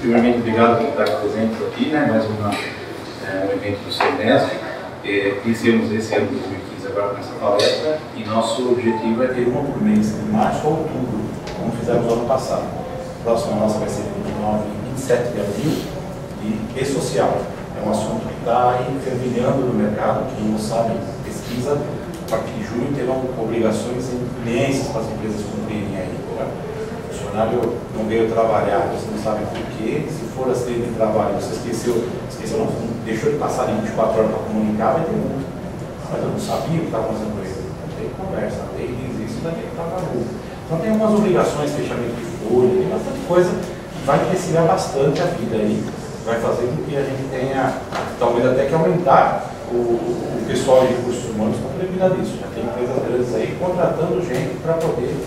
Primeiramente, obrigado por estar presente aqui, né? Mais um evento do Senesp. Iniciamos esse ano de 2015 agora com essa palestra e nosso objetivo é ter uma por mês, de março a outubro, como fizemos no ano passado. A próxima nossa vai ser 29 e 27 de abril e social. É um assunto que está aí fervilhando no mercado, quem não sabe, pesquisa, a partir de junho terão obrigações imensas para as empresas cumprirem aí. Né? O funcionário não veio trabalhar, você não sabe por quê, se for acidente de trabalho, você esqueceu não, deixou de passar 24 horas para comunicar, vai ter muito. Mas eu não sabia o que estava fazendo com ele. Não tem conversa, a lei diz isso, daí está na rua. Então tem algumas obrigações, fechamento de folha, tem bastante coisa que vai crescer bastante a vida aí, vai fazer com que a gente tenha, talvez até que aumentar o pessoal de recursos humanos para poder cuidar disso. Já tem empresas grandes aí contratando gente para poder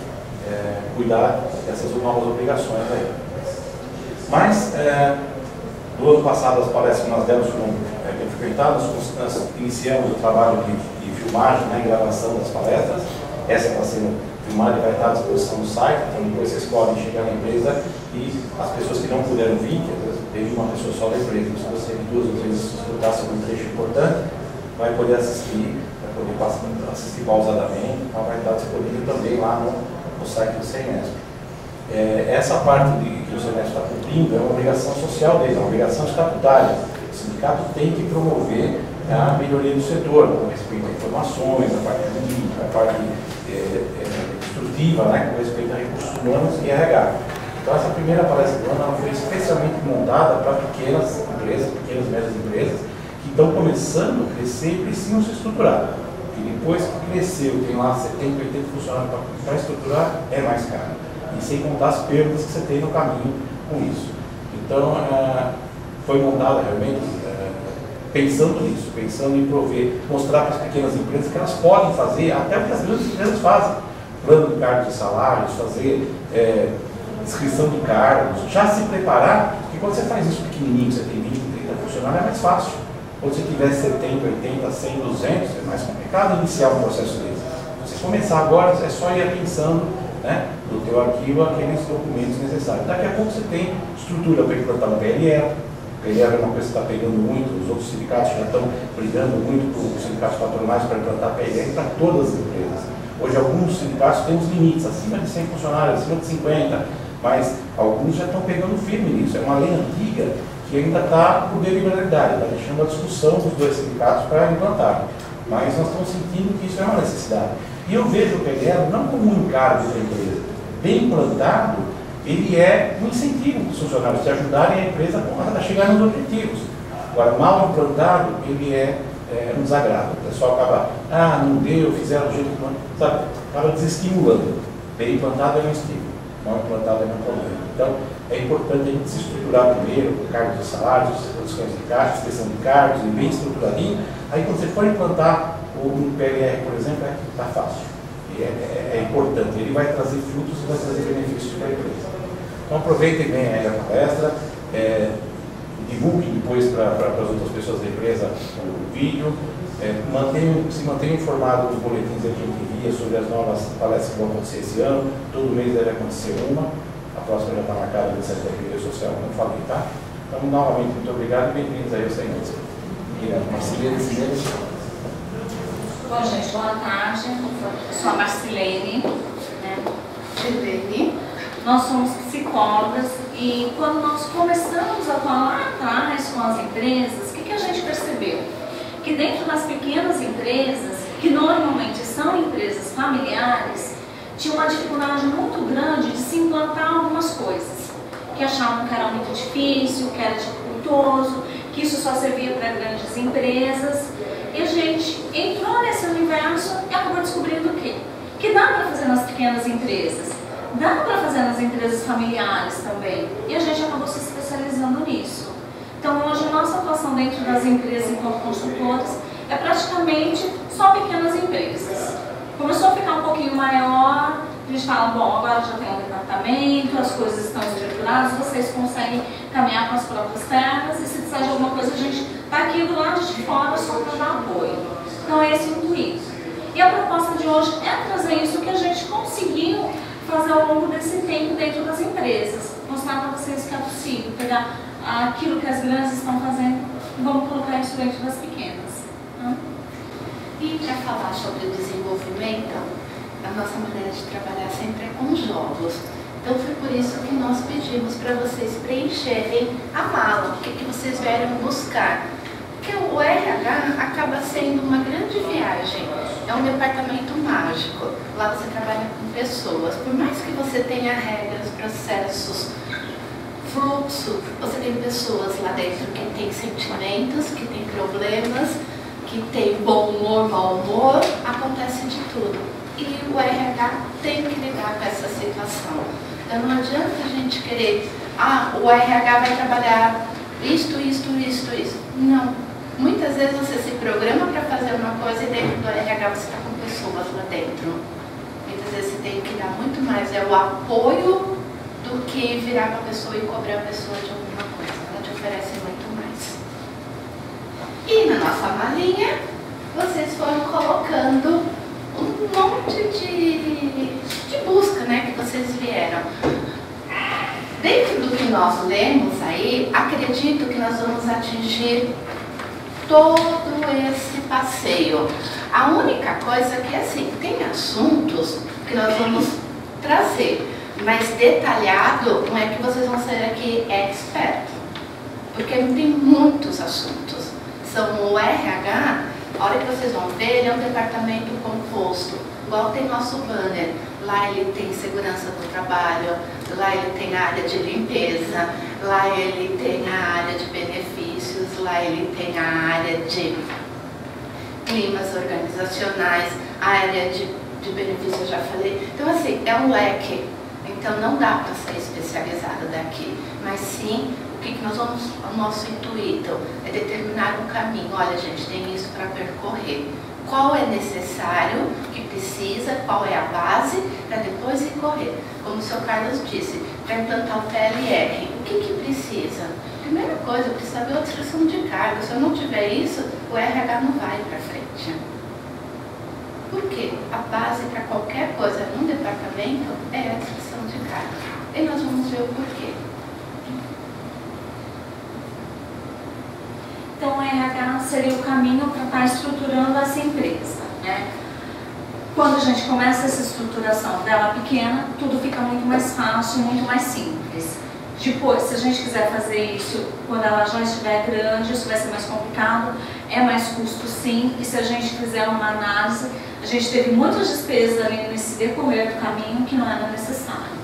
cuidar dessas novas obrigações aí. Mas, no ano passado, as palestras que nós demos foram bem frequentadas, nós iniciamos o trabalho de filmagem, né, gravação das palestras. Essa está sendo filmada e vai estar à disposição no site, então depois vocês podem chegar na empresa e as pessoas que não puderam vir, que às vezes teve uma pessoa só da empresa, se você duas ou três escutar sobre um trecho importante, vai poder assistir, vai poder assistir pausadamente, então vai estar disponível também lá no site do Senesp. Essa parte que o Senesp está cumprindo é uma obrigação social dele, é uma obrigação estatutária. O sindicato tem que promover a melhoria do setor, com respeito a informações, a parte jurídica, a parte instrutiva, né, com respeito a recursos humanos e RH. Então essa primeira palestra do ano foi especialmente montada para pequenas empresas, pequenas e médias empresas, que estão começando a crescer e precisam se estruturar. E depois que cresceu, tem lá 70, 80 funcionários para estruturar, é mais caro. E sem contar as perdas que você tem no caminho com isso. Então, foi montada realmente pensando nisso, pensando em prover, mostrar para as pequenas empresas que elas podem fazer até o que as grandes empresas fazem. Plano de cargos e salários, fazer inscrição de cargos, já se preparar, porque quando você faz isso pequenininho, você tem 20, 30 funcionários, é mais fácil. Quando você tiver 70, 80, 100, 200, é mais complicado iniciar um processo desse. Se você começar agora, é só ir pensando, né, no teu arquivo aqueles documentos necessários. Daqui a pouco você tem estrutura para implantar um PLR. O PLR é uma coisa que está pegando muito, os outros sindicatos já estão brigando muito com os sindicatos patronais para implantar PLR para todas as empresas. Hoje alguns sindicatos têm os limites, acima de 100 funcionários, acima de 50, mas alguns já estão pegando firme nisso. É uma lei antiga que ainda está por deliberalidade, está deixando a discussão dos dois sindicatos para implantar. Mas nós estamos sentindo que isso é uma necessidade. E eu vejo o PLR não como um encargo da empresa. Bem implantado, ele é um incentivo para os funcionários de ajudarem a empresa a chegar nos objetivos. Agora, mal implantado, ele é um desagrado. O pessoal acaba, não deu, fizeram do jeito que não, sabe? Acaba desestimulando. Bem implantado é um estímulo, mal implantado é um problema. Então, é importante a gente se estruturar primeiro, cargos e salários, reduções de cargos, inscrição de cargos, e bem estruturadinho. Aí, quando você for implantar um PLR, por exemplo, está fácil. É importante. Ele vai trazer frutos e vai trazer benefícios para a empresa. Então, aproveitem bem aí a palestra, divulguem depois para as outras pessoas da empresa o vídeo, se mantenham informados dos boletins que a gente envia sobre as novas palestras que vão acontecer esse ano. Todo mês deve acontecer uma. A próxima já está marcada no 7 de abril social, como eu falei, tá? Então, novamente, muito obrigado e bem-vindos aí ao Senesp. Bom, gente, boa tarde. Eu sou a Marcilene, né? Nós somos psicólogas e quando nós começamos a falar atrás com as empresas, o que a gente percebeu? Que dentro das pequenas empresas, que normalmente são empresas familiares, tinha uma dificuldade muito grande de se implantar algumas coisas, que achavam que era muito difícil, que era dificultoso, que isso só servia para grandes empresas. E a gente entrou nesse universo e acabou descobrindo o quê? Que dá para fazer nas pequenas empresas, dá para fazer nas empresas familiares também. E a gente acabou se especializando nisso. Então hoje a nossa atuação dentro das empresas enquanto consultores é praticamente só pequenas empresas. Começou a ficar um pouquinho maior, a gente fala, bom, agora já tem um departamento, as coisas estão estruturadas, vocês conseguem caminhar com as próprias pernas e se precisar de alguma coisa a gente está aqui do lado de fora só para dar apoio. Então é esse o intuito. E a proposta de hoje é trazer isso que a gente conseguiu fazer ao longo desse tempo dentro das empresas. mostrar para vocês que é possível pegar aquilo que as grandes estão fazendo e vamos colocar isso dentro das pequenas. E para falar sobre o desenvolvimento, a nossa maneira de trabalhar sempre é com jogos. Então foi por isso que nós pedimos para vocês preencherem a mala, o que vocês vieram buscar. Porque o RH acaba sendo uma grande viagem, é um departamento mágico. Lá você trabalha com pessoas, por mais que você tenha regras, processos, fluxo, você tem pessoas lá dentro que têm sentimentos, que têm problemas, que tem bom humor, mau humor, acontece de tudo. E o RH tem que lidar com essa situação. Então não adianta a gente querer, o RH vai trabalhar isto. Não. Muitas vezes você se programa para fazer uma coisa e dentro do RH você está com pessoas lá dentro. Muitas vezes você tem que dar muito mais, o apoio do que virar para a pessoa e cobrar a pessoa de alguma coisa. Ela te oferece muito mais. E na nossa malinha, vocês foram colocando um monte de busca, né, que vocês vieram. Dentro do que nós lemos aí, acredito que nós vamos atingir todo esse passeio. A única coisa é que, assim, tem assuntos que nós vamos trazer, mas detalhado não é que vocês vão ser aqui expert, porque tem muitos assuntos. São o RH, a hora que vocês vão ver, ele é um departamento composto, igual tem nosso banner. Lá ele tem segurança do trabalho, lá ele tem a área de limpeza, lá ele tem a área de benefícios, lá ele tem a área de climas organizacionais, a área de benefícios eu já falei. Então assim, é um leque, então não dá para ser especializado daqui, mas sim, o que nós vamos, o nosso intuito é determinar um caminho. Olha gente, tem isso para percorrer. Qual é necessário, o que precisa, qual é a base, para depois ir correr. Como o senhor Carlos disse, para implantar o PLR, o que precisa? Primeira coisa, eu preciso saber a descrição de cargo. Se eu não tiver isso, o RH não vai para frente. Por quê? A base para qualquer coisa num departamento é a descrição de cargo. E nós vamos ver o porquê. Então, o RH seria o caminho para estar estruturando essa empresa, né? Quando a gente começa essa estruturação dela pequena, tudo fica muito mais fácil, muito mais simples. Depois, se a gente quiser fazer isso quando ela já estiver grande, isso vai ser mais complicado, é mais custo sim, e se a gente fizer uma análise, a gente teve muitas despesas ali nesse decorrer do caminho que não era necessário.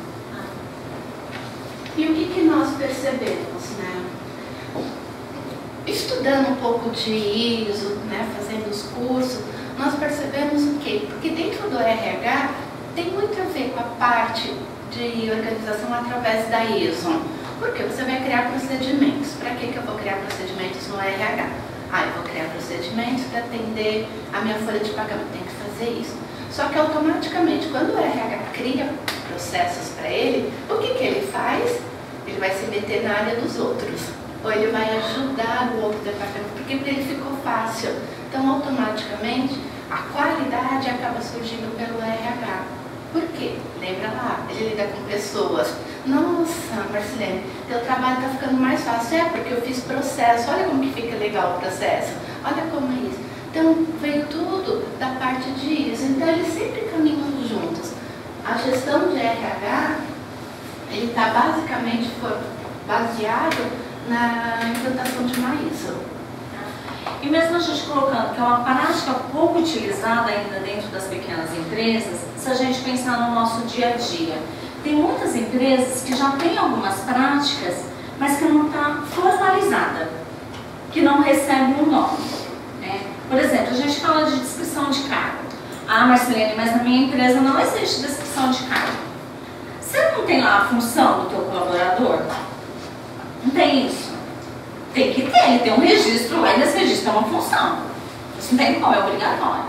E o que nós percebemos, né? Estudando um pouco de ISO, né, fazendo os cursos, nós percebemos o quê? Porque dentro do RH tem muito a ver com a parte de organização através da ISO. Porque você vai criar procedimentos. Para que eu vou criar procedimentos no RH? Eu vou criar procedimentos para atender a minha folha de pagamento, tem que fazer isso. Só que automaticamente, quando o RH cria processos para ele, o que ele faz? Ele vai se meter na área dos outros. Ou ele vai ajudar o outro departamento, porque para ele ficou fácil. Então, automaticamente, a qualidade acaba surgindo pelo RH. Por quê? Lembra lá, ele lida com pessoas. Nossa, Marcelene, teu trabalho está ficando mais fácil. É porque eu fiz processo. Olha como que fica legal o processo. Olha como é isso. Então, veio tudo da parte de ISO. Então, eles sempre caminham juntos. A gestão de RH, ele está basicamente baseado na implantação de uma ISO. E mesmo a gente colocando que é uma prática pouco utilizada ainda dentro das pequenas empresas, se a gente pensar no nosso dia a dia, tem muitas empresas que já têm algumas práticas, mas que não está formalizada, que não recebe um nome. Né? Por exemplo, a gente fala de descrição de cargo. Marcelene, mas na minha empresa não existe descrição de cargo. Você não tem lá a função do teu colaborador? Não tem isso. Tem que ter, ele tem um registro lá e nesse registro é uma função. Isso não tem como, é obrigatório.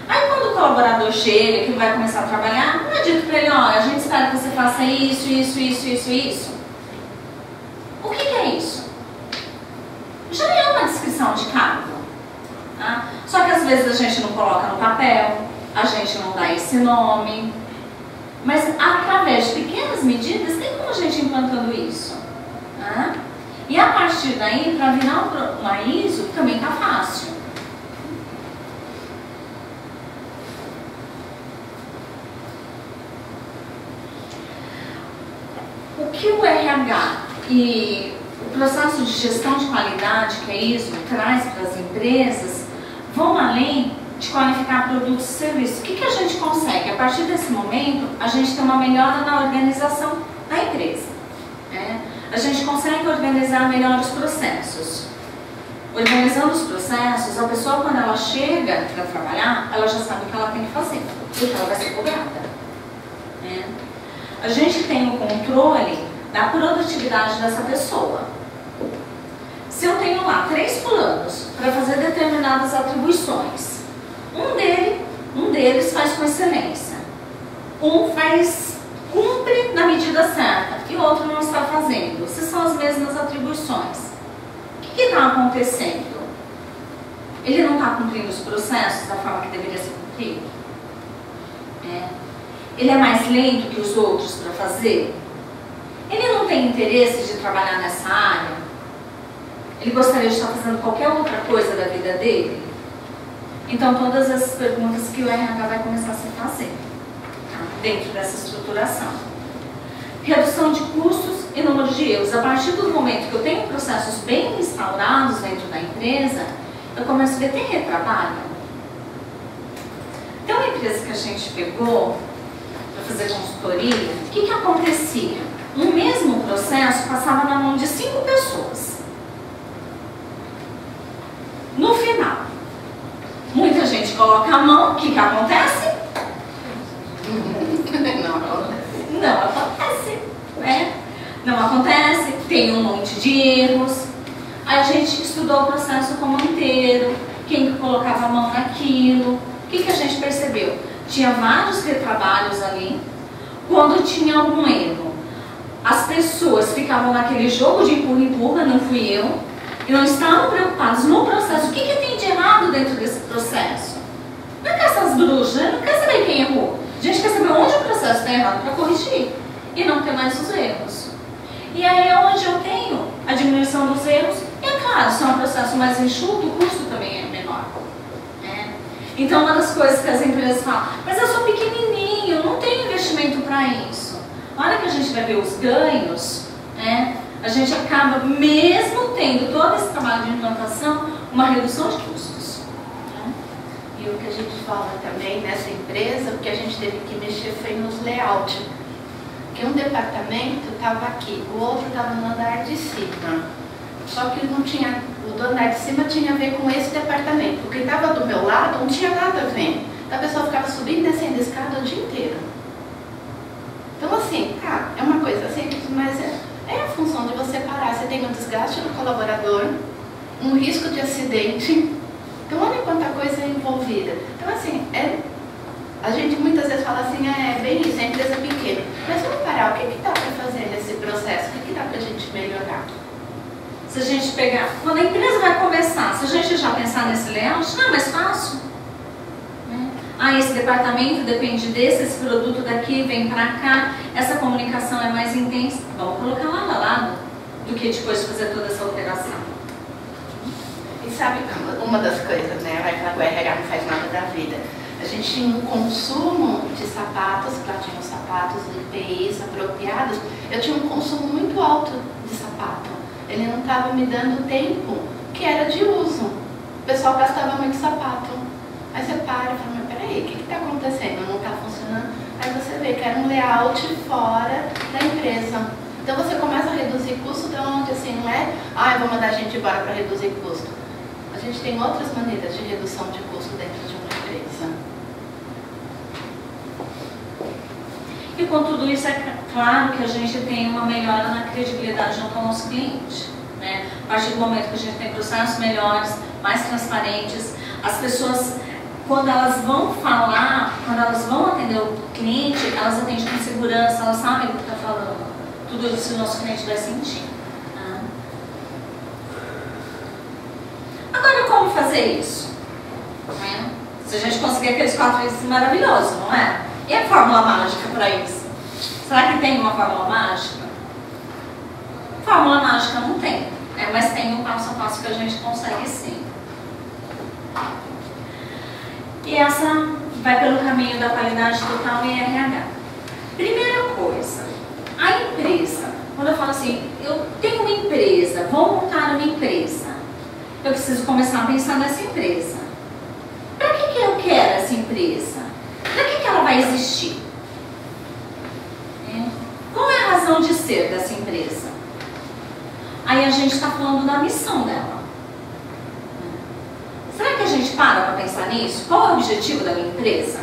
Aí quando o colaborador chega, que vai começar a trabalhar, não é dito para ele, olha, a gente espera que você faça isso. O que é isso? Já é uma descrição de cargo. Tá? Só que às vezes a gente não coloca no papel, a gente não dá esse nome. Mas através de pequenas medidas, tem como a a gente implantando isso? Né? E a partir daí, para virar uma ISO, também está fácil. O que o RH e o processo de gestão de qualidade que a ISO traz para as empresas vão além de qualificar produtos e serviços. O que a gente consegue? A partir desse momento, a gente tem uma melhora na organização da empresa. Né? A gente consegue organizar melhor os processos. Organizando os processos, a pessoa, quando ela chega para trabalhar, ela já sabe o que ela tem que fazer, porque ela vai ser cobrada. Né? A gente tem o controle da produtividade dessa pessoa. Se eu tenho lá 3 fulanos para fazer determinadas atribuições, um deles faz com excelência, cumpre na medida certa e o outro não está fazendo. Se são as mesmas atribuições, o que está acontecendo? Ele não está cumprindo os processos da forma que deveria ser cumprido? Ele é mais lento que os outros para fazer? Ele não tem interesse de trabalhar nessa área? Ele gostaria de estar fazendo qualquer outra coisa da vida dele? Então, todas essas perguntas que o RH vai começar a se fazer, tá? Dentro dessa estruturação. Redução de custos e número de erros. A partir do momento que eu tenho processos bem instaurados dentro da empresa, eu começo a ver, tem retrabalho? Tem uma empresa que a gente pegou para fazer consultoria, o que acontecia? Um mesmo processo passava na mão de 5 pessoas. No final, muita gente coloca a mão, o que acontece? Não acontece, né? Não acontece, tem um monte de erros. A gente estudou o processo como inteiro, quem colocava a mão naquilo. O que a gente percebeu? Tinha vários retrabalhos ali. Quando tinha algum erro, as pessoas ficavam naquele jogo de empurra-empurra, não fui eu, e não estavam preocupados no processo. O que tem de errado dentro desse processo? Não é que essas bruxas, não quer saber quem errou. A gente quer saber onde o processo está errado para corrigir e não ter mais os erros. E aí é onde eu tenho a diminuição dos erros. E é claro, se é um processo mais enxuto, o custo também é menor. Né? Então, uma das coisas que as empresas falam, mas eu sou pequenininho, não tenho investimento para isso. Na hora que a gente vai ver os ganhos, né, a gente acaba, mesmo tendo todo esse trabalho de implantação, uma redução de custos. Né? E o que a gente fala também nessa empresa, o que a gente teve que mexer foi nos layouts. Porque um departamento estava aqui, o outro estava no andar de cima. Só que não tinha, o do andar de cima tinha a ver com esse departamento. O que estava do meu lado não tinha nada a ver. Então a pessoa ficava subindo e descendo a escada o dia inteiro. Então assim, tá, é uma coisa simples, mas é a função de você parar. Você tem um desgaste do colaborador, um risco de acidente. Então olha quanta coisa é envolvida. Então assim, a gente muitas vezes fala assim, é bem isso, é empresa pequena. Mas vamos parar, o que dá para fazer nesse processo? O que dá para a gente melhorar? Se a gente pegar, quando a empresa vai começar, se a gente já pensar nesse layout, não é mais fácil. Esse departamento depende desse, esse produto daqui vem pra cá, essa comunicação é mais intensa. Vamos colocar lado a lado do que depois fazer toda essa alteração. E sabe, uma das coisas, né? Vai falar que o RH não faz nada da vida. A gente tinha um consumo de sapatos, lá tinha os sapatos EPIs apropriados. Eu tinha um consumo muito alto de sapato. Ele não estava me dando tempo que era de uso. O pessoal gastava muito sapato. Aí você para e fala, mas peraí, o que está acontecendo? Não está funcionando? Aí você vê que era um layout fora da empresa. Então você começa a reduzir custo de onde, assim, não é, eu vou mandar a gente embora para reduzir custo. A gente tem outras maneiras de redução de custo dentro de uma empresa. E com tudo isso, é claro que a gente tem uma melhora na credibilidade junto ao nosso cliente. Né? A partir do momento que a gente tem processos melhores, mais transparentes, as pessoas, quando elas vão falar, quando elas vão atender o cliente, elas atendem com segurança, elas sabem o que está falando. Tudo isso o nosso cliente vai sentir. Né? Agora, como fazer isso? Né? Se a gente conseguir aqueles 4 itens maravilhosos, não é? E a fórmula mágica para isso? Será que tem uma fórmula mágica? Fórmula mágica não tem, né? Mas tem um passo a passo que a gente consegue sim. E essa vai pelo caminho da qualidade total e RH. Primeira coisa, a empresa. Quando eu falo assim, eu tenho uma empresa, vou montar uma empresa, eu preciso começar a pensar nessa empresa. Para que eu quero essa empresa? Para que ela vai existir? Qual é a razão de ser dessa empresa? Aí a gente está falando da missão dela. Será que a gente para pensar nisso? Qual é o objetivo da minha empresa?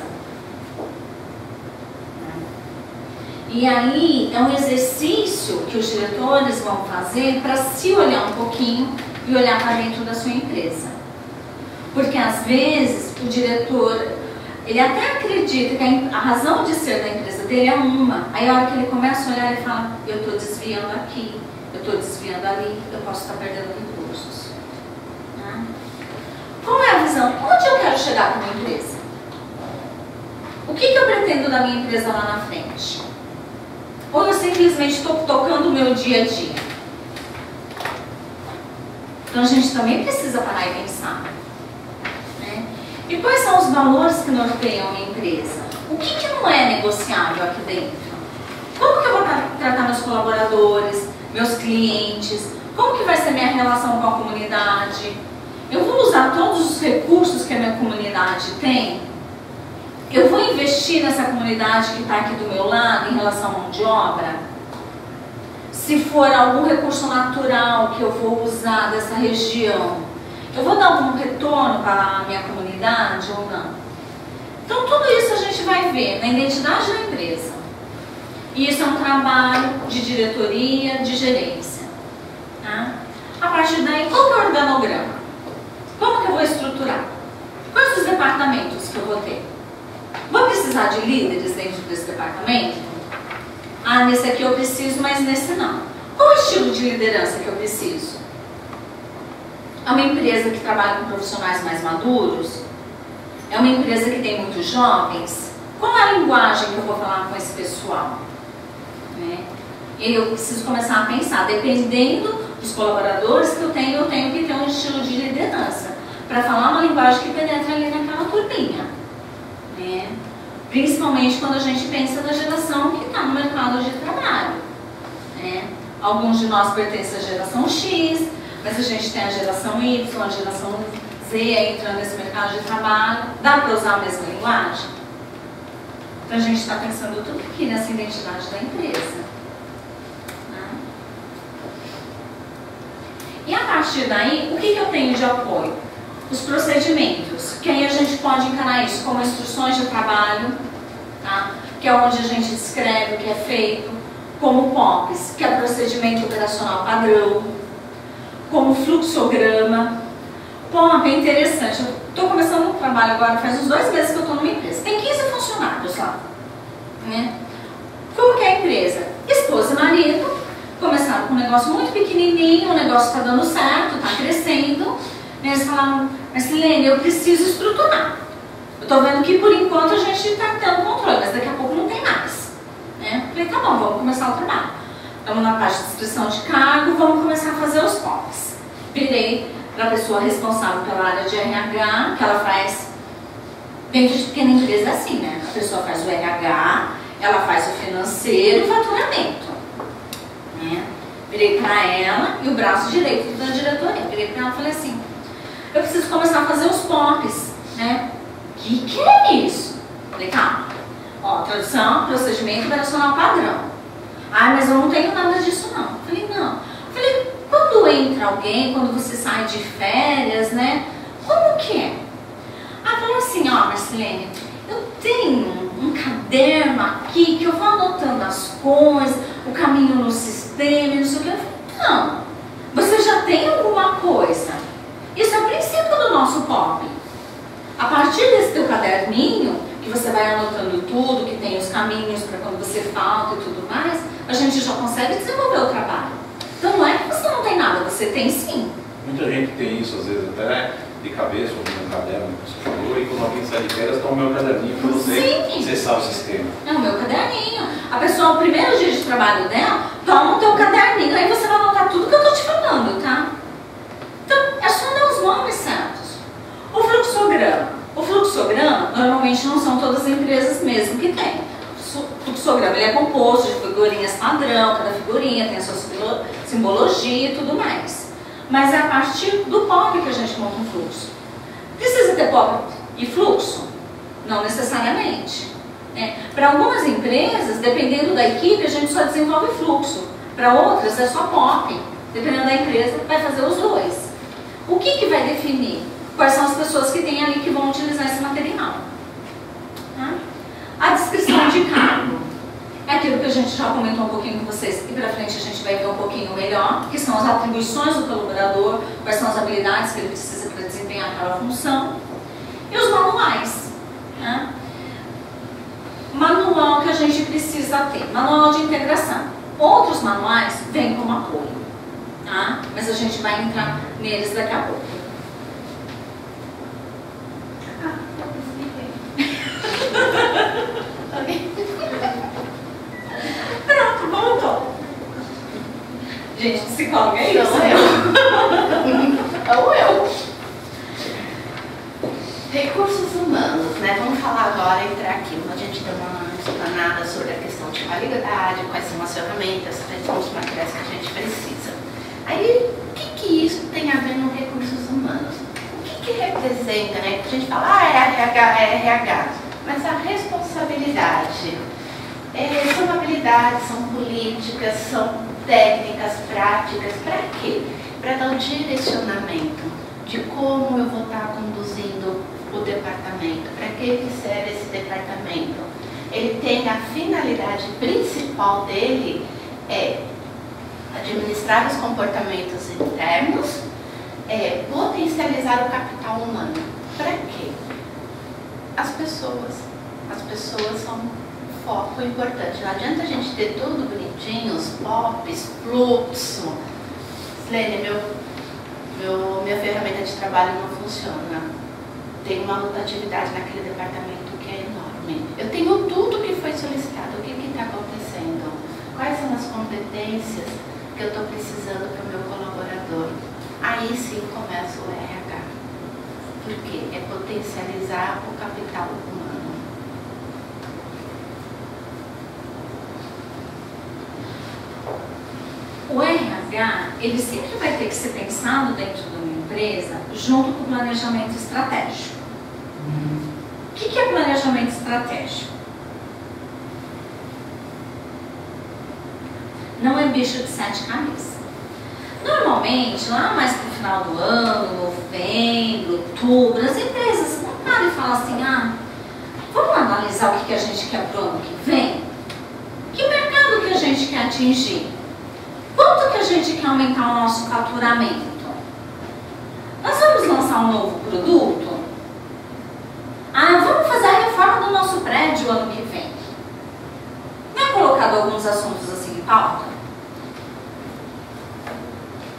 E aí é um exercício que os diretores vão fazer para se olhar um pouquinho e olhar para dentro da sua empresa. Porque às vezes o diretor, ele até acredita que a razão de ser da empresa dele é uma. Aí a hora que ele começa a olhar, ele fala, eu estou desviando aqui, eu estou desviando ali, eu posso estar perdendo recursos. Qual é a visão? Onde eu quero chegar com a minha empresa? O que eu pretendo da minha empresa lá na frente? Ou eu simplesmente estou tocando o meu dia a dia? Então a gente também precisa parar e pensar. Né? E quais são os valores que norteiam a minha empresa? O que não é negociável aqui dentro? Como que eu vou tratar meus colaboradores, meus clientes? Como que vai ser minha relação com a comunidade? Eu vou usar todos os recursos que a minha comunidade tem? Eu vou investir nessa comunidade que está aqui do meu lado em relação à mão de obra? Se for algum recurso natural que eu vou usar dessa região, eu vou dar algum retorno para a minha comunidade ou não? Então tudo isso a gente vai ver na identidade da empresa. E isso é um trabalho de diretoria, de gerência. Tá? A partir daí, qual que é o organograma? Como que eu vou estruturar? Quais os departamentos que eu vou ter? Vou precisar de líderes dentro desse departamento? Ah, nesse aqui eu preciso, mas nesse não. Qual o estilo de liderança que eu preciso? É uma empresa que trabalha com profissionais mais maduros? É uma empresa que tem muitos jovens? Qual é a linguagem que eu vou falar com esse pessoal? Né? E eu preciso começar a pensar, dependendo dos colaboradores que eu tenho que ter um estilo de liderança para falar uma linguagem que penetra ali naquela turminha. Né? Principalmente quando a gente pensa na geração que está no mercado de trabalho. Né? Alguns de nós pertencem à geração X, mas a gente tem a geração Y, a geração Z entrando nesse mercado de trabalho. Dá para usar a mesma linguagem? Então a gente está pensando tudo aqui nessa identidade da empresa. Né? E a partir daí, o que eu tenho de apoio? Os procedimentos, que aí a gente pode encarar isso como instruções de trabalho, tá? Que é onde a gente descreve o que é feito, como POPs, que é procedimento operacional padrão, como fluxograma. POP é interessante, eu estou começando um trabalho agora, faz uns 2 meses que eu estou numa empresa, tem 15 funcionários lá. Né? Como que é a empresa? Esposa e marido, começaram com um negócio muito pequenininho, o negócio está dando certo, está crescendo. Eles falaram, Marcelene, eu preciso estruturar. Eu estou vendo que por enquanto a gente está tendo controle, mas daqui a pouco não tem mais. Né? Falei, tá bom, vamos começar o trabalho. Estamos na parte de descrição de cargo, vamos começar a fazer os POPs. Virei para a pessoa responsável pela área de RH, que ela faz, dentro de pequena empresa assim, né? A pessoa faz o RH, ela faz o financeiro e o faturamento. Né? Virei para ela e o braço direito da diretoria. Virei para ela e falei assim, eu preciso começar a fazer os POPs, né? Que é isso? Falei, calma. Ó, tradução, procedimento operacional padrão. Ah, mas eu não tenho nada disso não. Falei, não. Falei, quando entra alguém, quando você sai de férias, né? Como que é? Ah, falou assim, ó, Marcelene, eu tenho um caderno aqui que eu vou anotando as coisas, o caminho no sistema, não sei o que. Eu falei, não. Você já tem alguma coisa? Isso é o princípio do nosso POP. A partir desse teu caderninho, que você vai anotando tudo, que tem os caminhos para quando você falta e tudo mais, a gente já consegue desenvolver o trabalho. Então não é que você não tem nada, você tem sim. Muita gente tem isso, às vezes até de cabeça, ou no caderno que você falou, e quando alguém sai de férias, toma o meu caderninho para você acessar o sistema. É o meu caderninho. A pessoa, o primeiro dia de trabalho dela, toma o teu caderninho, aí você vai anotar anotar tudo que eu estou te falando, tá? Então, é só dar os nomes certos. O fluxograma. O fluxograma, normalmente não são todas as empresas mesmo que tem. O fluxograma ele é composto de figurinhas padrão, cada figurinha tem a sua simbologia e tudo mais. Mas é a partir do POP que a gente monta um fluxo. Precisa ter POP e fluxo? Não necessariamente. Para algumas empresas, dependendo da equipe, a gente só desenvolve fluxo. Para outras é só POP. Dependendo da empresa, vai fazer os dois. O que vai definir? Quais são as pessoas que tem ali que vão utilizar esse material? Tá? A descrição de cargo. É aquilo que a gente já comentou um pouquinho com vocês. E para frente a gente vai ver um pouquinho melhor, que são as atribuições do colaborador, quais são as habilidades que ele precisa para desempenhar aquela função. E os manuais. Né? Manual que a gente precisa ter. Manual de integração. Outros manuais vêm como apoio. Tá? Mas a gente vai entrar neles daqui a pouco. Pronto, voltou. Gente, psicóloga é isso. Ou eu. Recursos humanos, né? Vamos falar agora, entrar aqui. A gente deu uma explanada sobre a questão de qualidade, quais são as ferramentas, quais são os materiais que a gente precisa. Aí, o que isso tem a ver no recursos humanos? O que representa, né? A gente fala, é RH, mas a responsabilidade. São habilidades, são políticas, são técnicas, práticas, para quê? Para dar um direcionamento de como eu vou estar conduzindo o departamento, para que serve esse departamento. Ele tem a finalidade principal dele é administrar os comportamentos internos, potencializar o capital humano. Para quê? As pessoas são um foco importante. Não adianta a gente ter tudo bonitinho, os POPs, fluxo. Slene, minha ferramenta de trabalho não funciona. Tem uma rotatividade naquele departamento que é enorme. Eu tenho tudo que foi solicitado. O que está acontecendo? Quais são as competências que eu estou precisando para o meu colaborador? Aí sim começa o RH. Por quê? É potencializar o capital humano. O RH, ele sempre vai ter que ser pensado dentro de uma empresa junto com o planejamento estratégico. O que é planejamento estratégico? Não é bicho de 7 cabeças. Normalmente, lá mais pro final do ano, novembro, outubro, as empresas não param e falam assim, vamos analisar o que a gente quer pro ano que vem? Que mercado que a gente quer atingir? Quanto que a gente quer aumentar o nosso faturamento? Nós vamos lançar um novo produto? Vamos fazer a reforma do nosso prédio ano que vem. Não é colocado alguns assuntos assim em pauta?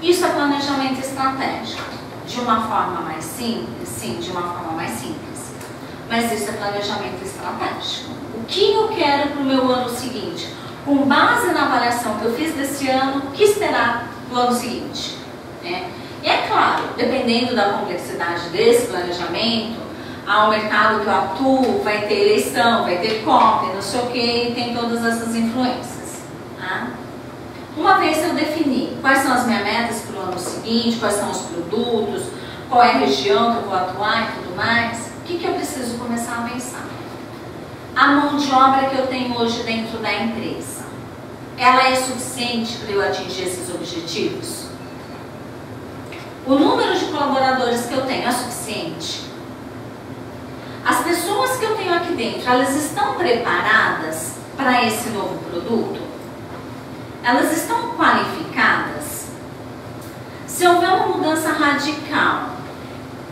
Isso é planejamento estratégico. De uma forma mais simples? Sim, de uma forma mais simples. Mas isso é planejamento estratégico. O que eu quero para o meu ano seguinte? Com base na avaliação que eu fiz desse ano, o que esperar do ano seguinte? E é claro, dependendo da complexidade desse planejamento, há um mercado que eu atuo, vai ter eleição, vai ter COP, não sei o que, tem todas essas influências. Tá? Uma vez eu defini quais são as minhas metas para o ano seguinte, quais são os produtos, qual é a região que eu vou atuar e tudo mais, o que eu preciso começar a pensar? A mão de obra que eu tenho hoje dentro da empresa, ela é suficiente para eu atingir esses objetivos? O número de colaboradores que eu tenho é suficiente? As pessoas que eu tenho aqui dentro, elas estão preparadas para esse novo produto? Elas estão qualificadas? Se houver uma mudança radical,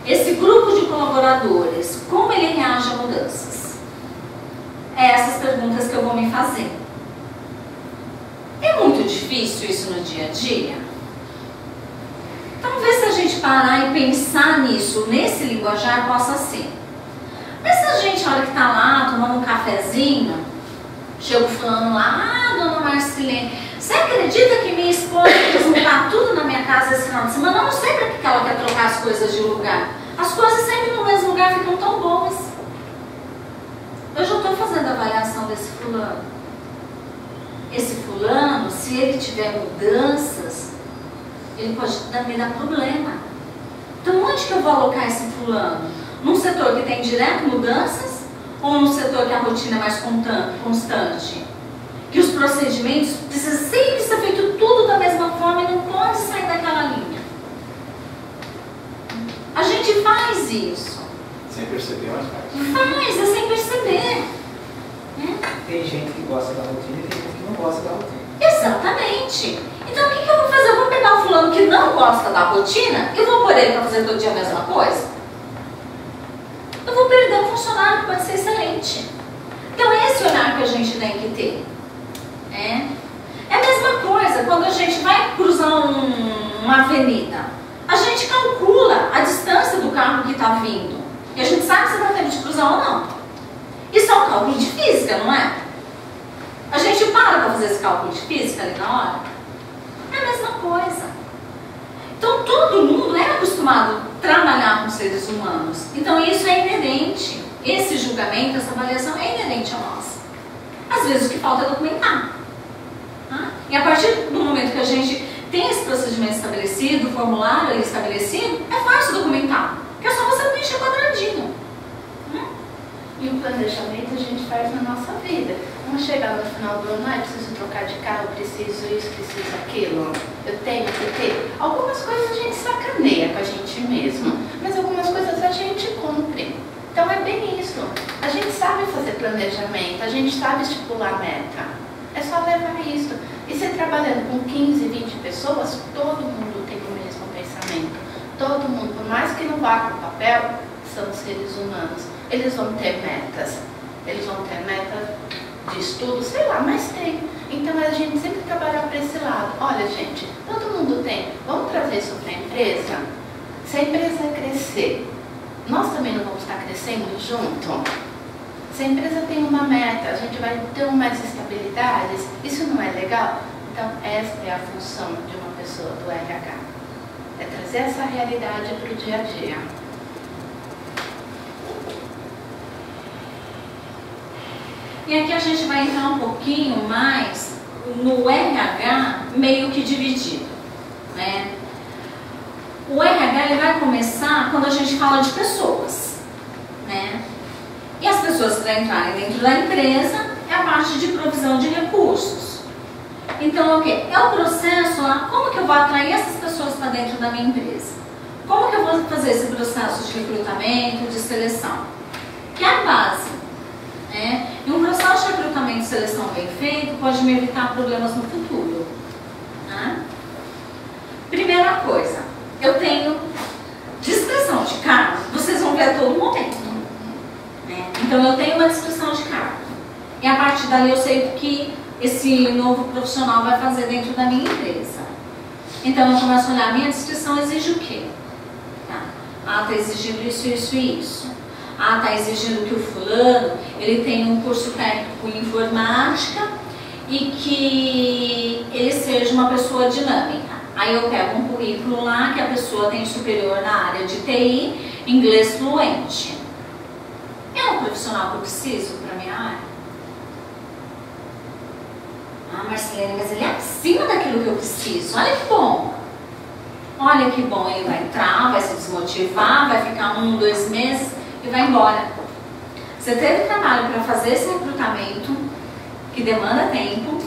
esse grupo de colaboradores, como ele reage a mudanças? É essas perguntas que eu vou me fazer. É muito difícil isso no dia a dia? Talvez se a gente parar e pensar nisso, nesse linguajar, possa ser. Mas se a gente, a hora que está lá, tomando um cafezinho, chega o fulano lá, dona Marcilene, você acredita que minha esposa quis mudar arrumar tudo na minha casa esse final de semana, eu não sei para que ela quer trocar as coisas de lugar. As coisas sempre no mesmo lugar ficam tão boas. Eu já estou fazendo a avaliação desse fulano. Esse fulano, se ele tiver mudanças, ele pode me dar problema. Então onde que eu vou alocar esse fulano? Num setor que tem direto mudanças ou num setor que a rotina é mais constante? Que os procedimentos precisam sempre ser feito tudo da mesma forma e não pode sair daquela linha. A gente faz isso. Sem perceber, mas faz. Faz, é sem perceber. Tem gente que gosta da rotina e tem gente que não gosta da rotina. Exatamente. Então o que eu vou fazer? Eu vou pegar o fulano que não gosta da rotina e vou pôr ele para fazer todo dia a mesma coisa? Eu vou perder um funcionário que pode ser excelente. Então esse olhar que a gente tem que ter. É a mesma coisa quando a gente vai cruzar uma avenida. A gente calcula a distância do carro que está vindo. E a gente sabe se está tendo de cruzar ou não. Isso é um cálculo de física, não é? A gente para fazer esse cálculo de física ali na hora. É a mesma coisa. Então todo mundo é acostumado a trabalhar com seres humanos. Então isso é inerente. Esse julgamento, essa avaliação é inerente a nós. Às vezes o que falta é documentar. E a partir do momento que a gente tem esse procedimento estabelecido, o formulário ali estabelecido, é fácil documentar. Porque é só você preencher quadradinho. E o planejamento a gente faz na nossa vida. Vamos chegar no final do ano, eu preciso trocar de carro, preciso isso, preciso aquilo. Eu tenho que ter. Algumas coisas a gente sacaneia com a gente mesmo, mas algumas coisas a gente cumpre. Então é bem isso. A gente sabe fazer planejamento, a gente sabe estipular meta. É só levar isso. E você trabalhando com 15, 20 pessoas, todo mundo tem o mesmo pensamento. Todo mundo, por mais que não vá para o papel, são seres humanos. Eles vão ter metas. Eles vão ter metas de estudo, sei lá, mas tem. Então a gente sempre trabalha para esse lado. Olha, gente, todo mundo tem. Vamos trazer isso para a empresa? Se a empresa crescer, nós também não vamos estar crescendo junto? Se a empresa tem uma meta, a gente vai ter mais estabilidades, isso não é legal? Então, essa é a função de uma pessoa do RH. É trazer essa realidade para o dia a dia. E aqui a gente vai entrar um pouquinho mais no RH meio que dividido, né? O RH ele vai começar quando a gente fala de pessoas, né? E as pessoas para entrarem dentro da empresa é a parte de provisão de recursos. Então, o que? É o processo lá, como que eu vou atrair essas pessoas para dentro da minha empresa? Como que eu vou fazer esse processo de recrutamento, de seleção? Que é a base. E um processo de recrutamento e seleção bem feito pode me evitar problemas no futuro. Primeira coisa, eu tenho descrição de cargo, vocês vão ver a todo momento. Então eu tenho uma descrição de cargo. E a partir dali eu sei o que esse novo profissional vai fazer dentro da minha empresa. Então eu começo a olhar, a minha descrição exige o quê? Está exigindo isso, isso e isso. Está exigindo que o fulano ele tenha um curso técnico em informática e que ele seja uma pessoa dinâmica. Aí eu pego um currículo lá que a pessoa tem superior na área de TI, inglês fluente. É um profissional que eu preciso para a minha área? Marcelene, mas ele é acima daquilo que eu preciso. Olha que bom. Olha que bom, ele vai entrar, vai se desmotivar, vai ficar 1, 2 meses e vai embora. Você teve trabalho para fazer esse recrutamento, que demanda tempo,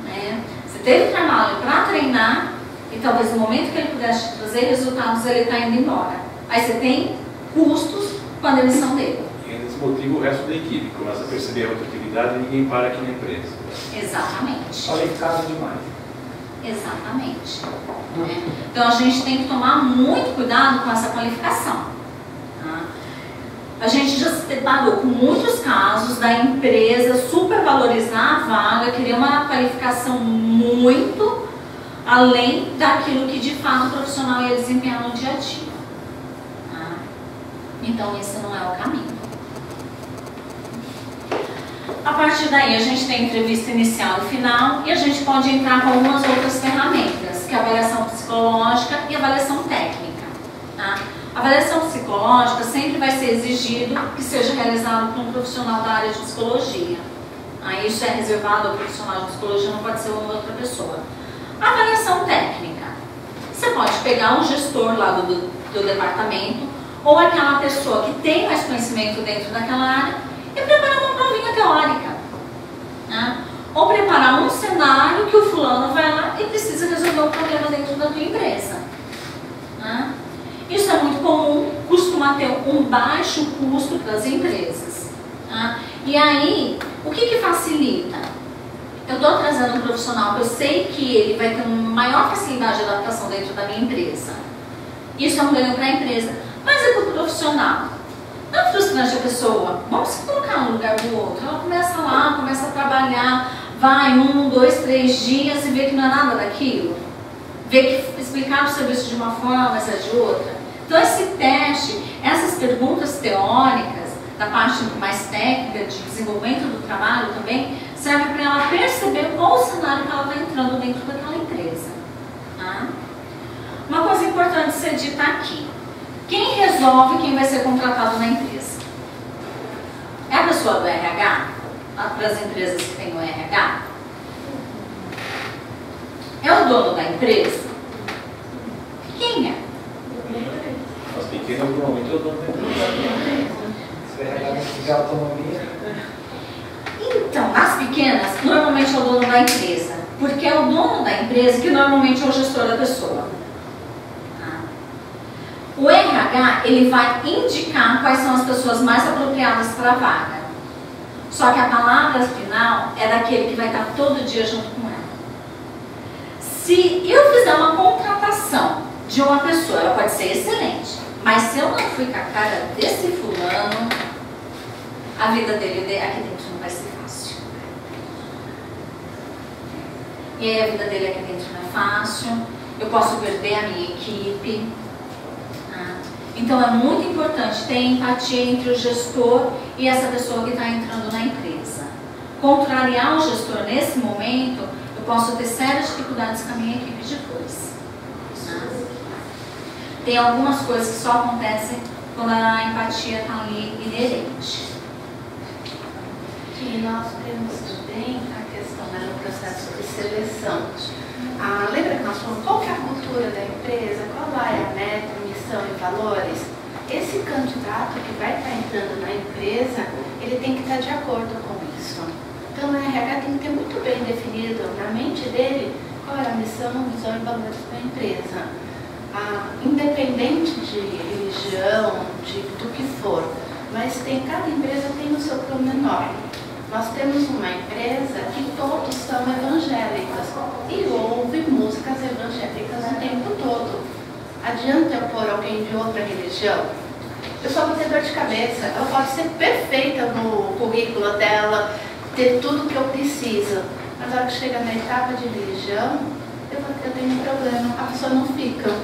né? Você teve trabalho para treinar e talvez no momento que ele pudesse te trazer resultados, ele está indo embora. Aí você tem custos com a demissão dele. E ainda desmotiva o resto da equipe, começa a perceber a rotatividade e ninguém para aqui na empresa. Exatamente. Qualificado demais. Exatamente. Então a gente tem que tomar muito cuidado com essa qualificação. A gente já se deparou com muitos casos da empresa supervalorizar a vaga, querer uma qualificação muito além daquilo que de fato o profissional ia desempenhar no dia a dia. Então esse não é o caminho. A partir daí a gente tem entrevista inicial e final e a gente pode entrar com algumas outras ferramentas, que é avaliação psicológica e avaliação técnica. Tá? A avaliação psicológica sempre vai ser exigido que seja realizado por um profissional da área de psicologia. Isso é reservado ao profissional de psicologia, não pode ser uma outra pessoa. A avaliação técnica. Você pode pegar um gestor lá do departamento ou aquela pessoa que tem mais conhecimento dentro daquela área e preparar uma provinha teórica. Né? Ou preparar um cenário que o fulano vai lá e precisa resolver um problema dentro da tua empresa. Né? Isso é muito comum, costuma ter um baixo custo para as empresas. Né? E aí, o que facilita? Eu estou trazendo um profissional que eu sei que ele vai ter uma maior facilidade de adaptação dentro da minha empresa. Isso é um ganho para a empresa, mas é para o profissional. Não é frustrante a pessoa, vamos se colocar no lugar do outro. Ela começa lá, começa a trabalhar, vai 1, 2, 3 dias e vê que não é nada daquilo. Vê que explicar o serviço de uma forma, mas é de outra. Então esse teste, essas perguntas teóricas, da parte mais técnica de desenvolvimento do trabalho também, serve para ela perceber qual o cenário que ela está entrando dentro daquela empresa. Tá? Uma coisa importante ser dita aqui. Quem resolve quem vai ser contratado na empresa? É a pessoa do RH? Para as empresas que têm o RH? É o dono da empresa? Quem é? As pequenas normalmente é o dono da empresa. Se o RH não tiver autonomia. Então, nas pequenas, normalmente é o dono da empresa. Porque é o dono da empresa que normalmente é o gestor da pessoa. O RH, ele vai indicar quais são as pessoas mais apropriadas para a vaga. Só que a palavra final é daquele que vai estar todo dia junto com ela. Se eu fizer uma contratação de uma pessoa, ela pode ser excelente, mas se eu não fui com a cara desse fulano, a vida dele aqui dentro não vai ser fácil. E aí a vida dele aqui dentro não é fácil, eu posso perder a minha equipe. Então é muito importante ter empatia entre o gestor e essa pessoa que está entrando na empresa. Contrariar o gestor nesse momento, eu posso ter sérias dificuldades com a minha equipe depois. Tem algumas coisas que só acontecem quando a empatia está ali inerente. E nós temos também a questão do processo de seleção. Lembra que nós falamos qual que é a cultura da empresa, qual é a meta, missão e valores? Esse candidato que vai estar entrando na empresa, ele tem que estar de acordo com isso. Então o RH tem que ter muito bem definido na mente dele qual é a missão, visão e valores da empresa. Independente de religião, do que for, mas cada empresa tem o seu pormenor. Nós temos uma empresa que todos são evangélicos e ouve músicas evangélicas o tempo todo. Adianta eu pôr alguém de outra religião? A pessoa vai ter dor de cabeça, ela pode ser perfeita no currículo dela, ter tudo que eu preciso, mas na hora que chega na etapa de religião, eu tenho um problema, a pessoa não fica.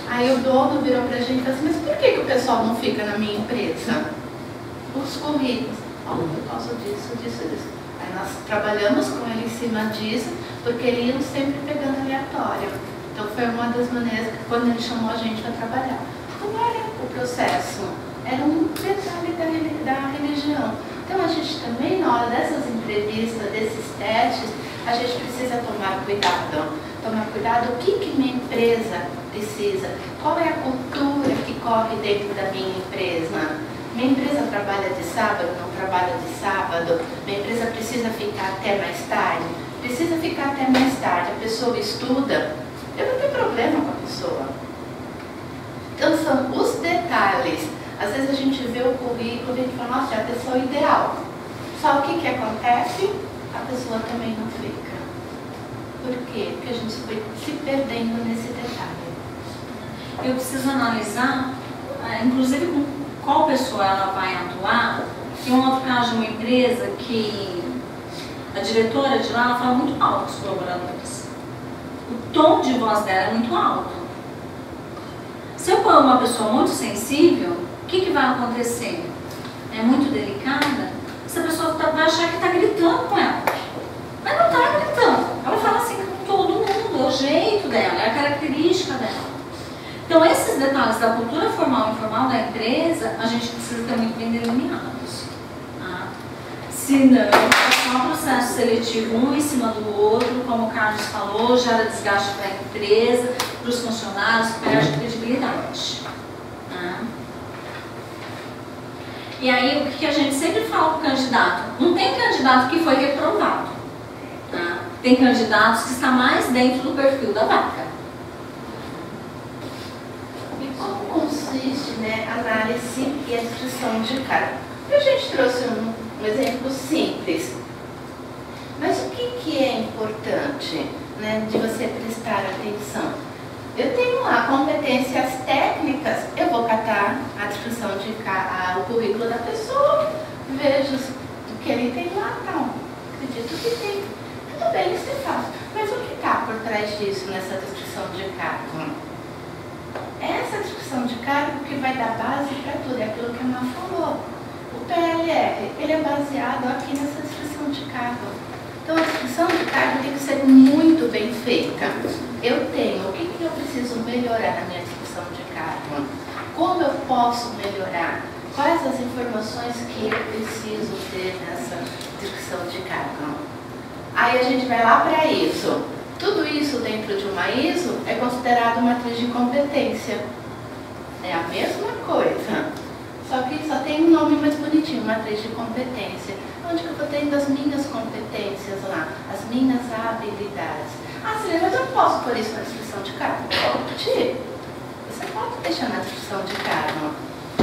Aí o dono virou pra gente e falou assim, mas por que o pessoal não fica na minha empresa? Os currículos. Por causa disso. Aí nós trabalhamos com ele em cima disso, porque ele ia sempre pegando aleatório. Então foi uma das maneiras que quando ele chamou a gente para trabalhar. Como era o processo? Era um detalhe da religião. Então a gente também, na hora dessas entrevistas, desses testes, a gente precisa tomar cuidado. Tomar cuidado o que minha empresa precisa. Qual é a cultura que corre dentro da minha empresa? Minha empresa trabalha de sábado, não trabalha de sábado. Minha empresa precisa ficar até mais tarde. Precisa ficar até mais tarde. A pessoa estuda. Eu não tenho problema com a pessoa. Então são os detalhes. Às vezes a gente vê o currículo e a gente fala, nossa, é a pessoa ideal. Só o que acontece? A pessoa também não fica. Por quê? Porque a gente foi se perdendo nesse detalhe. Eu preciso analisar, inclusive com qual pessoa ela vai atuar. Tem um outro caso de uma empresa que a diretora de lá, ela fala muito alto com os colaboradores. O tom de voz dela é muito alto. Se eu pôr uma pessoa muito sensível, o que vai acontecer? É muito delicada, essa pessoa vai achar que está gritando com ela. Mas não está gritando. Ela fala assim com todo mundo, é o jeito dela, é característica dela. Então, esses detalhes da cultura formal e informal da empresa, a gente precisa ter muito bem delineados. Tá? Senão, é só um processo seletivo um em cima do outro, como o Carlos falou, gera desgaste para a empresa, para os funcionários, perde credibilidade. Tá? E aí, o que a gente sempre fala para o candidato? Não tem candidato que foi reprovado. Tá? Tem candidatos que estão mais dentro do perfil da vaga. E como consiste, né, a análise e a descrição de cargo? A gente trouxe um exemplo simples. Mas o que é importante, né, de você prestar atenção? Eu tenho lá competências técnicas, eu vou catar a descrição de o currículo da pessoa, vejo o que ele tem lá, tal. Acredito que tem. Tudo bem, isso é fácil. Mas o que está por trás disso nessa descrição de cargo? Essa descrição de cargo que vai dar base para tudo, é aquilo que a Má falou. O PLR, ele é baseado aqui nessa descrição de cargo. Então, a descrição de cargo tem que ser muito bem feita. Eu tenho, o que eu preciso melhorar na minha descrição de cargo? Como eu posso melhorar? Quais as informações que eu preciso ter nessa descrição de cargo? Aí a gente vai lá para ISO. Tudo isso dentro de uma ISO é considerado matriz de competência. É a mesma coisa. Só que só tem um nome mais bonitinho, matriz de competência. Onde que eu estou tendo as minhas competências lá, as minhas habilidades. Ah, Silvia, mas eu posso pôr isso na descrição de cargo? Pode. Você pode deixar na descrição de cargo.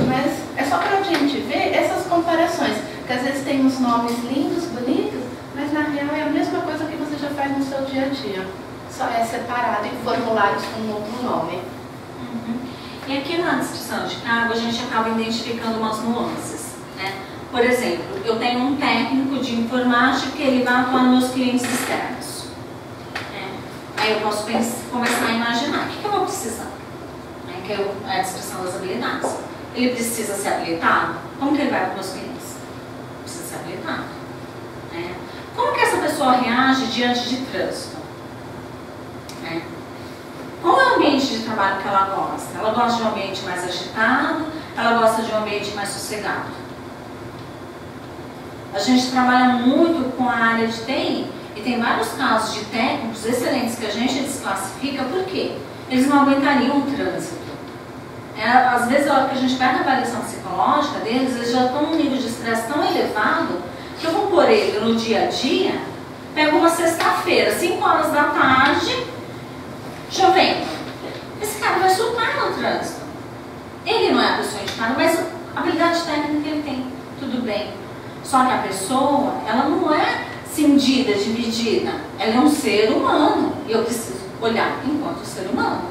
Mas é só para a gente ver essas comparações. Que às vezes tem uns nomes lindos, bonitos, mas na real é a mesma coisa que você já faz no seu dia a dia. Só é separado em formulários com um outro nome. E aqui na descrição de cargo a gente acaba identificando umas nuances, né? Por exemplo, eu tenho um técnico de informática que ele vai atuar nos meus clientes externos. Né? Aí eu posso começar a imaginar o que eu vou precisar. Né? Que é a descrição das habilidades. Ele precisa ser habilitado? Como que ele vai para os meus clientes? Precisa ser habilitado. Né? Como que essa pessoa reage diante de trânsito? Né? Qual é o ambiente de trabalho que ela gosta? Ela gosta de um ambiente mais agitado? Ela gosta de um ambiente mais sossegado? A gente trabalha muito com a área de TI e tem vários casos de técnicos excelentes que a gente desclassifica, por quê? Eles não aguentariam o trânsito. Às vezes, a hora que a gente pega a avaliação psicológica deles, eles já estão num nível de estresse tão elevado que eu vou pôr ele no dia a dia, pego uma sexta-feira, 5 horas da tarde, chovendo. Esse cara vai surtar no trânsito. Ele não é a pessoa indicada, mas a habilidade técnica ele tem, tudo bem. Só que a pessoa, ela não é cindida, dividida. Ela é um ser humano. E eu preciso olhar enquanto ser humano.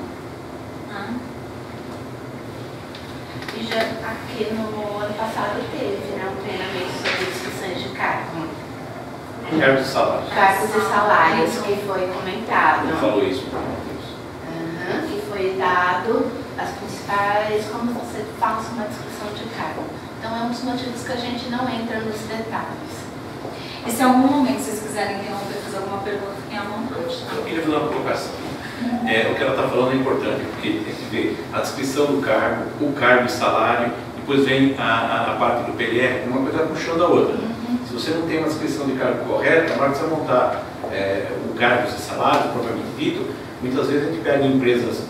E já aqui no ano passado teve, né, um treinamento sobre descrições de cargo. Cargos e salários. Cargos e salários, que foi comentado. Ele falou isso. Que foi dado as principais, como você faz uma descrição de cargo. Então é um dos motivos que a gente não entra nos detalhes. E se em algum momento vocês quiserem interromper, fazer alguma pergunta, fiquem à vontade. Eu queria fazer uma colocação. O que ela está falando é importante, porque tem que ver a descrição do cargo, o cargo e salário, depois vem a parte do PLR, uma coisa puxando a outra. Se você não tem uma descrição de cargo correta, na hora que você montar o cargo e salário, propriamente dito, muitas vezes a gente pega empresas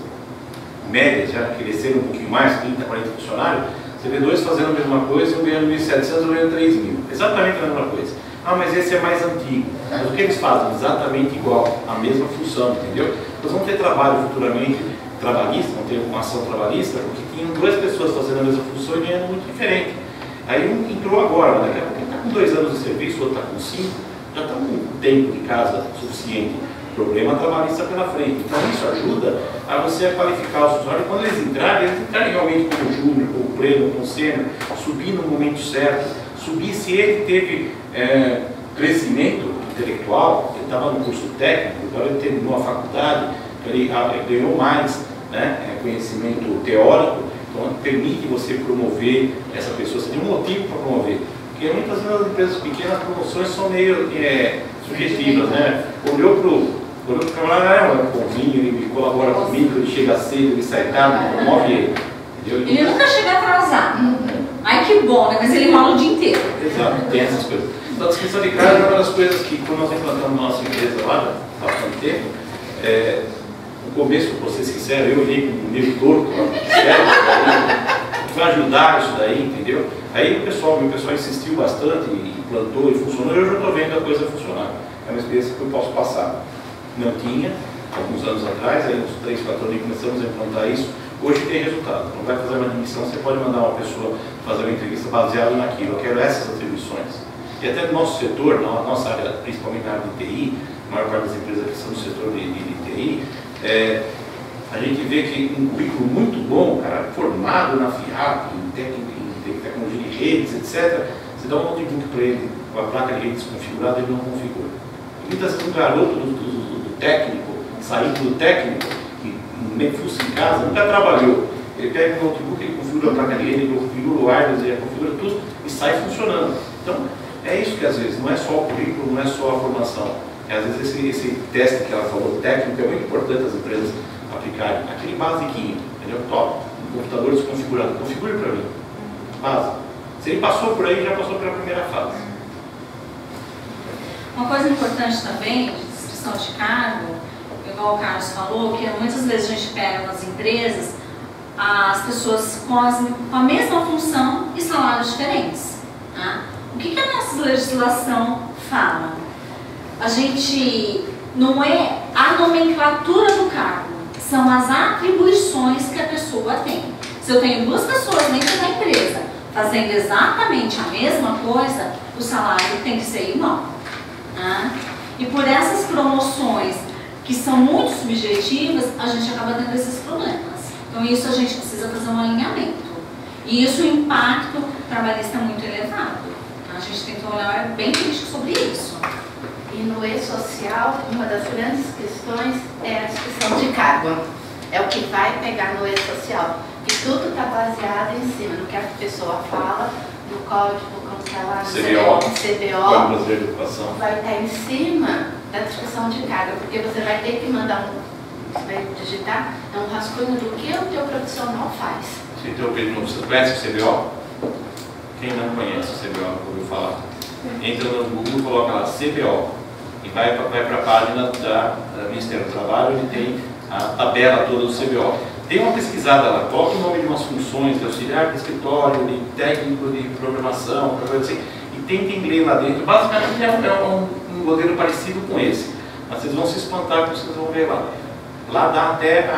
médias, já que cresceram um pouquinho mais, 30, 40 funcionários, você vê dois fazendo a mesma coisa, um ganhando 1.700, outro ganhando 3.000. Exatamente a mesma coisa. Ah, mas esse é mais antigo. Mas o que eles fazem? Exatamente igual, a mesma função, entendeu? Nós vamos ter trabalho futuramente trabalhista, vamos ter uma ação trabalhista, porque tinham duas pessoas fazendo a mesma função e ganhando muito diferente. Aí um entrou agora, daqui a pouco ele está com 2 anos de serviço, o outro está com 5, já está com um tempo de casa suficiente. Problema trabalhista pela frente. Então isso ajuda a você a qualificar os funcionários. Quando eles entrarem realmente como júnior, como pleno, como sênior, subir no momento certo, subir se ele teve crescimento intelectual, ele estava no curso técnico, agora ele terminou a faculdade, ele ganhou mais, né, conhecimento teórico, então permite você promover essa pessoa, você tem um motivo para promover. Porque muitas vezes as empresas pequenas, as promoções são meio subjetivas, né? Olhou para o Quando o camarada é um bonzinho, ele colabora comigo, ele chega cedo, ele sai tarde, promove ele. Entendeu? Ele nunca chega atrasado. Ai, que bom, né? Mas ele rola o dia inteiro. Exato, tem essas coisas. Então, a descrição de cargo é uma das coisas que, quando nós implantamos na nossa empresa lá, há bastante tempo, no começo, para ser sincero, eu olhei com o meio torto, vai ajudar isso daí, entendeu? Aí o pessoal insistiu bastante, e implantou e funcionou, e eu já estou vendo a coisa funcionar. É uma experiência que eu posso passar. Não tinha, alguns anos atrás, aí uns 3, 4 anos começamos a implantar isso. Hoje tem resultado. Não vai fazer uma admissão, você pode mandar uma pessoa fazer uma entrevista baseada naquilo. Eu quero essas atribuições. E até no nosso setor, na nossa área, principalmente na área de TI, a maior parte das empresas que são no setor de TI, a gente vê que um currículo muito bom, cara, formado na FIAP, em tecnologia de redes, etc., você dá um notebook para ele, com a placa de rede desconfigurada, ele não configura. E muitas vezes um garoto do técnico, saindo do técnico, que nem fosse em casa, nunca trabalhou. Ele pega o notebook, ele configura a placa de rede, ele configura o wireless, ele configura tudo e sai funcionando. Então, é isso que às vezes, não é só o currículo, não é só a formação. Às vezes esse teste que ela falou, técnico, é muito importante as empresas aplicarem. Aquele basiquinho, entendeu? Top, um computador desconfigurado, configure para mim. Básico. Se ele passou por aí, já passou pela primeira fase. Uma coisa importante também, de descrição de cargo, igual o Carlos falou, que muitas vezes a gente pega nas empresas as pessoas com a mesma função e salários diferentes. Tá? O que a nossa legislação fala? A gente não é a nomenclatura do cargo, são as atribuições que a pessoa tem. Se eu tenho 2 pessoas dentro da empresa fazendo exatamente a mesma coisa, o salário tem que ser igual. Tá? E por essas promoções que são muito subjetivas, a gente acaba tendo esses problemas. Então isso a gente precisa fazer um alinhamento. E isso o impacto trabalhista é muito elevado. A gente tem que olhar bem crítico sobre isso. E no E-Social, uma das grandes questões é a descrição de cargo. É o que vai pegar no E-Social. E tudo está baseado em cima do que a pessoa fala, no código, como está lá no CBO, vai estar em cima da descrição de carga, porque você vai ter que mandar você vai digitar um rascunho do que o teu profissional faz. Você conhece o CBO? Quem não conhece o CBO, não ouviu falar? Entra no Google, coloca lá CBO e vai para a página do Ministério do Trabalho, onde tem a tabela toda do CBO. Dê uma pesquisada lá, coloque o nome de umas funções, de auxiliar de escritório, de técnico de programação, assim, e tentem ler lá dentro. Basicamente é um modelo parecido com esse, mas vocês vão se espantar quando vocês vão ver lá. Lá dá até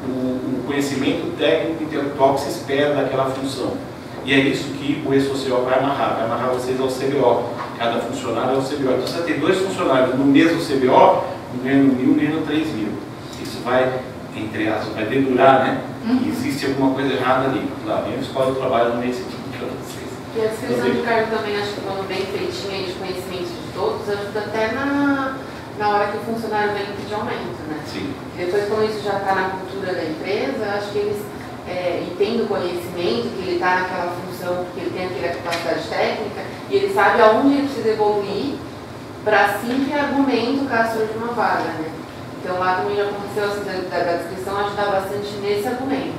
o conhecimento técnico intelectual que se espera daquela função. E é isso que o E-Social vai amarrar vocês ao CBO. Cada funcionário é ao CBO. Então você tem 2 funcionários no mesmo CBO, um ganhando 1.000, ganhando 3.000. Isso vai, entre aspas, vai dedurar, né? Que existe alguma coisa errada ali. Lá vem a escola do trabalho no meio sentido para vocês. E a descrição de cargo também, acho que quando bem feitinha de conhecimentos de todos, ajuda até na hora que o funcionário vem pedir aumento, né? Sim. Depois, quando isso já está na cultura da empresa, acho que eles entendem o conhecimento, que ele está naquela função, porque ele tem aquela capacidade técnica, e ele sabe aonde ele precisa evoluir para assim ter argumento caso surja uma vaga, né? Então lá também já aconteceu assim, da descrição ajudar bastante nesse argumento.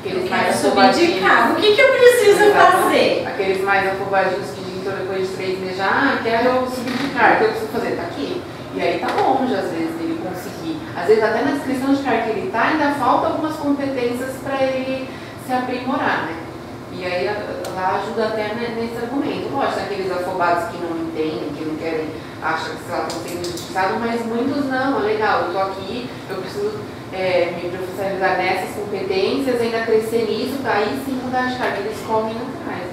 Aqueles mais afobadinhos. O que eu preciso fazer? Aqueles mais afobadinhos que então depois de 3 meses já, quero subir de cargo, o que eu preciso fazer? Tá aqui. E aí tá longe, às vezes, dele conseguir. Às vezes até na descrição de cargo que ele tá, ainda falta algumas competências para ele se aprimorar, né? E aí lá ajuda até nesse argumento. Lógico, aqueles afobados que não entendem, que não querem, acham que estão sendo injustiçados, mas muitos não, é legal, eu tô aqui, eu preciso me profissionalizar nessas competências, ainda crescer nisso, para aí sim mudar de cargo. Eles comem atrás.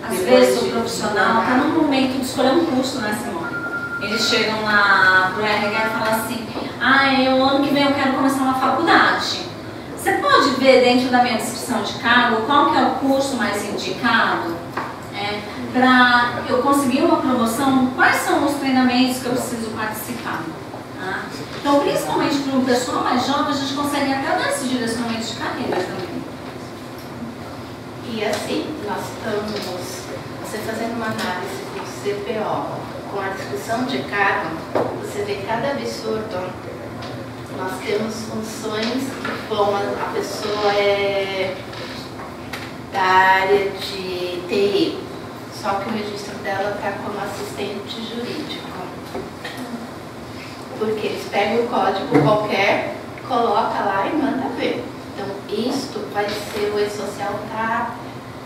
Às vezes o profissional está num momento de escolher um curso, né, Simone? Eles chegam lá pro RH e falam assim, o ano que vem eu quero começar uma faculdade. Você pode ver dentro da minha descrição de cargo qual que é o curso mais indicado? Para eu conseguir uma promoção, quais são os treinamentos que eu preciso participar? Tá? Então, principalmente para um pessoal mais jovem, a gente consegue até dar esse direcionamento de carreira também. E assim, nós estamos, você fazendo uma análise do CPO com a descrição de cargo, você vê cada cada absurdo. Nós temos funções que, bom, a pessoa é da área de TI, só que o registro dela está como assistente jurídico. Porque eles pegam o código qualquer, coloca lá e manda ver. Então, isto vai ser, o E-Social está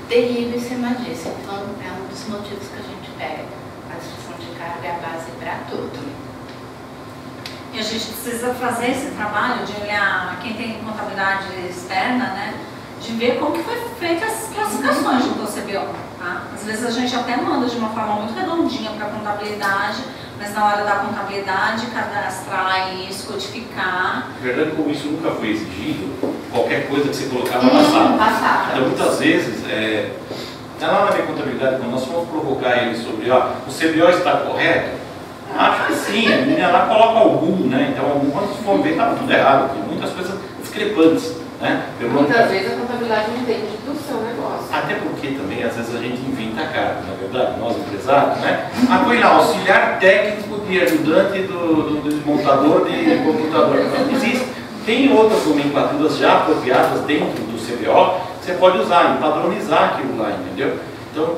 terrível em cima disso. Então, é um dos motivos que a gente pega a distribuição de carga e a base para tudo. E a gente precisa fazer esse trabalho de olhar, quem tem contabilidade externa, né? De ver como que foi feita as classificações do CBO, tá? Às vezes a gente até manda de uma forma muito redondinha para a contabilidade, mas na hora da contabilidade, cadastrar isso, codificar. Na verdade, como isso nunca foi exigido, qualquer coisa que você colocava passava. Então, muitas vezes, lá na minha contabilidade, quando nós fomos provocar eles sobre, o CBO está correto, acho que sim, a menina lá coloca algum, né? Então, quando se for ver, estava tudo errado, tem muitas coisas discrepantes. Né? Muitas vezes a contabilidade não entende do seu negócio. Até porque também, às vezes, a gente inventa cargo, na verdade, nós empresários, né? Põe lá, auxiliar técnico de ajudante do desmontador de computador. Não existe. Tem outras nomenclaturas já apropriadas dentro do CBO que você pode usar e padronizar aquilo lá, entendeu? Então,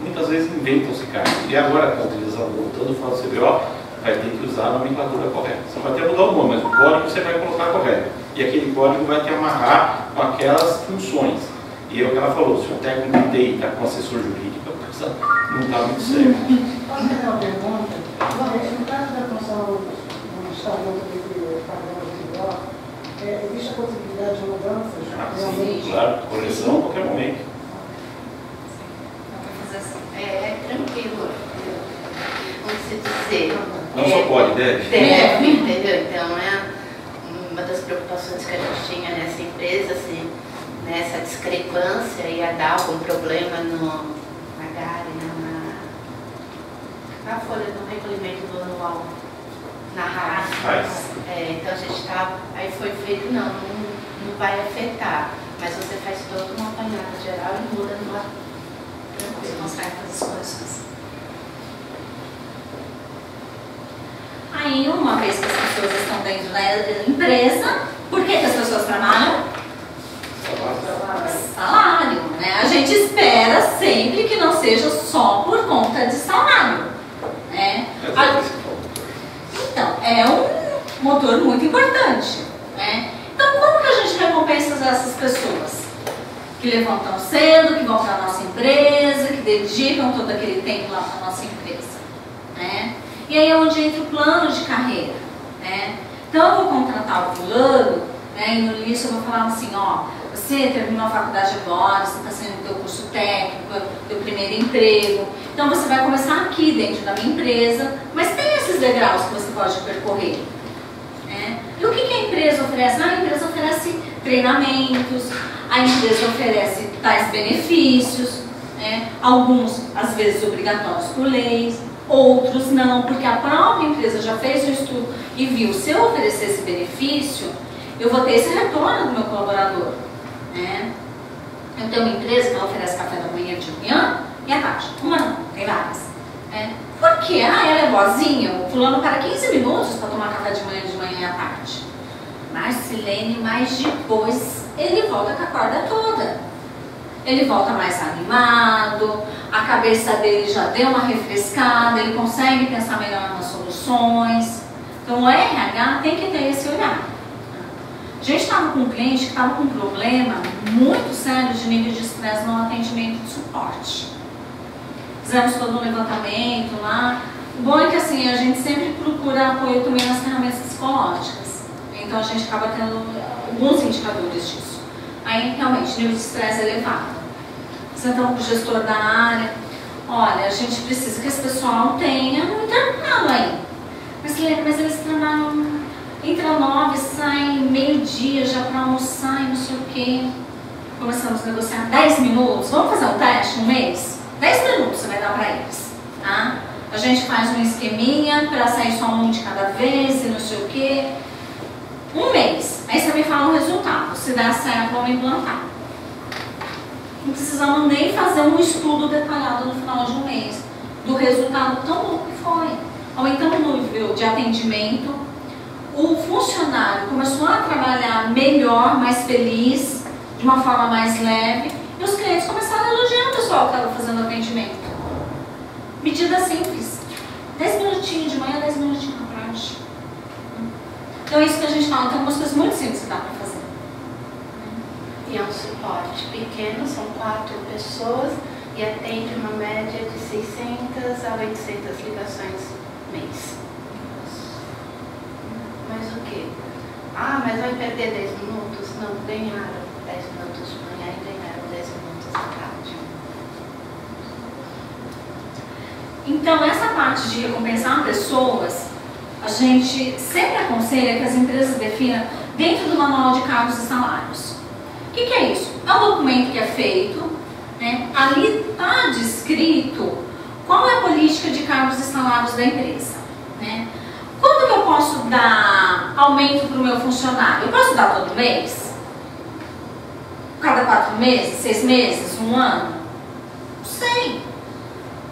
muitas vezes inventam-se cargos. E agora, com a utilização, voltando para o CBO, vai ter que usar a nomenclatura correta. Você vai até mudar o nome, mas o código você vai colocar correto. E aquele código vai te amarrar com aquelas funções. E é o que ela falou, se o técnico de TI está com assessor jurídico, não está muito sério. Posso fazer uma pergunta? No caso da função do Estado do padrão do CBO, existe a possibilidade de mudanças? Sim, claro, correção a qualquer momento. É tranquilo. Como se dizer. Não só pode, deve. Deve, entendeu? Então, uma das preocupações que a gente tinha nessa empresa, assim, nessa discrepância, ia dar algum problema na GARI, na folha do recolhimento do anual, na RAS. Então a gente estava, aí foi feito, não vai afetar, mas você faz toda uma apanhada geral e muda numa. Você consegue fazer as coisas. Aí, uma vez que as pessoas estão dentro da empresa, por que as pessoas trabalham? Salário, né? A gente espera sempre que não seja só por conta de salário, né? Então, é um motor muito importante, né? Então, como que a gente recompensa essas pessoas? Que levantam cedo, que vão para a nossa empresa, que dedicam todo aquele tempo lá para a nossa empresa, né? E aí é onde entra o plano de carreira, né? Então eu vou contratar o fulano, né? E no início eu vou falar assim, você terminou a faculdade agora, você está saindo do teu curso técnico, teu primeiro emprego, então você vai começar aqui dentro da minha empresa, mas tem esses degraus que você pode percorrer, né? E o que a empresa oferece? A empresa oferece treinamentos, a empresa oferece tais benefícios, né? Alguns às vezes obrigatórios por leis, outros não, porque a própria empresa já fez o estudo e viu, se eu oferecer esse benefício, eu vou ter esse retorno do meu colaborador, né? Eu tenho uma empresa que ela oferece café da manhã de manhã e à tarde. Uma não, tem várias. Né? Por quê? Ela é boazinha, o fulano para 15 minutos para tomar café de manhã e à tarde. Marcilene, mas depois ele volta com a corda toda. Ele volta mais animado, a cabeça dele já deu uma refrescada, ele consegue pensar melhor nas soluções. Então o RH tem que ter esse olhar. A gente estava com um cliente que estava com um problema muito sério de nível de estresse no atendimento de suporte. Fizemos todo um levantamento lá. O bom é que assim, a gente sempre procura apoio também nas ferramentas psicológicas. Então a gente acaba tendo alguns indicadores disso. Aí realmente, nível de estresse elevado. Sentamos com o gestor da área. Olha, a gente precisa que esse pessoal tenha um intervalo aí. Mas eles trabalham entre 9 e saem meio-dia já para almoçar e não sei o quê. Começamos a negociar 10 minutos. Vamos fazer um teste, um mês? 10 minutos você vai dar para eles. Tá? A gente faz um esqueminha para sair só um de cada vez e não sei o quê. Um mês. Aí você me fala o resultado. Se der certo, vamos implantar. Não precisamos nem fazer um estudo detalhado no final de um mês do resultado tão bom que foi. aumentando o nível de atendimento, o funcionário começou a trabalhar melhor, mais feliz, de uma forma mais leve, e os clientes começaram a elogiar o pessoal que estava fazendo atendimento. Medida simples, 10 minutinhos de manhã, 10 minutinhos à tarde. Então é isso que a gente fala, tem algumas coisas muito simples que dá para fazer. E é um suporte pequeno, são 4 pessoas e atende uma média de 600 a 800 ligações mês. Mas o quê? Ah, mas vai perder 10 minutos? Não, ganharam 10 minutos de manhã e ganharam 10 minutos à tarde. Então, essa parte de recompensar pessoas, a gente sempre aconselha que as empresas definam dentro do manual de cargos e salários. O que é isso? É um documento que é feito, né? Ali está descrito qual é a política de cargos e salários da empresa, né? Quando que eu posso dar aumento para o meu funcionário? Eu posso dar todo mês? Cada 4 meses, 6 meses, 1 ano? Não sei.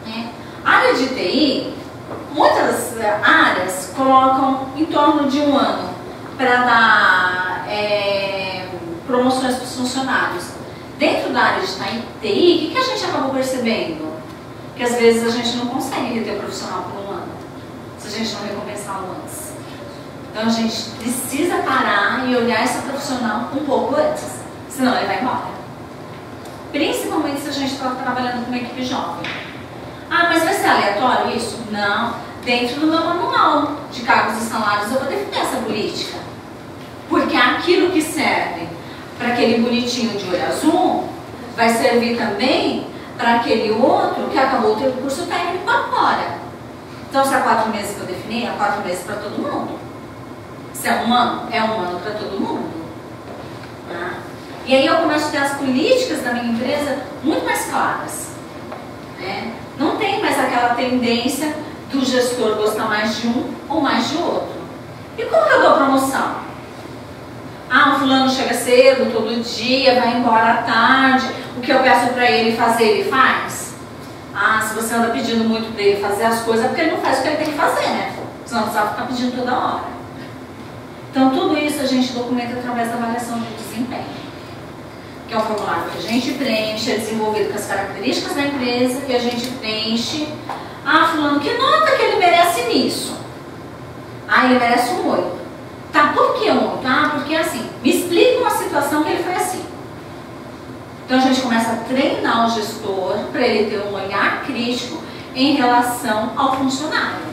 Né? A área de TI, muitas áreas colocam em torno de 1 ano para dar promoções para os funcionários. Dentro da área de TI, o que a gente acabou percebendo? Que às vezes a gente não consegue reter o profissional por 1 ano, se a gente não recompensá-lo antes. Então a gente precisa parar e olhar esse profissional um pouco antes, senão ele vai embora. Principalmente se a gente está trabalhando com uma equipe jovem. Ah, mas vai ser aleatório isso? Não. Dentro do meu manual de cargos e salários eu vou definir essa política. Porque aquilo que serve para aquele bonitinho de olho azul vai servir também para aquele outro que acabou o seu curso técnico agora. Então, se há 4 meses que eu defini, há 4 meses para todo mundo. Se é 1 ano, é 1 ano para todo mundo. Tá? E aí eu começo a ter as políticas da minha empresa muito mais claras. Né? Não tem mais aquela tendência do gestor gostar mais de um ou mais de outro. E como que eu dou promoção? Ah, o fulano chega cedo todo dia, vai embora à tarde, o que eu peço para ele fazer, ele faz? Ah, se você anda pedindo muito para ele fazer as coisas, é porque ele não faz o que ele tem que fazer, né? Senão não precisa ficar pedindo toda hora. Então, tudo isso a gente documenta através da avaliação de desempenho, que é um formulário que a gente preenche, é desenvolvido com as características da empresa, e a gente preenche. Ah, fulano, que nota que ele merece nisso? Ah, ele merece um 8. Tá, por que 8? Ah, porque assim, me explica uma situação que ele foi assim. Então a gente começa a treinar o gestor para ele ter um olhar crítico em relação ao funcionário.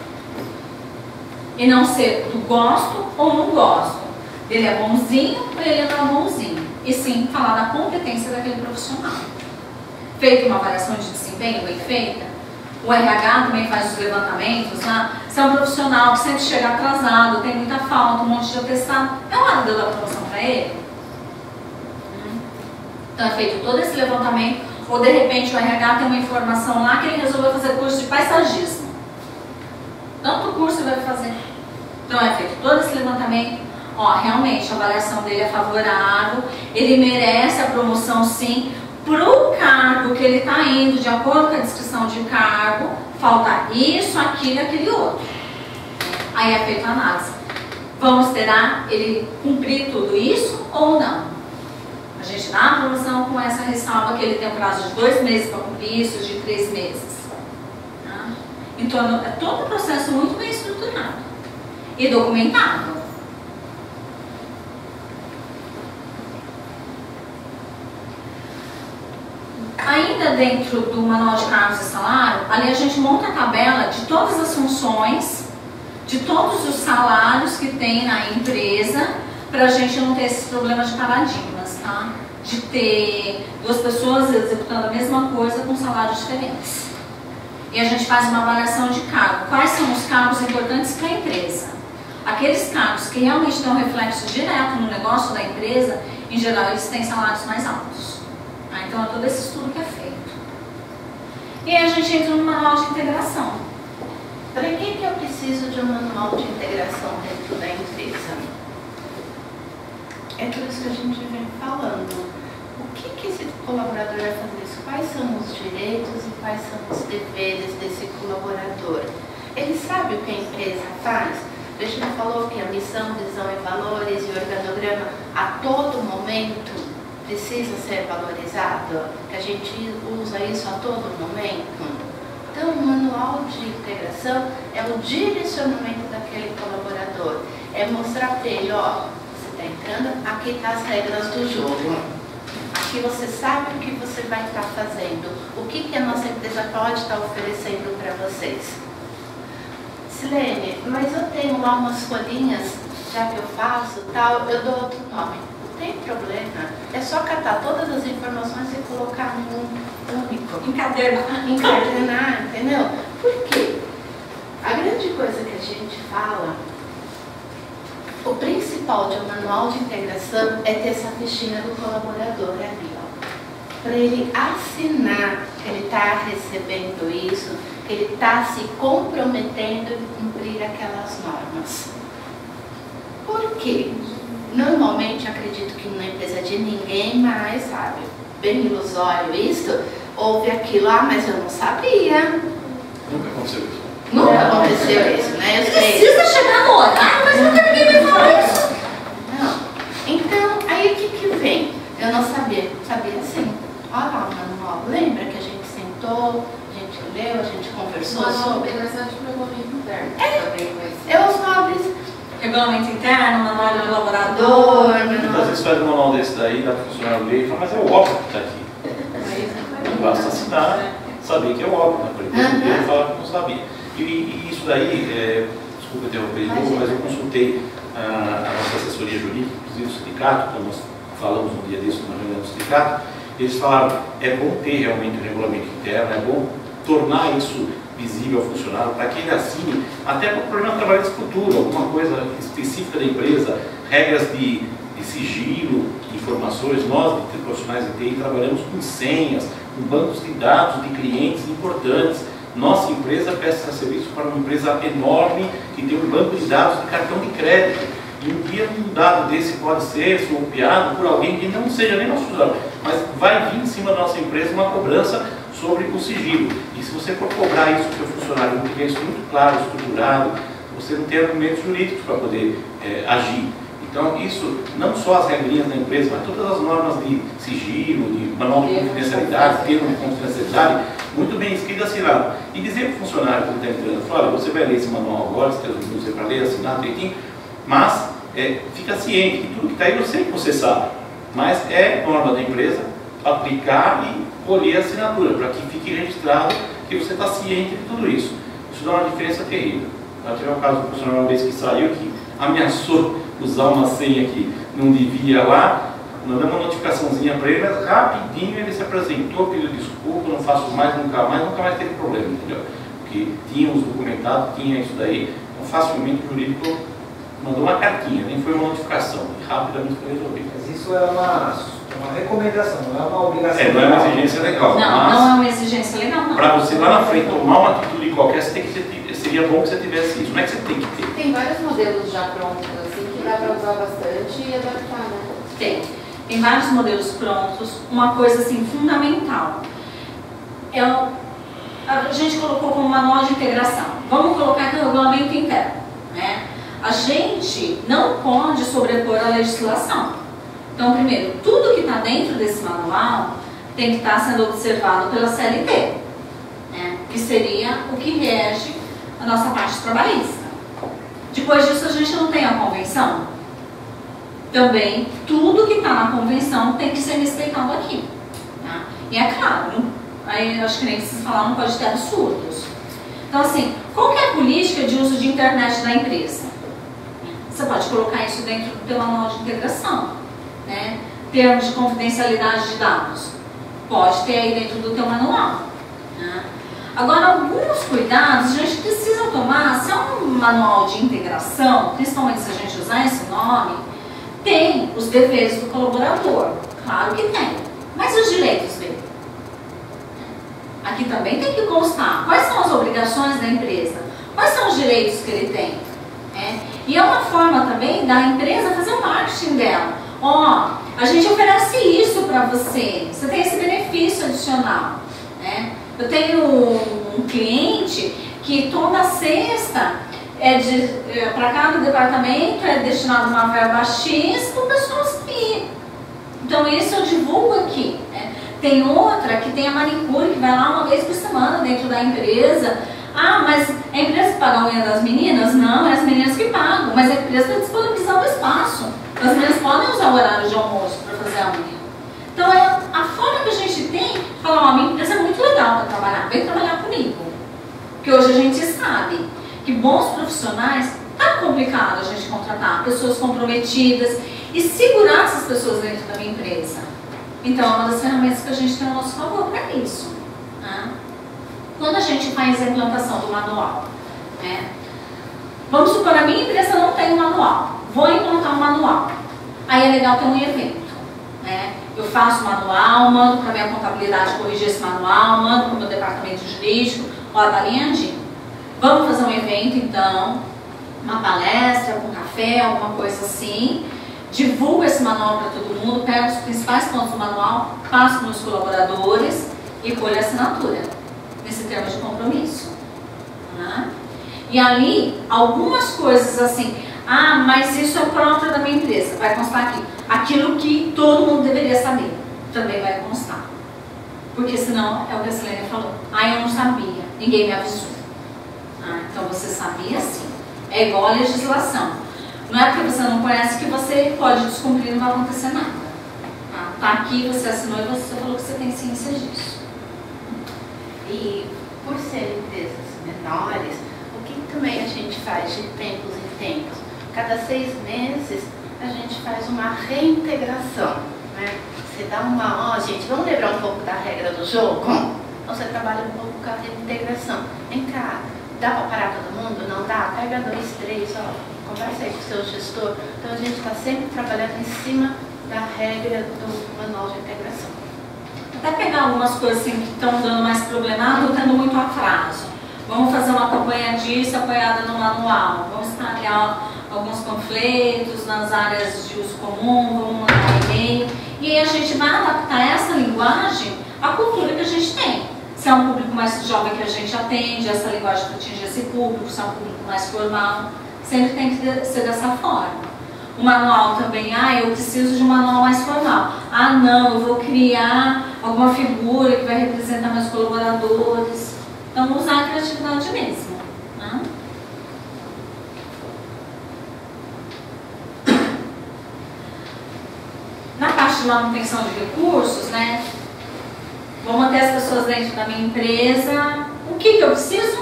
E não ser do gosto ou não gosto. Ele é bonzinho ou ele não é bonzinho. E sim falar da competência daquele profissional. Feita uma avaliação de desempenho bem feita, o RH também faz os levantamentos lá. Se é um profissional que sempre chega atrasado, tem muita falta, um monte de atestado, é hora de eu dar promoção para ele? Então é feito todo esse levantamento, ou de repente o RH tem uma informação lá que ele resolveu fazer curso de paisagismo. Tanto curso ele vai fazer. Então é feito todo esse levantamento, ó, realmente a avaliação dele é favorável, ele merece a promoção sim, para o cargo que ele está indo, de acordo com a descrição de cargo, falta isso, aquilo e aquele outro. Aí é feita a análise. Vamos esperar ele cumprir tudo isso ou não? A gente dá a promoção com essa ressalva que ele tem um prazo de 2 meses para cumprir isso, de 3 meses. Tá? Então é todo um processo muito bem estruturado e documentado. Ainda dentro do manual de cargos e salário, ali a gente monta a tabela de todas as funções, de todos os salários que tem na empresa, para a gente não ter esses problemas de paradigmas, tá? De ter 2 pessoas executando a mesma coisa com salários diferentes. E a gente faz uma avaliação de cargo. Quais são os cargos importantes para a empresa? Aqueles cargos que realmente têm um reflexo direto no negócio da empresa, em geral, eles têm salários mais altos. Então é todo esse estudo que é feito. E aí a gente entra no manual de integração. Para que eu preciso de um manual de integração dentro da empresa? É por isso que a gente vem falando. O que esse colaborador vai fazer isso? Quais são os direitos e quais são os deveres desse colaborador? Ele sabe o que a empresa faz? A gente não falou que a missão, visão e valores e o organograma a todo momento precisa ser valorizado? Que a gente usa isso a todo momento? Então, o manual de integração é o direcionamento daquele colaborador. É mostrar para ele, ó, você está entrando, aqui estão as regras do jogo. Aqui você sabe o que você vai estar fazendo. O que a nossa empresa pode estar oferecendo para vocês. Silene, mas eu tenho lá umas folhinhas, já que eu faço, tal, eu dou outro nome. Não tem problema. É só catar todas as informações e colocar num único. Encadernar, entendeu? Por quê? A grande coisa que a gente fala, o principal de um manual de integração é ter essa fichinha do colaborador ali, ó. Para ele assinar que ele está recebendo isso, que ele está se comprometendo em cumprir aquelas normas. Por quê? Normalmente, acredito que na empresa de ninguém mais, sabe, bem ilusório isso, houve aquilo, mas eu não sabia. Nunca aconteceu isso. Nunca aconteceu isso, né? Eu sei. Precisa chegar no horário, mas nunca ninguém me falou isso. Não. Então, aí o que vem? Eu não sabia. Sabia sim. Olha lá o manual. Lembra que a gente sentou, a gente leu, a gente conversou sobre... Mas é tipo regulamento interno. É os nobres. Regulamento interno, manual de colaborador. Muitas vezes faz um manual desse daí, dá para o funcionário ler e fala, mas é óbvio que está aqui. Não basta assinar, saber que é óbvio, né? Por exemplo, ele fala que não sabia. E isso daí, desculpa interromper de novo, mas eu consultei a nossa assessoria jurídica, inclusive o sindicato, como nós falamos um dia disso na reunião do sindicato, eles falaram, é bom ter realmente um regulamento interno, é bom tornar isso visível ao funcionário, para que ele assine, até para o programa de trabalho futuro, alguma coisa específica da empresa, regras de sigilo, informações. Nós, de profissionais de TI, trabalhamos com senhas, com bancos de dados de clientes importantes. Nossa empresa presta serviço para uma empresa enorme que tem um banco de dados de cartão de crédito. E um dia um dado desse pode ser surrupiado por alguém que não seja nem nosso funcionário, mas vai vir em cima da nossa empresa uma cobrança sobre o sigilo. E se você for cobrar isso para o funcionário, não tiver isso muito claro, estruturado, você não tem argumentos jurídicos para poder agir. Então, isso, não só as regrinhas da empresa, mas todas as normas de sigilo, de manual de confidencialidade, termo de confidencialidade, muito bem escrito, assinado. E dizer para o funcionário que está entrando, olha, você vai ler esse manual agora, você tem os minutos para ler, assinar, direitinho, mas fica ciente que tudo que está aí eu sei que você sabe, mas é norma da empresa aplicar e colher a assinatura, para que fique registrado que você está ciente de tudo isso. Isso dá uma diferença terrível. Eu tive um caso do funcionário uma vez que saiu, que ameaçou usar uma senha que não devia lá, nós damos uma notificaçãozinha para ele, mas rapidinho ele se apresentou, pediu desculpa, não faço mais, nunca mais teve problema, entendeu? Porque tínhamos documentado, tinha isso daí, então facilmente o jurídico mandou uma cartinha, nem foi uma notificação, e rapidamente foi resolvido. Mas isso é uma recomendação, não é uma obrigação. Não é uma exigência legal. Não, não é uma exigência legal, não. Para você lá na frente tomar uma atitude qualquer, você tem que seria bom que você tivesse isso, não é que você tem que ter. Tem vários modelos já prontos, assim, que dá para usar bastante e adaptar, né? Tem vários modelos prontos. Uma coisa assim fundamental, a gente colocou como manual de integração. Vamos colocar aqui o regulamento interno, né? A gente não pode sobrepor a legislação. Então, primeiro, tudo que está dentro desse manual tem que estar sendo observado pela CLT, né? Que seria o que rege a nossa parte trabalhista. Depois disso, a gente não tem a convenção. Também, tudo que está na convenção tem que ser respeitado aqui. Tá? E é claro, aí acho que nem preciso falar, não pode ter absurdos. Então, assim, qual que é a política de uso de internet da empresa? Você pode colocar isso dentro do teu manual de integração, né? Termos de confidencialidade de dados, pode ter aí dentro do teu manual, né? Agora, alguns cuidados a gente precisa tomar. Se é um manual de integração, principalmente se a gente usar esse nome, tem os deveres do colaborador, claro que tem, mas os direitos dele? Aqui também tem que constar quais são as obrigações da empresa, quais são os direitos que ele tem, né? E é uma forma também da empresa fazer o marketing dela. Ó, a gente oferece isso para você, você tem esse benefício adicional, né? Eu tenho um cliente que toda sexta para cada departamento é destinado uma verba X para o pessoal sair. Então isso eu divulgo aqui. Né? Tem outra que tem a manicure, que vai lá uma vez por semana dentro da empresa. Ah, mas a empresa que paga a unha das meninas? Não, é as meninas que pagam, mas a empresa está disponibilizando o espaço. As meninas podem usar o horário de almoço para fazer a unha. Então é a forma que a gente tem de falar, ó, minha empresa é muito legal para trabalhar, vem trabalhar comigo. Porque hoje a gente sabe que bons profissionais, tá complicado a gente contratar pessoas comprometidas e segurar essas pessoas dentro da minha empresa. Então é uma das ferramentas que a gente tem ao nosso favor para isso. Né? Quando a gente faz a implantação do manual, né? Vamos supor, a minha empresa não tem um manual, vou implantar um manual. Aí é legal ter um evento. Né? Eu faço o manual, mando para a minha contabilidade corrigir esse manual, mando para o meu departamento jurídico, ó, tá alinhadinho. Vamos fazer um evento então, uma palestra, um café, alguma coisa assim. Divulgo esse manual para todo mundo, pego os principais pontos do manual, passo para os colaboradores e colho a assinatura nesse termo de compromisso. Né? E ali, algumas coisas assim, ah, mas isso é próprio da minha empresa, vai constar aqui. Aquilo que todo mundo deveria saber, também vai constar. Porque senão, é o que a Silene falou, ah, eu não sabia, ninguém me avisou. Ah, então você sabia sim. É igual a legislação. Não é porque você não conhece que você pode descumprir e não vai acontecer nada. Tá aqui, você assinou e você falou que você tem ciência disso. E por serem empresas menores, o que também a gente faz de tempos em tempos? Cada 6 meses a gente faz uma reintegração. Né? Você dá uma, ó, gente, vamos lembrar um pouco da regra do jogo? Então você trabalha um pouco com a reintegração. Vem cá, dá para parar todo mundo? Não dá? Pega 2, 3, ó, conversa aí com o seu gestor. Então a gente está sempre trabalhando em cima da regra do manual de integração. Até pegar algumas coisas assim, que estão dando mais problema, estou tendo muito atraso. Vamos fazer uma campanha disso apoiada no manual. Vamos espalhar alguns panfletos nas áreas de uso comum, vamos mandar e-mail. E aí a gente vai adaptar essa linguagem à cultura que a gente tem. Se é um público mais jovem que a gente atende, essa linguagem para atingir esse público, se é um público mais formal, sempre tem que ser dessa forma. O manual também, ah, eu preciso de um manual mais formal. Ah, não, eu vou criar alguma figura que vai representar meus colaboradores. Então, usar a criatividade mesmo. Né? Na parte de manutenção de recursos, né? Vou manter as pessoas dentro da minha empresa. O que eu preciso?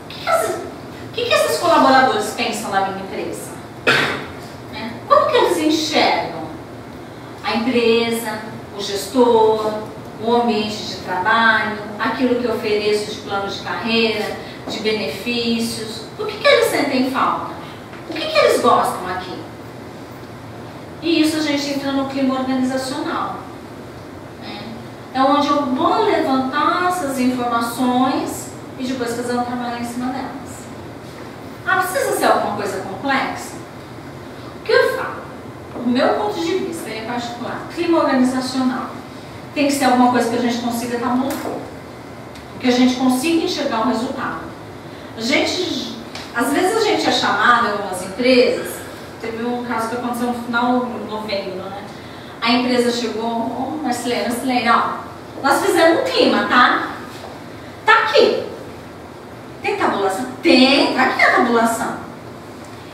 O que esses colaboradores pensam da minha empresa? Né? Como que eles enxergam a empresa, o gestor, o ambiente de trabalho, aquilo que eu ofereço de plano de carreira, de benefícios? O que eles sentem falta? O que eles gostam aqui? E isso a gente entra no clima organizacional. É onde eu vou levantar essas informações e depois fazer um trabalho em cima delas. Ah, precisa ser alguma coisa complexa? O que eu falo? O meu ponto de vista em particular, clima organizacional, tem que ser alguma coisa que a gente consiga estar no fogo. Que a gente consiga enxergar o resultado. Às vezes a gente é chamado em algumas empresas, teve um caso que aconteceu no final de novembro, né? A empresa chegou, Marcelene, ó, nós fizemos um clima, tá? Tá aqui. Tem tabulação? Tem, tá aqui a tabulação.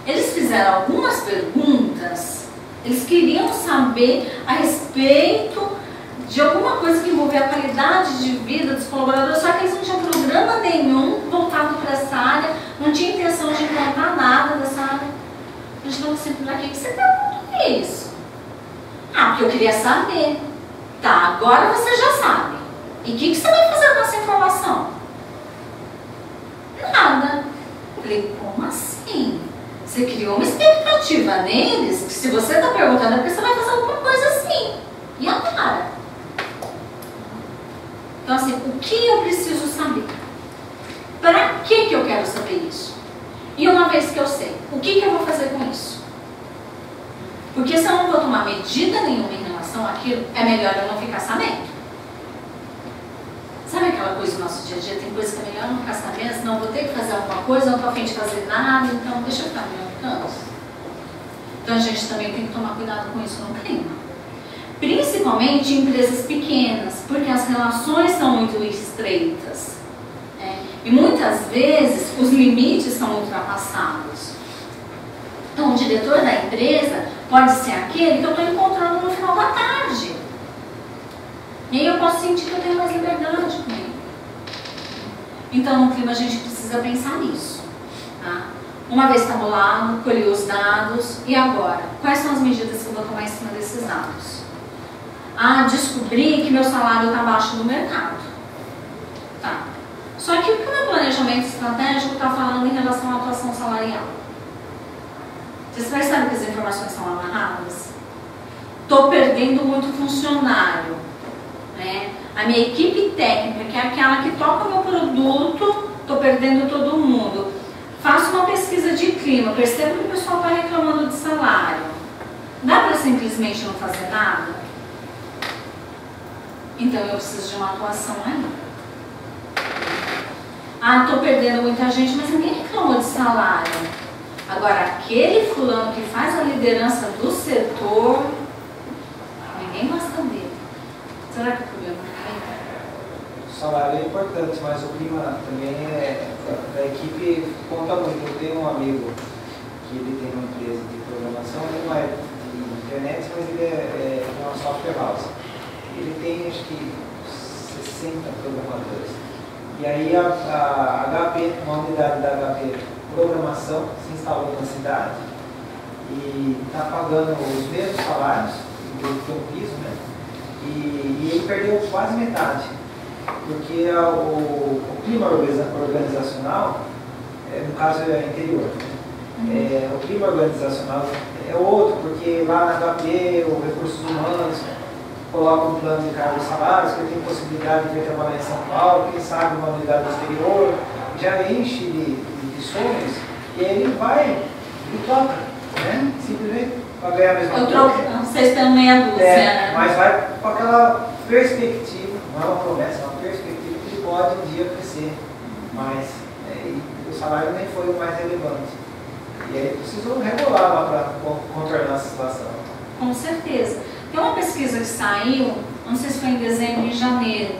Eles fizeram algumas perguntas, eles queriam saber a respeito de alguma coisa que envolvia a qualidade de vida dos colaboradores, só que eles não tinham programa nenhum voltado para essa área, não tinha intenção de implantar nada dessa área. A gente falou assim, pra que você perguntou isso? Ah, porque eu queria saber. Tá, agora você já sabe. E o que você vai fazer com essa informação? Nada. Eu falei, como assim? Você criou uma expectativa neles, que se você está perguntando é porque você vai fazer alguma coisa assim. E agora? Então assim, o que eu preciso saber? Para que eu quero saber isso? E uma vez que eu sei, o que eu vou fazer com isso? Porque se eu não vou tomar medida nenhuma em relação àquilo, é melhor eu não ficar sabendo. Sabe aquela aquela coisa do nosso dia a dia, tem coisa que é melhor não ficar sabendo, senão eu vou ter que fazer alguma coisa, não estou a fim de fazer nada, então deixa eu ficar no meu canto. Então a gente também tem que tomar cuidado com isso no clima. Principalmente em empresas pequenas, porque as relações são muito estreitas. Né? E muitas vezes os limites são ultrapassados. Então o diretor da empresa pode ser aquele que eu estou encontrando no final da tarde. E aí eu posso sentir que eu tenho mais liberdade com ele. Então no clima a gente precisa pensar nisso. Tá? Uma vez tabulado, colhi os dados, e agora? Quais são as medidas que eu vou tomar em cima desses dados? Ah, descobri que meu salário está abaixo do mercado. Tá. Só que o que o meu planejamento estratégico está falando em relação à atuação salarial? Vocês percebem que as informações são amarradas? Estou perdendo muito funcionário. Né? A minha equipe técnica, que é aquela que toca o meu produto, estou perdendo todo mundo. Faço uma pesquisa de clima, percebo que o pessoal está reclamando de salário. Dá para simplesmente não fazer nada? Então eu preciso de uma atuação aí. Ah, estou perdendo muita gente, mas ninguém reclamou de salário. Agora, aquele fulano que faz a liderança do setor, ninguém gosta dele. Será que o problema é? O salário é importante, mas o clima também da equipe conta muito. Eu tenho um amigo que ele tem uma empresa de programação, ele não é de internet, mas ele é uma software house. Ele tem acho que 60 programadores. E aí a HP, uma unidade da HP Programação, se instalou na cidade e está pagando os mesmos salários, ele tem um piso, né? E ele perdeu quase metade. Porque o clima organizacional, no caso é interior, o clima organizacional é outro, porque lá na HP, os recursos humanos colocam um plano de cargos e salários, que ele tem possibilidade de trabalhar em São Paulo, quem sabe uma unidade do exterior, já enche de sonhos, e aí ele vai e toca, né? Simplesmente para ganhar a mesma coisa. Vocês têm meia dúzia, né? Mas vai com aquela perspectiva, não é uma promessa, é uma perspectiva que ele pode um dia crescer mais. E o salário nem foi o mais relevante. E aí precisou regular lá para contornar essa situação. Com certeza. Tem uma pesquisa que saiu, não sei se foi em dezembro ou em janeiro,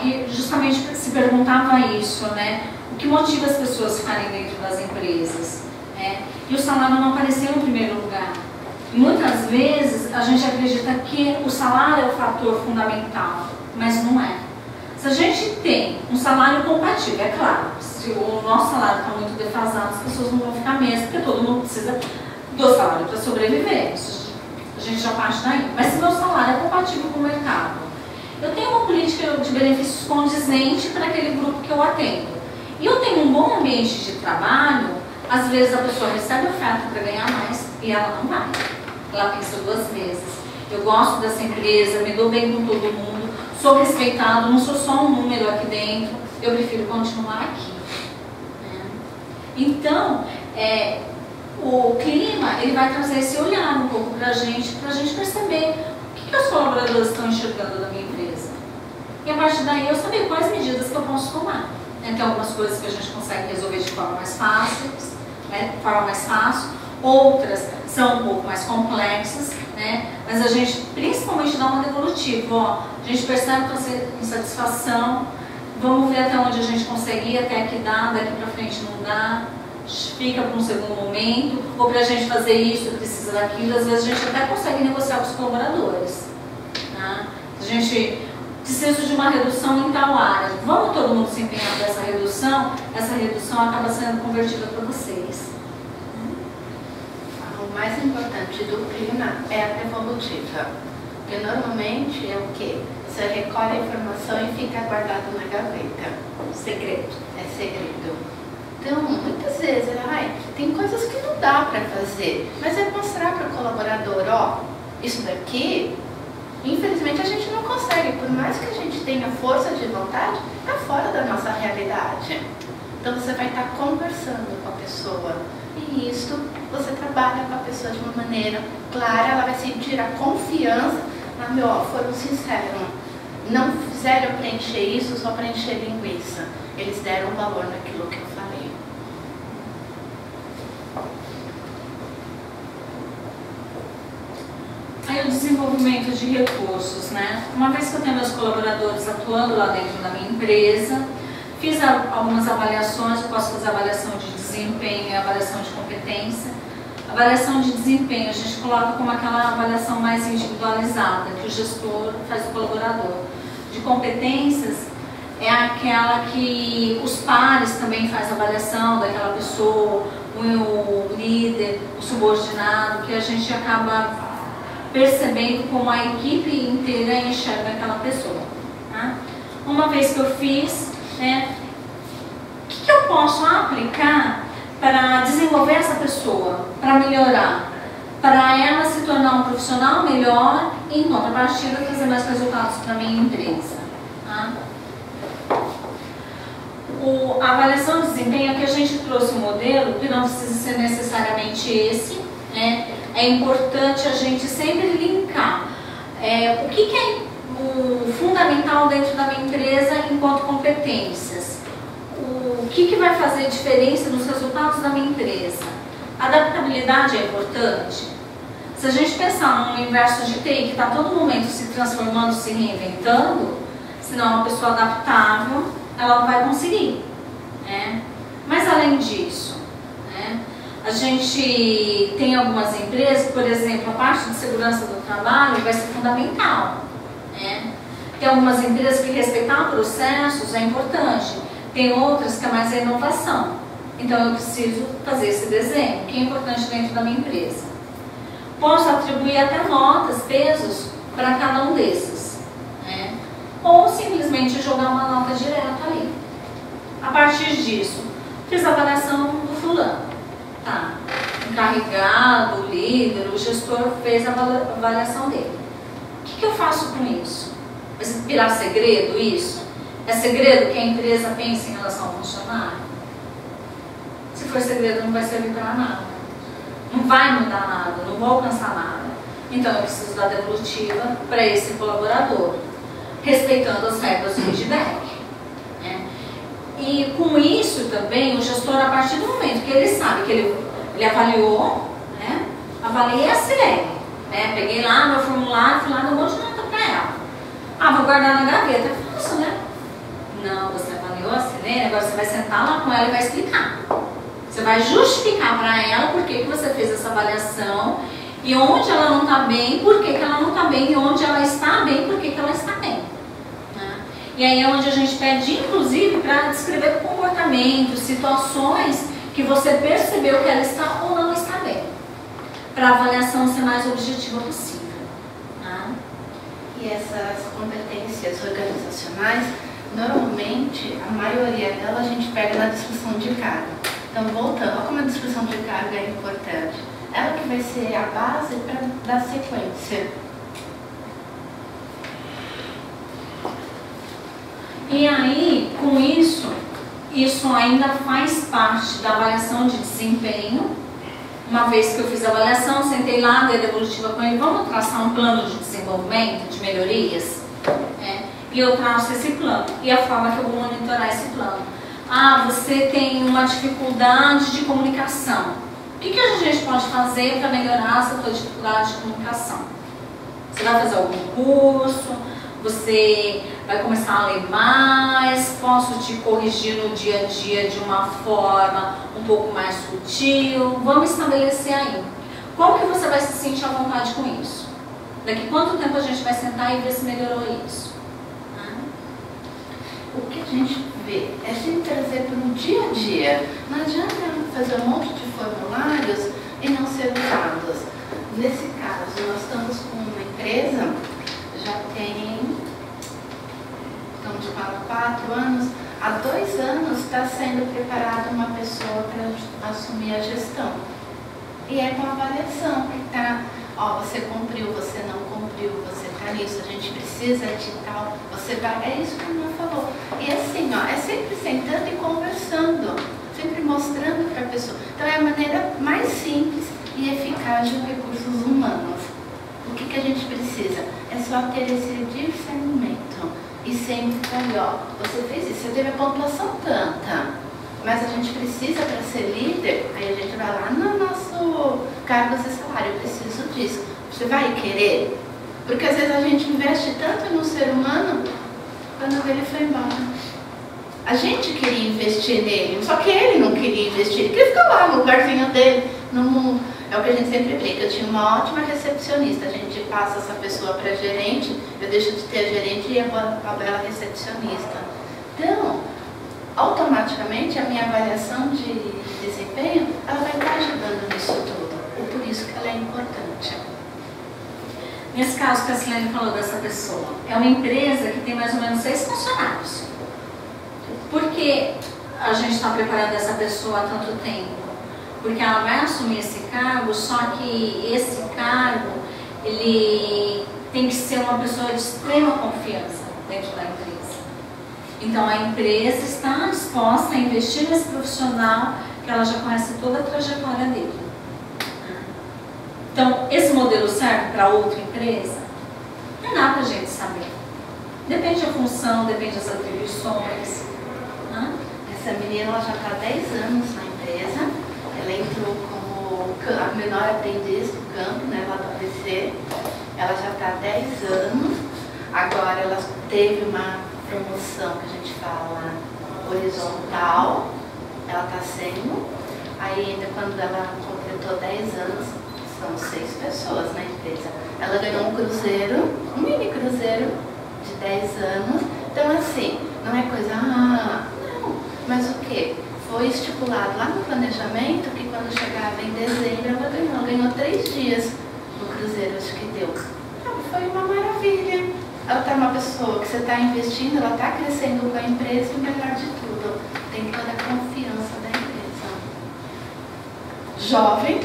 que justamente se perguntava isso, né? O que motiva as pessoas a ficarem dentro das empresas? E o salário não apareceu em primeiro lugar. E muitas vezes a gente acredita que o salário é o fator fundamental, mas não é. Se a gente tem um salário compatível, é claro, se o nosso salário está muito defasado, as pessoas não vão ficar mesmo, porque todo mundo precisa do salário para sobreviver. A gente já parte daí. Mas se meu salário é compatível com o mercado, eu tenho uma política de benefícios condizente para aquele grupo que eu atendo. E eu tenho um bom ambiente de trabalho, às vezes a pessoa recebe oferta para ganhar mais e ela não vai. Ela pensa duas vezes. Eu gosto dessa empresa, me dou bem com todo mundo, sou respeitado, não sou só um número aqui dentro, eu prefiro continuar aqui. Então, o clima ele vai trazer esse olhar um pouco para a gente perceber o que os colaboradores estão enxergando da minha empresa. E a partir daí eu saber quais medidas que eu posso tomar. Tem algumas coisas que a gente consegue resolver de forma mais fácil, outras são um pouco mais complexas, né? Mas a gente principalmente dá uma devolutiva. Ó, a gente percebe que você tem insatisfação, vamos ver até onde a gente consegue ir, até aqui dá, daqui para frente não dá, fica para um segundo momento, ou para a gente fazer isso, precisa daquilo. Às vezes a gente até consegue negociar com os colaboradores. Né? A gente precisa de uma redução em tal área. Vamos todo mundo se empenhar nessa redução? Essa redução acaba sendo convertida para vocês. O mais importante do clima é a devolutiva. Porque normalmente é o quê? Você recolhe a informação e fica guardado na gaveta. Segredo. É segredo. Então, muitas vezes, tem coisas que não dá para fazer, mas é mostrar para o colaborador, ó, isso daqui, infelizmente a gente não consegue, por mais que a gente tenha força de vontade, está fora da nossa realidade. Então você vai estar conversando com a pessoa e isso você trabalha com a pessoa de uma maneira clara, ela vai sentir a confiança, foram sinceros. não fizeram preencher isso só para encher linguiça. Eles deram valor naquilo que eu falei. Aí o desenvolvimento de recursos, né? Uma vez que eu tenho meus colaboradores atuando lá dentro da minha empresa, fiz algumas avaliações, eu posso fazer avaliação de desempenho e avaliação de competência. Avaliação de desempenho a gente coloca como aquela avaliação mais individualizada, que o gestor faz o colaborador. De competências é aquela que os pares também fazem avaliação daquela pessoa, o líder, o subordinado, que a gente acaba percebendo como a equipe inteira enxerga aquela pessoa. Tá? Uma vez que eu fiz, né, o que eu posso aplicar para desenvolver essa pessoa, para melhorar, para ela se tornar um profissional melhor e, em contrapartida, trazer mais resultados para a minha empresa. Tá? A avaliação de desempenho é que a gente trouxe um modelo que não precisa ser necessariamente esse, né? É importante a gente sempre linkar o que é o fundamental dentro da minha empresa enquanto competências. O que vai fazer diferença nos resultados da minha empresa? A adaptabilidade é importante. Se a gente pensar num universo de TI que está a todo momento se transformando, se reinventando, se não é uma pessoa adaptável, ela não vai conseguir. Né? Mas além disso, né, a gente tem algumas empresas, por exemplo, a parte de segurança do trabalho vai ser fundamental. Né? Tem algumas empresas que respeitar processos é importante. Tem outras que é mais a inovação. Então eu preciso fazer esse desenho, que é importante dentro da minha empresa. Posso atribuir até notas, pesos para cada um desses. Né? Ou simplesmente jogar uma nota direta ali. A partir disso, fiz a avaliação do fulano. Tá. O encarregado, o líder, o gestor fez a avaliação dele. O que eu faço com isso? Vai virar segredo isso? É segredo que a empresa pensa em relação ao funcionário? Se for segredo, não vai servir para nada. Não vai mudar nada, não vou alcançar nada. Então eu preciso dar devolutiva para esse colaborador, respeitando as regras do feedback. Né? E com isso também, o gestor, a partir do momento que ele sabe que ele avaliou, né? Avaliei a Silene, né? Peguei lá meu formulário, fui lá, dei um monte de nota para ela. Ah, vou guardar na gaveta. É fácil, né? Não, você avaliou a Silene, agora você vai sentar lá com ela e vai explicar. Você vai justificar para ela por que você fez essa avaliação e onde ela não está bem, por que ela não está bem, e onde ela está bem, por que ela está bem. Né? E aí é onde a gente pede, inclusive, para descrever comportamentos, situações que você percebeu que ela está ou não está bem, para a avaliação ser mais objetiva possível. Tá? E essas competências organizacionais, normalmente, a maioria delas a gente pega na descrição de cargo. Então, voltando, olha como a descrição de cargo é importante. Ela que vai ser a base para dar sequência. E aí, com isso ainda faz parte da avaliação de desempenho. Uma vez que eu fiz a avaliação, sentei lá, dei a devolutiva com ele, vamos traçar um plano de desenvolvimento, de melhorias? E eu traço esse plano. E a forma que eu vou monitorar esse plano. Ah, você tem uma dificuldade de comunicação. O que a gente pode fazer para melhorar essa tua dificuldade de comunicação? Você vai fazer algum curso? Você vai começar a ler mais? Posso te corrigir no dia a dia de uma forma um pouco mais sutil? Vamos estabelecer aí. Como que você vai se sentir à vontade com isso? Daqui quanto tempo a gente vai sentar e ver se melhorou isso? O que a gente vê é sempre trazer para o dia a dia. Não adianta fazer um monte de formulários e não ser usados. Nesse caso, nós estamos com uma empresa, já tem, estamos com 4 anos, há 2 anos está sendo preparada uma pessoa para assumir a gestão. E é com avaliação que está, ó, você cumpriu, você não cumpriu, você está nisso, a gente precisa de tal, você vai, é isso que a Ana falou. E assim, ó, é sempre sentando e conversando, sempre mostrando para a pessoa. Então é a maneira mais simples e eficaz de recursos humanos. O que que a gente precisa? É só ter esse discernimento. E sempre falar, ó, você fez isso, você teve a pontuação tanta, mas a gente precisa para ser líder, aí a gente vai lá no nosso cargos e salário, eu preciso disso. Você vai querer? Porque às vezes a gente investe tanto no ser humano, quando ele foi embora. A gente queria investir nele, só que ele não queria investir, ele queria ficar lá no lugarzinho dele, no mundo. É o que a gente sempre brinca, eu tinha uma ótima recepcionista, a gente passa essa pessoa para gerente, eu deixo de ter a gerente e a bela recepcionista. Então, automaticamente a minha avaliação de desempenho, ela vai estar ajudando nisso tudo, e por isso que ela é importante. Nesse caso que a Silene falou dessa pessoa, é uma empresa que tem mais ou menos 6 funcionários. Por que a gente está preparando essa pessoa há tanto tempo? Porque ela vai assumir esse cargo, só que esse cargo, ele tem que ser uma pessoa de extrema confiança dentro da empresa. Então a empresa está disposta a investir nesse profissional, que ela já conhece toda a trajetória dele. Então, esse modelo serve para outra empresa? Não dá para a gente saber. Depende da função, depende das atribuições. Essa menina ela já está há 10 anos na empresa. Ela entrou como a menor aprendiz do campo, né, lá do ABC. Ela já está há 10 anos. Agora ela teve uma promoção que a gente fala horizontal. Ela está sendo. Aí ainda quando ela completou 10 anos, são 6 pessoas na empresa. Ela ganhou um cruzeiro, um mini cruzeiro de 10 anos. Então assim, não é coisa, não. Mas o que? Foi estipulado lá no planejamento que quando chegava em dezembro ela ganhou 3 dias no cruzeiro, acho que deu. Foi uma maravilha. Ela está uma pessoa que você está investindo, ela está crescendo com a empresa e o melhor de tudo, tem toda a confiança da empresa. Jovem.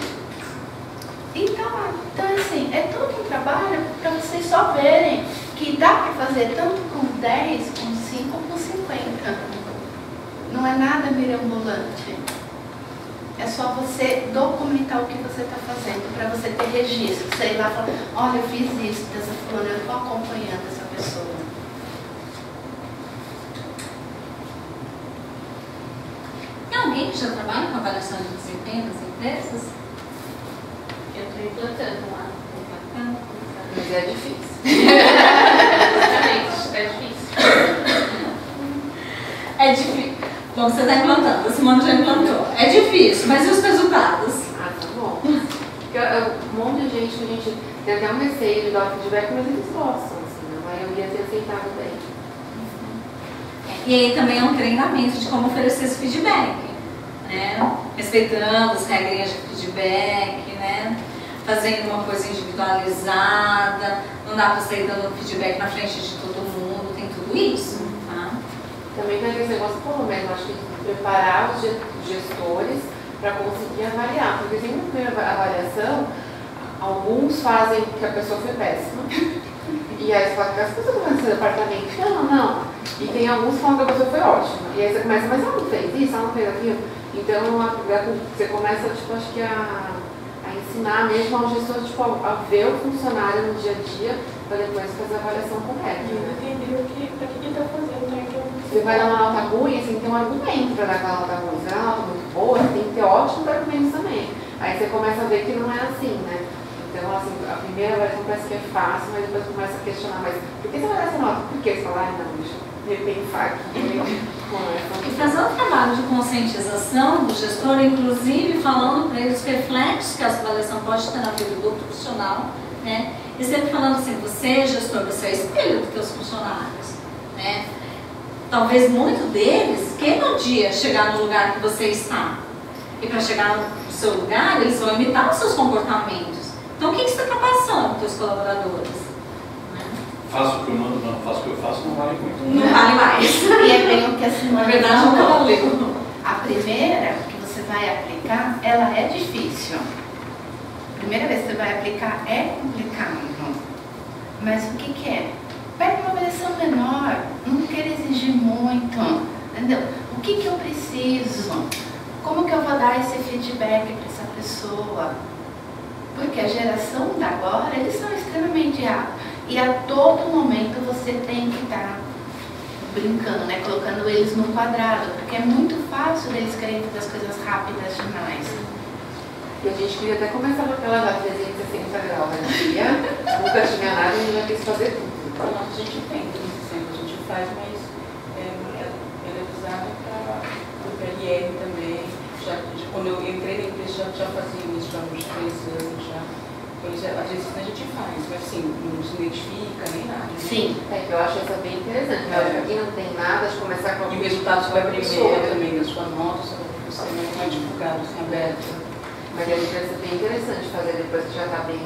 Então assim, é todo um trabalho para vocês só verem que dá para fazer tanto com 10, com 5, com 50. Não é nada mirabolante. É só você documentar o que você está fazendo, para você ter registro. Você ir lá e falar, olha, eu fiz isso dessa fulana, eu estou acompanhando essa pessoa. Tem alguém que já trabalha com avaliação de desempenho nas empresas? Eu estou implantando lá. Mas é difícil. Exatamente, é difícil. É difícil. Bom, você está implantando, a Simone já implantou. É difícil, mas e os resultados? Ah, tá bom. Porque um monte de gente, a gente tem até um receio de dar feedback, mas eles gostam, assim, a maioria tem aceitado bem. E aí também é um treinamento de como oferecer esse feedback, né? Respeitando as regrinhas de feedback, né? Fazendo uma coisa individualizada, não dá para sair dando feedback na frente de todo mundo, tem tudo isso. Também tem aquele negócio, pelo menos, acho que preparar os gestores para conseguir avaliar. Porque tem uma primeira avaliação, alguns fazem que a pessoa foi péssima. E aí você fala que as pessoas estão nesse departamento. Não. E tem alguns que falam que a pessoa foi ótima. E aí você começa, mas ela não fez isso, ela não fez aquilo. Então você começa, tipo, acho que a ensinar mesmo ao gestor, tipo, a ver o funcionário no dia a dia, para depois fazer a avaliação correta. Eu entendi para que ele está fazendo, né? Você vai dar uma nota ruim, assim, tem um argumento para dar aquela nota ruim. Se é uma nota muito boa, tem que ter ótimos argumentos também. Aí você começa a ver que não é assim, né? Então, assim, a primeira avaliação parece que é fácil, mas depois começa a questionar, mas por que você vai dar essa nota? Por que você fala, não, deixa eu repensar aqui. E fazer um trabalho de conscientização do gestor, inclusive falando para eles os reflexos que a avaliação pode ter na vida do profissional, né? E sempre falando assim, você, gestor, você é espelho dos seus funcionários, né? Talvez muito deles queiram um dia chegar no lugar que você está. E para chegar no seu lugar, eles vão imitar os seus comportamentos. Então, o que você está passando para os seus colaboradores? Né? Faço o que eu mando, não faço o que eu faço, não vale muito. Não vale mais. E é bem o que a Simone Na verdade, falou. nunca valeu. A primeira que você vai aplicar, ela é difícil. A primeira vez que você vai aplicar é complicado. Mas o que é? Pega uma avaliação menor, não quero exigir muito, entendeu? O que eu preciso? Como que eu vou dar esse feedback para essa pessoa? Porque a geração da agora, eles são extremamente desafiar. E a todo momento você tem que estar brincando, né? Colocando eles no quadrado, porque é muito fácil eles querem fazer as coisas rápidas demais. E a gente queria até começar com aquela da 360 graus, né? Nunca tinha nada e a gente já quis fazer tudo. A gente tem 360, a gente faz, mas ela é usada para o PLR também. Quando eu entrei na empresa já fazia isso, já há uns 3 anos já. Às vezes a gente faz, mas assim, não se identifica nem nada. Né? Sim. É que eu acho essa bem interessante. Aqui não tem nada de começar com e o resultado sobre a pessoa também, a sua nota, você não é divulgado, assim, aberto. Mas a gente vai ser bem interessante fazer depois que já está bem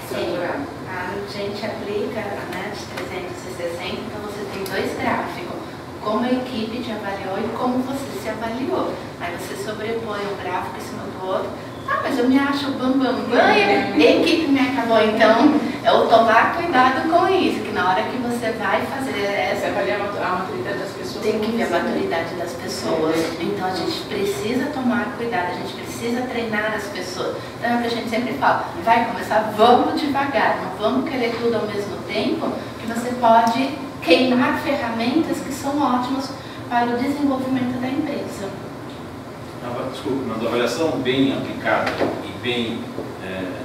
estruturado. A gente aplica, né, de 360, então você tem 2 gráficos. Como a equipe te avaliou e como você se avaliou. Aí você sobrepõe um gráfico em cima do outro. Ah, mas eu me acho bambambam e a equipe me acabou. Então, eu tomar cuidado com isso, que na hora que você vai fazer essa... Você avaliar a maturidade das pessoas. Tem que ver a maturidade das pessoas. Então, a gente precisa tomar cuidado, a gente precisa treinar as pessoas. Então, é o que a gente sempre fala. Vai começar, vamos devagar. Não vamos querer tudo ao mesmo tempo, que você pode queimar ferramentas que são ótimas para o desenvolvimento da empresa. Desculpa, mas a avaliação bem aplicada e bem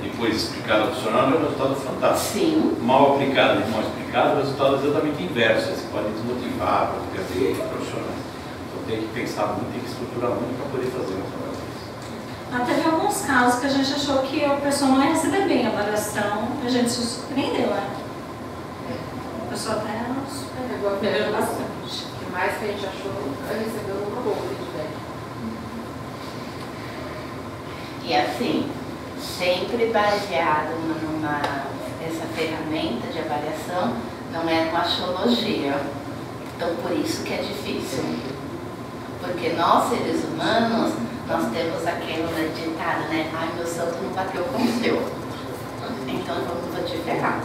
depois explicada ao funcionário é um resultado fantástico. Sim. Mal aplicada e mal explicada, o resultado é exatamente inverso. Você pode desmotivar, pode perder profissionais. Então tem que pensar muito, tem que estruturar muito para poder fazer uma avaliação. Teve alguns casos que a gente achou que a pessoa não ia receber bem a avaliação, a gente se surpreendeu, né? A pessoa até melhorou bastante. O que mais que a gente achou é receber uma boa feedback. E assim, sempre baseado essa ferramenta de avaliação, não é uma axiologia. Então, por isso que é difícil. Porque nós, seres humanos, nós temos aquele ditado, né? Ai, meu santo não bateu com o seu. Então, eu vou te ferrar.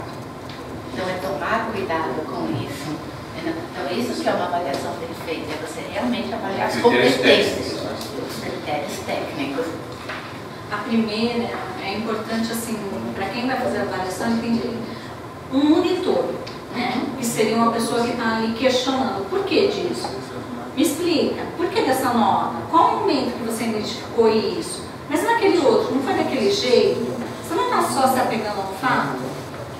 Então, é tomar cuidado com isso. Então, isso que é uma avaliação bem feita, é você realmente avaliar as competências, os critérios técnicos. A primeira é importante, assim, para quem vai fazer a avaliação, entender um monitor, né? Que seria uma pessoa que está ali questionando por que disso. Me explica, por que dessa nota? Qual o momento que você identificou isso? Mas naquele outro, não foi daquele jeito? Você não está só se apegando ao fato?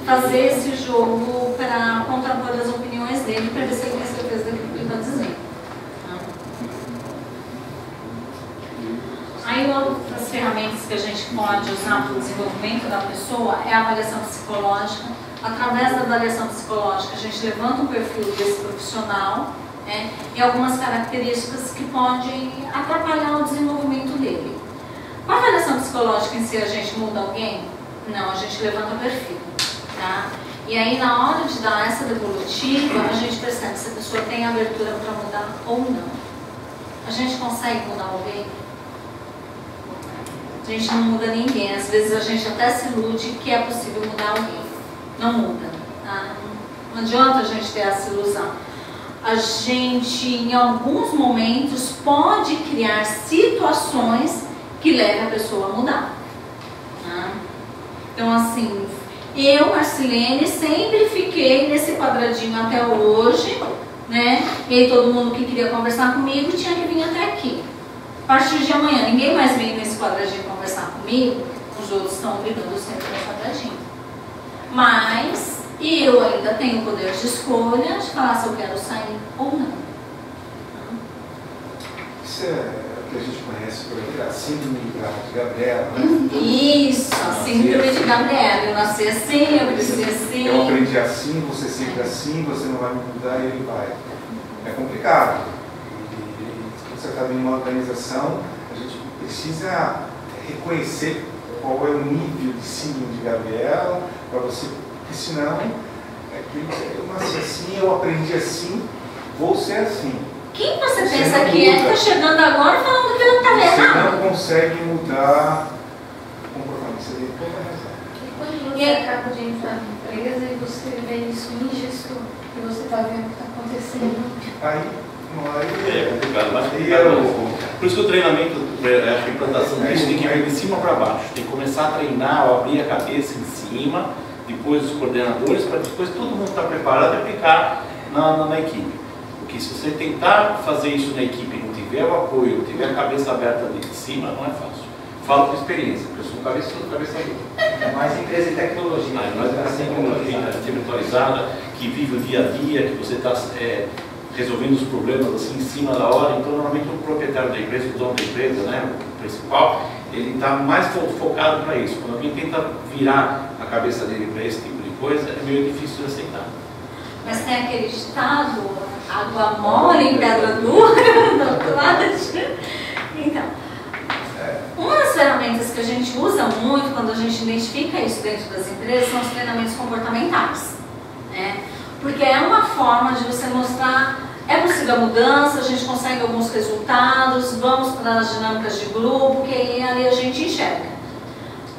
Fazer esse jogo para contrapor as opiniões dele, para ver se ele tem certeza daquilo que ele está dizendo. Aí outras ferramentas que a gente pode usar para o desenvolvimento da pessoa é a avaliação psicológica. Através da avaliação psicológica, a gente levanta o perfil desse profissional, né, e algumas características que podem atrapalhar o desenvolvimento dele. Com a avaliação psicológica em si, a gente muda alguém? Não, a gente levanta o perfil. Tá? E aí, na hora de dar essa devolutiva, a gente percebe se a pessoa tem abertura para mudar ou não. A gente consegue mudar alguém? A gente não muda ninguém. Às vezes a gente até se ilude que é possível mudar alguém. Não muda. Tá? Não adianta a gente ter essa ilusão. A gente, em alguns momentos, pode criar situações que levem a pessoa a mudar. Tá? Então, assim, eu, Marcilene, sempre fiquei nesse quadradinho até hoje, né? E aí todo mundo que queria conversar comigo tinha que vir até aqui. A partir de amanhã, ninguém mais vem nesse quadradinho conversar comigo, os outros estão brigando sempre no quadradinho. Mas eu ainda tenho o poder de escolha de falar se eu quero sair ou não. Isso é o que a gente conhece por aí, a síndrome de Gabriela, né? Isso, a síndrome de Gabriela. Eu nasci assim, eu cresci assim. Eu aprendi assim, você sempre assim, você não vai me mudar e ele vai. É complicado. Você está em uma organização, a gente precisa reconhecer qual é o nível de síndrome de Gabriela, para você, porque senão, eu nasci assim, eu aprendi assim, vou ser assim. Quem você pensa que é que está chegando agora falando que ele está errado? Você não consegue mudar o comportamento, você tem toda a razão. E quando você acaba de entrar na empresa e você vê isso injusto, e você está vendo o que está acontecendo? Aí é complicado, mas por isso que o treinamento, acho que a implantação disso tem que vir de cima para baixo. Tem que começar a treinar, abrir a cabeça em cima, depois os coordenadores, para depois todo mundo estar preparado e aplicar na equipe. Porque se você tentar fazer isso na equipe e não tiver o apoio, não tiver a cabeça aberta de cima, não é fácil. Falo por experiência, porque eu sou cabeça dura. É mais empresa de tecnologia. Mais empresa de tecnologia, virtualizada, que vive o dia a dia, que você está resolvendo os problemas assim em cima da hora. Então, normalmente o proprietário da empresa, o dono da empresa, né, o principal, ele está mais focado para isso. Quando alguém tenta virar a cabeça dele para esse tipo de coisa, é meio difícil de aceitar. Mas tem aquele ditado, água mole em pedra dura, então, uma das ferramentas que a gente usa muito quando a gente identifica isso dentro das empresas são os treinamentos comportamentais, né? Porque é uma forma de você mostrar, é possível a mudança, a gente consegue alguns resultados, vamos para as dinâmicas de grupo, que aí ali a gente enxerga.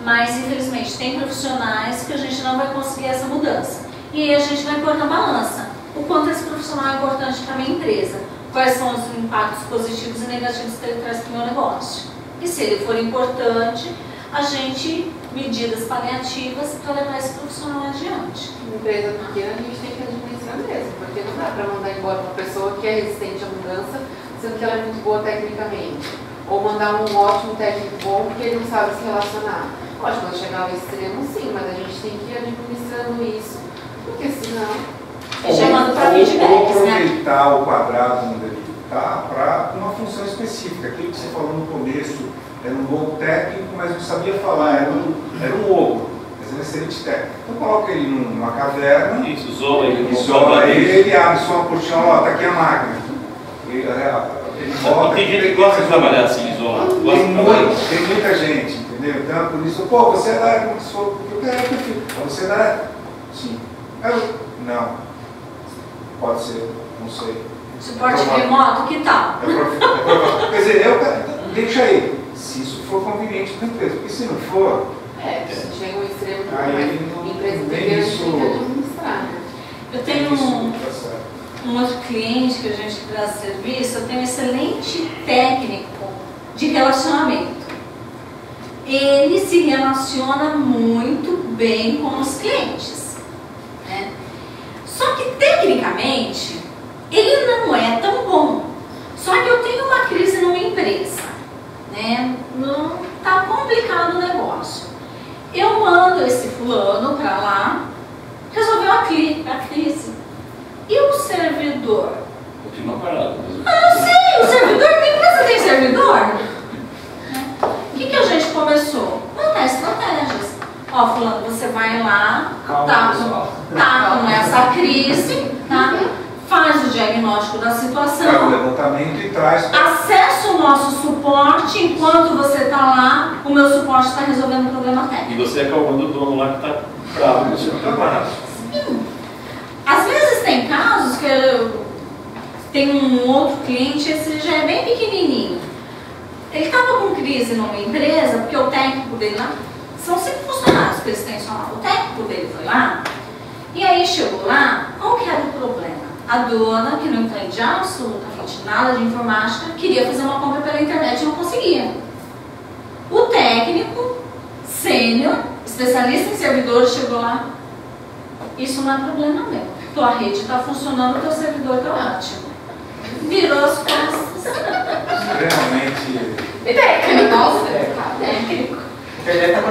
Mas, infelizmente, tem profissionais que a gente não vai conseguir essa mudança. E aí a gente vai pôr na balança o quanto esse profissional é importante para a minha empresa, quais são os impactos positivos e negativos que ele traz para o meu negócio. E se ele for importante, a gente medidas paliativas para levar esse profissional adiante. Em empresa pequena, a gente tem que administrar mesmo, porque não dá para mandar embora uma pessoa que é resistente à mudança, sendo que ela é muito boa tecnicamente. Ou mandar um ótimo técnico bom porque ele não sabe se relacionar. Lógico, quando chegar ao extremo, sim, mas a gente tem que ir administrando isso, porque senão... Chamando para feedbacks, ou aproveitar o quadrado onde ele está para uma função específica. Aquilo que você falou no começo, era um bom técnico, mas não sabia falar, era um ogro, mas era um excelente técnico. Então coloca ele numa caverna, isso, isola ele abre só uma portinha, ó, tá aqui a máquina. Ele volta, tem gente que gosta de trabalhar assim, isolado. Tem muita gente, entendeu? Então por isso, pô, você é da área, eu quero que eu fique. Você é da área? Sim. Não. Pode ser, não sei. Suporte remoto, que tal? Quer dizer, deixa aí, se isso for conveniente para a empresa, porque se não for... se chega um extremo que aí empresa pequena tem que administrar. Eu tenho um outro cliente que a gente presta serviço, eu tenho um excelente técnico de relacionamento. Ele se relaciona muito bem com os clientes, né? Só que, tecnicamente, ele não é tão bom. Só que eu tenho uma crise numa empresa, né? Não tá complicado o negócio. Eu mando esse fulano para lá, resolveu a crise. E o servidor? Continua parado. Não sei, o servidor, que empresa tem servidor? Né? O que a gente começou? Montar estratégias. Ó, fulano, você vai lá, tá com essa crise, tá? Faz o diagnóstico da situação, faz o levantamento e traz. Acessa o nosso suporte, enquanto você está lá, o meu suporte está resolvendo o problema técnico. E você acalmando o dono lá que está bravo, você não está parado. Sim. Às vezes tem casos que tem um outro cliente, esse já é bem pequenininho. Ele estava com crise numa empresa, porque o técnico dele lá, são 5 funcionários que eles têm só lá. O técnico dele foi lá, e aí chegou lá, qual que era o problema? A dona, que não entende absolutamente nada de informática, queria fazer uma compra pela internet e não conseguia. O técnico, sênior, especialista em servidores, chegou lá. Isso não é problema meu. Tua rede está funcionando, o teu servidor está ótimo. Virou as costas. Realmente. Técnico. Nossa, técnico.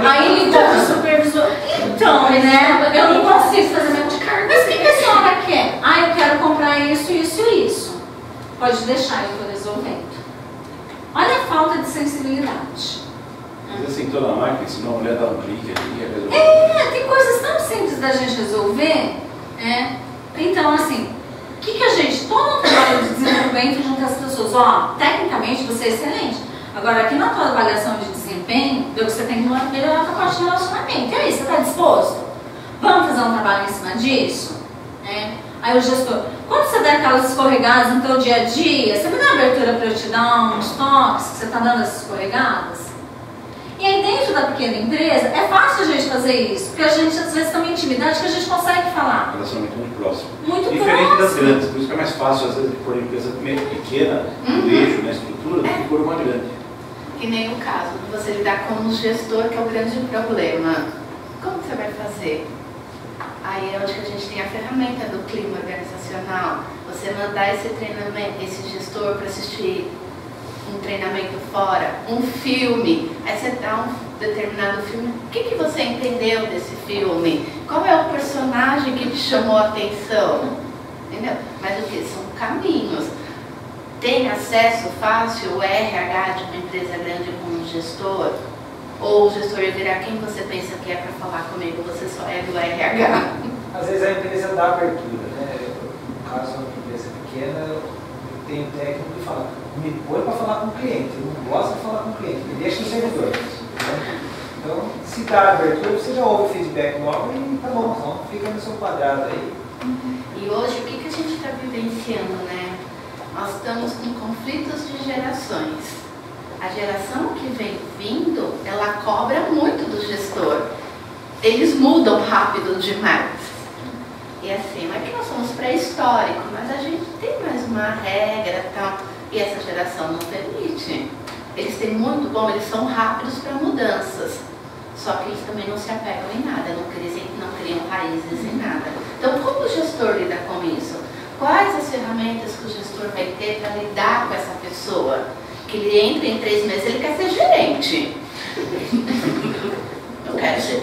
Aí ligou para o supervisor. Então, né? Eu não consigo fazer meu de carga. Mas o que a senhora quer? Eu quero comprar isso, isso e isso. Pode deixar, eu estou resolvendo. Olha a falta de sensibilidade. Você sentou na máquina, senão a mulher dá um clique ali e resolve. Tem coisas tão simples da gente resolver. Então, assim, o que a gente, todo o trabalho de desenvolvimento junto às pessoas, ó, tecnicamente você é excelente. Agora, aqui na tua avaliação de desempenho, deu que você tem que melhorar a tua parte de relacionamento. E aí, você está disposto? Vamos fazer um trabalho em cima disso? Aí o gestor, quando você der aquelas escorregadas no teu dia a dia, você me dá abertura para eu te dar uns toques que você está dando essas escorregadas? E aí dentro da pequena empresa, é fácil a gente fazer isso, porque a gente às vezes tem uma intimidade que a gente consegue falar. Relacionamento muito próximo. Muito diferente próximo. das grandes, por isso que é mais fácil às vezes por uma empresa meio pequena, no eixo, na estrutura, do que por uma grande. Que nem o caso de você lidar com o gestor, que é o grande problema. Como você vai fazer? Aí é onde que a gente tem a ferramenta do clima organizacional. Você mandar esse treinamento, esse gestor para assistir um treinamento fora, um filme, aí você dá um determinado filme, o que você entendeu desse filme? Qual é o personagem que te chamou a atenção? Entendeu? Mas o que? São caminhos. Tem acesso fácil o RH de uma empresa grande com um gestor? Ou o gestor virar quem você pensa que é para falar comigo, você só é do RH? Às vezes a empresa dá abertura, né? No caso de uma empresa pequena, eu tenho técnico que fala, me põe para falar com o cliente, eu não gosto de falar com o cliente, me deixa no servidor. Né? Então, se dá abertura, você já ouve o feedback logo e tá bom, então fica no seu quadrado aí. E hoje, o que a gente está vivenciando, né? Nós estamos com conflitos de gerações. A geração que vem vindo, ela cobra muito do gestor. Eles mudam rápido demais. E assim, não é que nós somos pré-históricos, mas a gente tem mais uma regra e tal. E essa geração não permite. Eles têm muito bom, eles são rápidos para mudanças. Só que eles também não se apegam em nada, não criam raízes em nada. Então, como o gestor lida com isso? Quais as ferramentas que o gestor vai ter para lidar com essa pessoa? Que ele entra em 3 meses, ele quer ser gerente.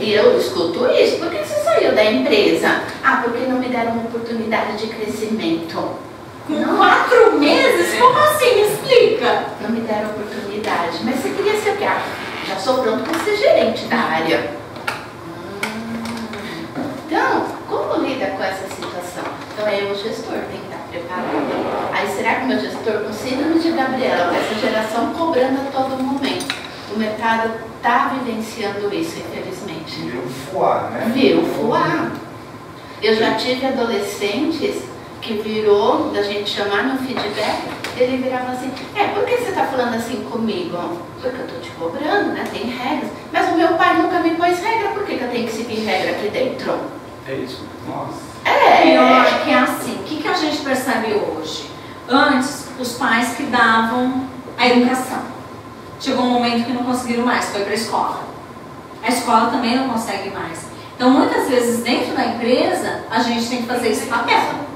E eu escuto isso. Por que você saiu da empresa? Ah, porque não me deram uma oportunidade de crescimento. Com 4 meses? Como assim? Me explica. Não me deram oportunidade. Mas você queria ser o quê? Ah, já sou pronto para ser gerente da área. Então, como lida com essa situação? Então, aí o gestor tem que estar preparado. Aí, será que o meu gestor, com síndrome de Gabriela, com essa geração cobrando a todo momento? O mercado está vivenciando isso, infelizmente. Virou fuá, né? Virou fuá. Eu já tive adolescentes que virou, da gente chamar no feedback, ele virava assim, por que você está falando assim comigo? Porque eu estou te cobrando, né? Tem regras. Mas o meu pai nunca me pôs regra, por que eu tenho que seguir regra aqui dentro? É isso. Nossa. Pior que é assim. O que a gente percebe hoje? Antes, os pais que davam a educação. Chegou um momento que não conseguiram mais, foi para a escola. A escola também não consegue mais. Então, muitas vezes, dentro da empresa, a gente tem que fazer esse papel.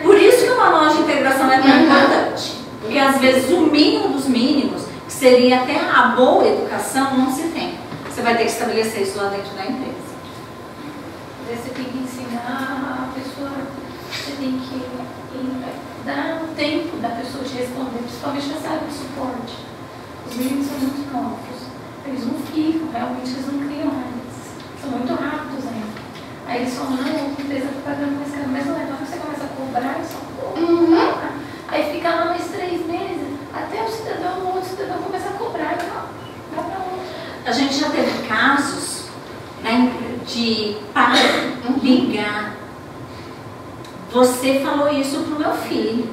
Por isso que o manual de integração é tão importante. Porque, às vezes, o mínimo dos mínimos, que seria até a boa educação, não se tem. Você vai ter que estabelecer isso lá dentro da empresa. Você tem que ensinar a pessoa, você tem que dar um tempo da pessoa te responder, principalmente nessa área de suporte. Os meninos são muito novos, eles não ficam, realmente eles não criam raízes, são muito rápidos ainda. Aí eles falam, não, a empresa está pagando mais caro, mas não é, na hora que você começa a cobrar, só cobra. Aí fica lá mais 3 meses, até o cidadão, o outro cidadão começa a cobrar e fala, dá pra onde? A gente já teve casos de pai ligar. Você falou isso pro meu filho.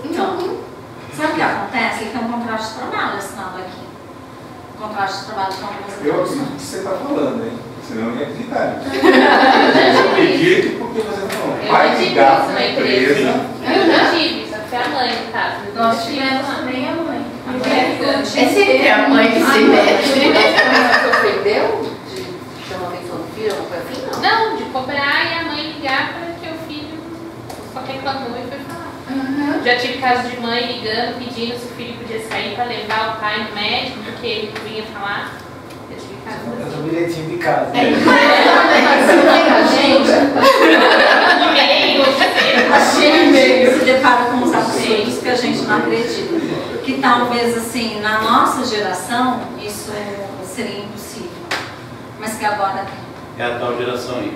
Então, sabe o que acontece? Ele tem um contrato de trabalho assinado aqui. Contrato de trabalho com algumas Eu empresas. acredito que você está falando, hein? Senão eu ia acreditar. Eu acredito porque você está falando. Vai ligar para a empresa. Eu já tive, só que foi a mãe, no caso. Nós tivemos também a mãe. É sempre a mãe que se mete. Você ofendeu? De chamar atenção do filho, não foi assim, não? Não, de cobrar e a mãe ligar para que o filho só reclamou e foi falar. Já tive caso de mãe ligando, pedindo se o filho podia sair para levar o pai no médico, porque ele não vinha falar. Já tive caso Eu assim. tô bilhetinho de casa. A gente se depara com uns absurdos que a gente não acredita. Que talvez, assim, na nossa geração, isso seria impossível. Mas que agora tem. É a tal geração Y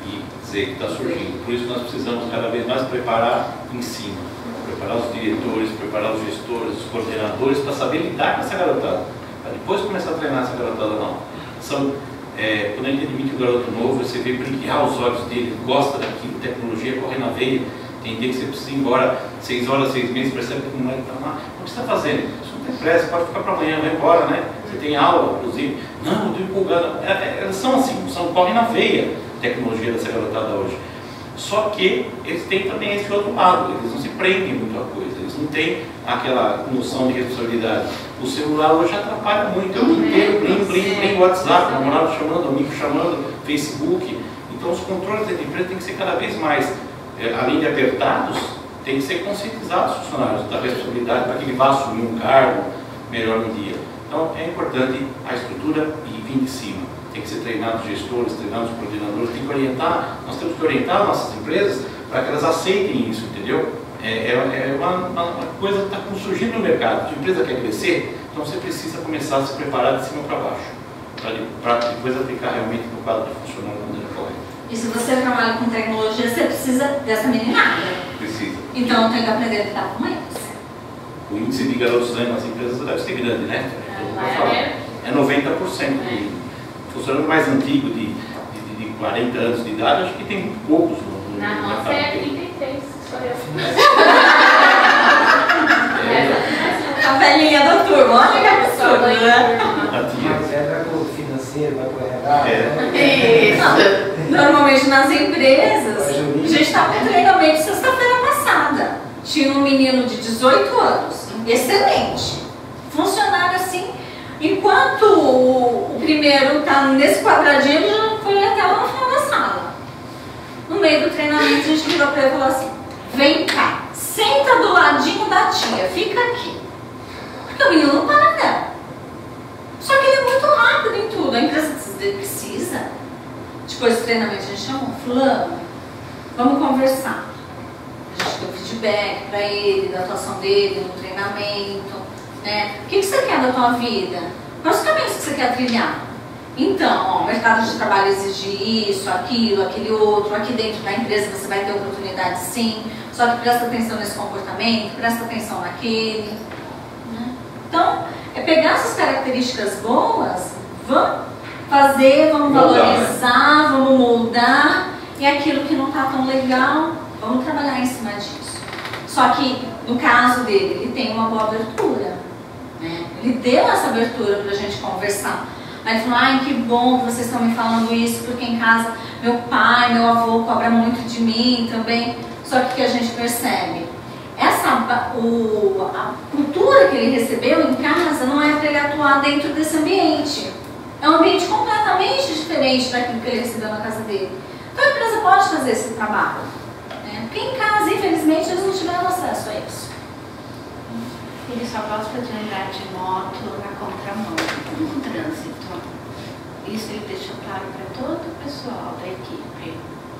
e Z que está surgindo. Por isso nós precisamos cada vez mais preparar em cima. Preparar os diretores, preparar os gestores, os coordenadores para saber lidar com essa garotada. Para depois começar a treinar essa garotada não. Quando a gente admite o garoto novo, você vê brilhar os olhos dele, gosta daquilo, tecnologia, corre na veia. Tem dia que você precisa ir embora 6 horas, 6 meses, percebe que não vai estar lá. O que você está fazendo? Isso não tem pressa, pode ficar para amanhã, vai embora, né? Você tem aula, inclusive. Não, eu estou empolgado. Elas são assim, correm na veia a tecnologia dessa garotada hoje. Só que eles têm também esse outro lado, eles não se prendem muito à coisa, eles não têm aquela noção de responsabilidade. O celular hoje atrapalha muito, é o dia inteiro, blim, WhatsApp, namorado chamando, amigo chamando, Facebook. Então os controles da empresa têm que ser cada vez mais, além de apertados, tem que ser conscientizados os funcionários da responsabilidade para que ele vá assumir um cargo melhor no dia. Então é importante a estrutura e vir de cima. Tem que ser treinados gestores, treinados coordenadores, tem que orientar, nós temos que orientar nossas empresas para que elas aceitem isso, entendeu? É uma coisa que está surgindo no mercado. Se a empresa quer crescer, então você precisa começar a se preparar de cima para baixo, para depois aplicar realmente no quadro de funcionar da maneira correta. E se você trabalha com tecnologia, você precisa dessa meninada. Precisa. Então tem que aprender a lidar com eles. O índice de garotos nas empresas deve ser grande, né? É 90%. Funcionário mais antigo de 40 anos de idade, acho que tem muito poucos no Na nossa é 33, sou eu. A velhinha da turma, olha que absurdo, né? Mas entra com o financeiro, vai pro RH. Isso. Normalmente nas empresas, a gente estava com treinamento sexta-feira passada. Tinha um menino de 18 anos, excelente. Funcionário assim. Enquanto o primeiro está nesse quadradinho, ele já foi até lá no final da sala. No meio do treinamento, a gente virou para ele e falou assim: vem cá, senta do ladinho da tia, fica aqui. Porque o menino não para dela. Só que ele é muito rápido em tudo. A empresa precisa. Depois do treinamento, a gente chamou: fulano, vamos conversar. A gente deu feedback para ele, da atuação dele no treinamento. O que você quer da tua vida? Quais os caminhos que você quer trilhar? Então, o mercado de trabalho exige isso, aquilo, aquele outro. Aqui dentro da empresa você vai ter oportunidade sim, só que presta atenção nesse comportamento, presta atenção naquele. Então, é pegar essas características boas, vamos fazer, vamos valorizar, vamos moldar, e aquilo que não está tão legal, vamos trabalhar em cima disso. Só que, no caso dele, ele tem uma boa abertura. Ele deu essa abertura para a gente conversar. Aí ele falou: ai, que bom que vocês estão me falando isso, porque em casa meu pai, meu avô cobra muito de mim também. Só que o que a gente percebe? A cultura que ele recebeu em casa não é para ele atuar dentro desse ambiente. É um ambiente completamente diferente daquilo que ele recebeu na casa dele. Então a empresa pode fazer esse trabalho. Porque em casa, infelizmente, eles não tiveram acesso a isso. Ele só gosta de andar de moto na contramão, no trânsito. Isso ele deixou claro para todo o pessoal da equipe.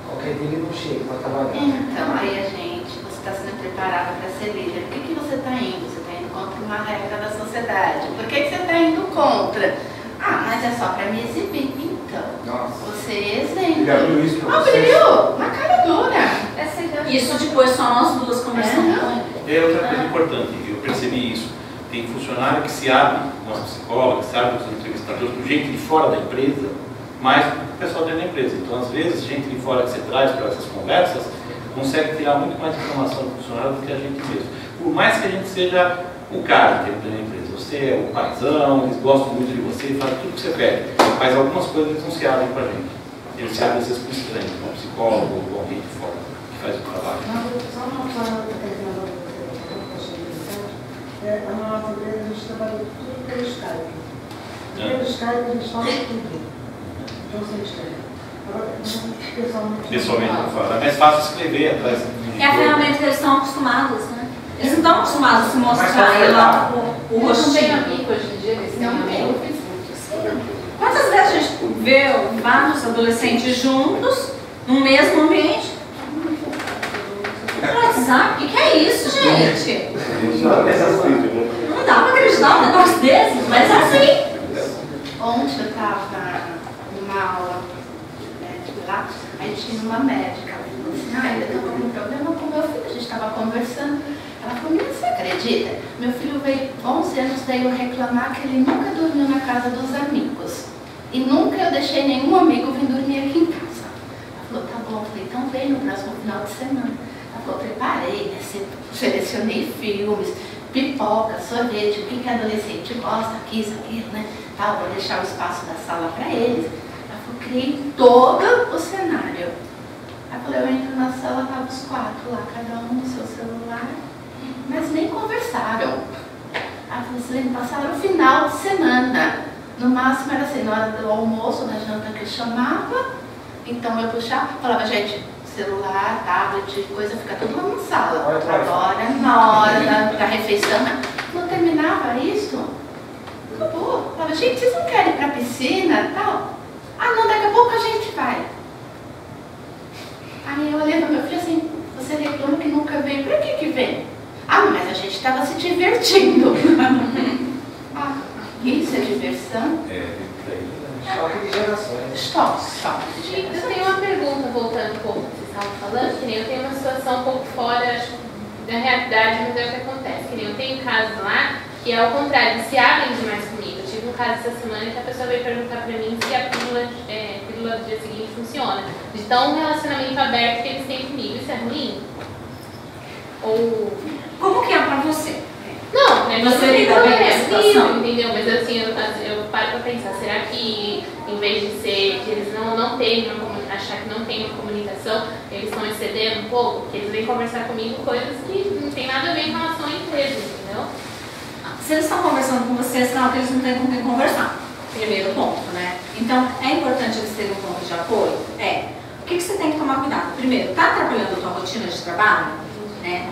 Qualquer dia ele não chega para trabalhar. Então, aí você está sendo preparado para ser líder. Por que você está indo? Você está indo contra uma regra da sociedade. Por que você está indo contra? Ah, mas é só para me exibir. Então, você é exemplo. Ele abriu isso para você? Abriu, na cara dura. Isso depois só nós duas conversando. É outra coisa importante, eu percebi isso. Tem funcionário que se abre com as psicólogas, se abre com os entrevistadores, com gente de fora da empresa, mais do que o pessoal dentro da empresa. Então, às vezes, gente de fora que você traz para essas conversas consegue tirar muito mais informação do funcionário do que a gente mesmo. Por mais que a gente seja o cara dentro da empresa, você é o paizão, eles gostam muito de você, fazem tudo que você pede, mas algumas coisas eles não se abrem para a gente. Eles se abrem às vezes com estranho, com um psicólogo ou alguém de fora que faz o trabalho. Só uma forma de terminar a nossa empresa, a gente trabalha tudo pelo Skype. Pelo Skype a gente fala tudo. Então sem Skype. Agora, pessoalmente não fala. É mais fácil escrever atrás. É a ferramenta que eles estão acostumados, né? Eles não estão acostumados a se mostrar lá o rostinho. Não tem amigo hoje em dia, eles têm amigo no Facebook. Quantas vezes a gente vê vários adolescentes juntos, no mesmo ambiente? WhatsApp, o que é isso, gente? Não dá pra acreditar um negócio desse, mas é assim. Ontem eu estava numa aula médica lá, aí tinha uma médica, ela falou assim: eu estou com um problema com meu filho, a gente estava conversando. Ela falou: você acredita? Meu filho veio 11 anos, daí eu reclamar que ele nunca dormiu na casa dos amigos. E nunca eu deixei nenhum amigo vir dormir aqui em casa. Ela falou: tá bom. Eu falei: então vem no próximo final de semana. Ela falou: preparei, né? Selecionei filmes, pipoca, sorvete, o que adolescente gosta, isso, aquilo, né? Tá, vou deixar o espaço da sala para eles. Ela falou: criei todo o cenário. Aí eu falei, eu entro na sala, tava os 4 lá, cada um no seu celular, mas nem conversaram. Aí eu falei, Silene, passaram o final de semana. No máximo era assim, na hora do almoço, na janta que eu chamava, então eu puxava, falava, gente, celular, tablet, coisa, fica tudo lá na sala. Agora, na hora da refeição, não terminava isso? Acabou. Falava, gente, vocês não querem ir pra piscina e tal? Ah, não, daqui a pouco a gente vai. Aí eu olhei para meu filho assim, você reclama que nunca veio, pra que vem? Ah, mas a gente estava se divertindo. Ah, isso é diversão? Choque de gerações. Choque de gerações. Eu tenho uma pergunta, voltando um pouco ao que vocês estavam falando, que nem eu tenho uma situação um pouco fora, acho, da realidade, mas é o que acontece. Que nem eu tenho um caso lá, que é ao contrário, se abrem demais comigo. Eu tive um caso essa semana que a pessoa veio perguntar pra mim se a pílula do dia seguinte funciona. De tão um relacionamento aberto que eles têm comigo. Isso é ruim? Ou... Como que é pra você? Não, é Você lida bem com a situação? Entendeu? Mas assim, eu paro pra pensar, será que em vez de ser que eles não têm achar que não tem uma comunicação, eles estão excedendo um pouco? Porque eles vêm conversar comigo coisas que não tem nada a ver com relação à empresa, entendeu? Se eles estão conversando com você, é sinal que eles não têm com quem conversar. Primeiro ponto, né? Então, é importante eles terem um ponto de apoio? É. O que você tem que tomar cuidado? Primeiro, tá atrapalhando a tua rotina de trabalho? Né?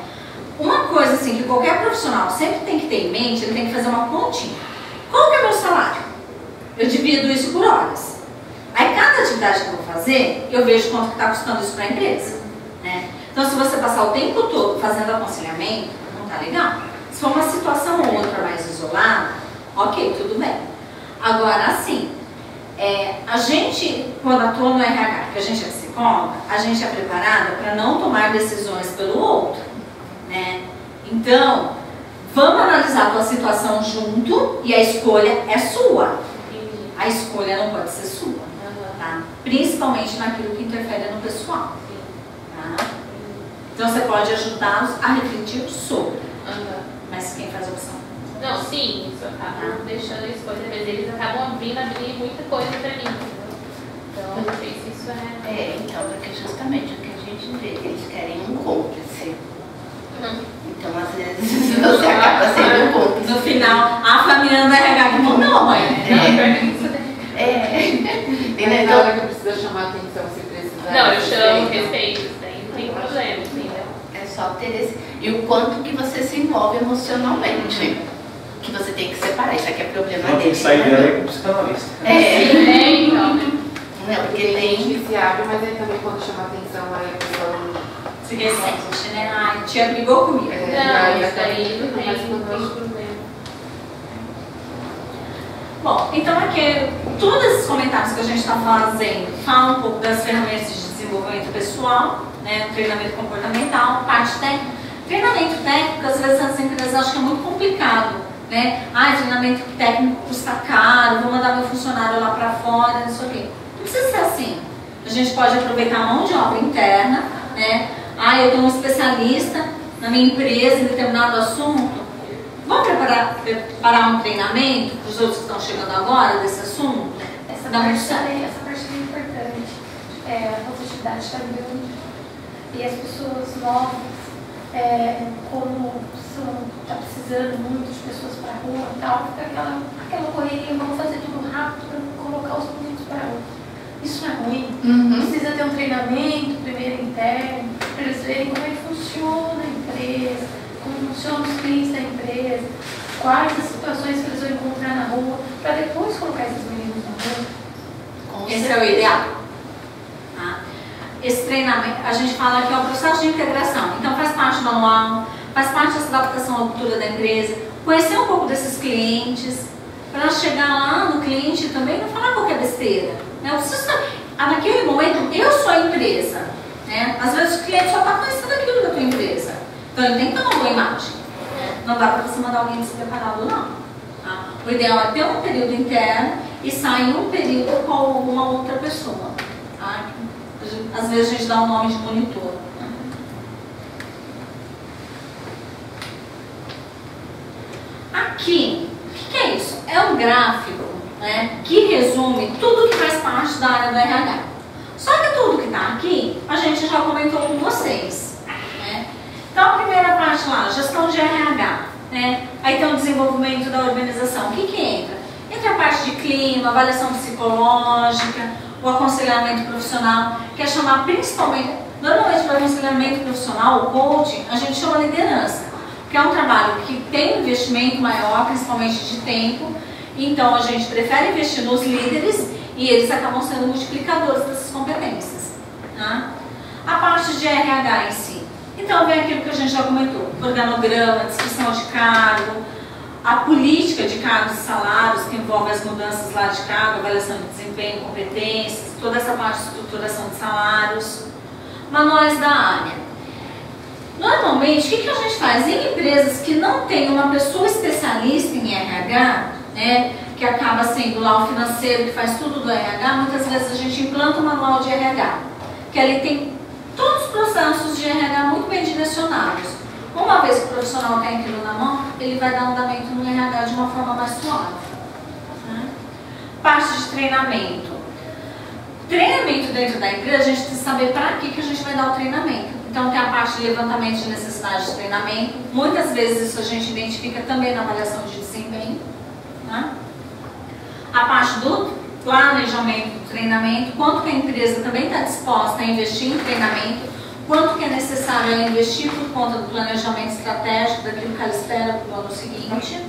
Uma coisa assim que qualquer profissional sempre tem que ter em mente, ele tem que fazer uma continha. Qual que é o meu salário? Eu divido isso por horas. Aí cada atividade que eu vou fazer, eu vejo quanto que está custando isso para a empresa. Né? Então se você passar o tempo todo fazendo aconselhamento, não tá legal. Se for uma situação ou outra mais isolada, ok, tudo bem. Agora assim, a gente, quando atua no RH, que a gente é psicóloga, a gente é preparada para não tomar decisões pelo outro. Né? Então, vamos analisar a tua situação junto e a escolha é sua. A escolha não pode ser sua, tá? Principalmente naquilo que interfere no pessoal. Tá? Então, você pode ajudá-los a refletir sobre. Mas quem faz a opção? Não, sim, isso acaba deixando a escolha, mas eles acabam abrindo muita coisa pra mim. Então, não sei se isso é... então, porque justamente o que a gente vê, eles querem um cúmplice. Então, às vezes, você acaba sendo um cúmplice. No final, a família da RH que não, mãe. Mas na hora que precisa chamar a atenção, se precisar. Não, eu chamo, respeito, isso daí não tem problema, entendeu? É só ter esse... E o quanto que você se envolve emocionalmente. Que você tem que separar. Isso aqui é problema dele. Tem que sair dela com o psicanalista. Então, né? Não, porque ele se abre, mas aí também quando chama a atenção, aí a pessoa... Você sente, né? Ai, tia brigou comigo. Não, isso daí não tem problema. Bom, então aqui, todos esses comentários que a gente está fazendo falam um pouco das ferramentas de desenvolvimento pessoal, né? Treinamento comportamental, parte técnica. Treinamento técnico, às vezes as empresas acham que é muito complicado, né? Ah, treinamento técnico custa caro, vou mandar meu funcionário lá para fora, não sei o quê. Não precisa ser assim. A gente pode aproveitar a mão de obra interna, né? Ah, eu tenho um especialista na minha empresa em determinado assunto. Vamos preparar um treinamento para os outros que estão chegando agora desse assunto? Essa parte é importante. A rotatividade está grande e as pessoas novas, como está precisando muito de pessoas para a rua e tal, fica aquela correria, vamos fazer tudo rápido para colocar os produtos para a rua. Isso não é ruim. Precisa ter um treinamento, primeiro interno, para eles verem como é que funciona a empresa, como funcionam os clientes da empresa, quais as situações que eles vão encontrar na rua, para depois colocar esses meninos na rua. Esse é o ideal. Tá? Esse treinamento, a gente fala que é o processo de integração. Então faz parte do manual, faz parte dessa adaptação à cultura da empresa, conhecer um pouco desses clientes, para chegar lá no cliente também não falar qualquer besteira. Né? Naquele momento, eu sou a empresa. Né? Às vezes o cliente só está conhecendo aquilo da tua empresa. Então ele tem que ter uma boa imagem. Não dá para você mandar alguém despreparado, não. Tá? O ideal é ter um período interno e sair um período com alguma outra pessoa. Tá? Às vezes a gente dá o nome de monitor. Aqui, o que é isso? É um gráfico, né, que resume tudo que faz parte da área do RH. Só que tudo que está aqui a gente já comentou com vocês, né? Então, a primeira parte lá, gestão de RH, né? Aí tem o desenvolvimento da organização. O que que entra? Entra a parte de clima, avaliação psicológica, o aconselhamento profissional, que é chamar principalmente, normalmente para aconselhamento profissional, o coaching, a gente chama liderança, porque é um trabalho que tem um investimento maior, principalmente de tempo, então a gente prefere investir nos líderes e eles acabam sendo multiplicadores dessas competências. Tá? A parte de RH em si. Então vem aquilo que a gente já comentou, organograma, descrição de cargo, a política de cargos e salários, que envolve as mudanças lá de cargo, avaliação de desempenho, competências, toda essa parte de estruturação de salários, manuais da área. Normalmente, o que a gente faz? Em empresas que não tem uma pessoa especialista em RH, né, que acaba sendo lá o financeiro, que faz tudo do RH, muitas vezes a gente implanta um manual de RH, que ali tem todos os processos de RH muito bem direcionados. Uma vez que o profissional tem aquilo na mão, ele vai dar andamento no RH de uma forma mais suave. Né? Parte de treinamento. Treinamento dentro da empresa, a gente precisa saber para que a gente vai dar o treinamento. Então tem a parte de levantamento de necessidade de treinamento. Muitas vezes isso a gente identifica também na avaliação de desempenho. Né? A parte do planejamento do treinamento, quanto que a empresa também está disposta a investir em treinamento, quanto que é necessário ela investir por conta do planejamento estratégico, daquilo que ela espera para o ano seguinte.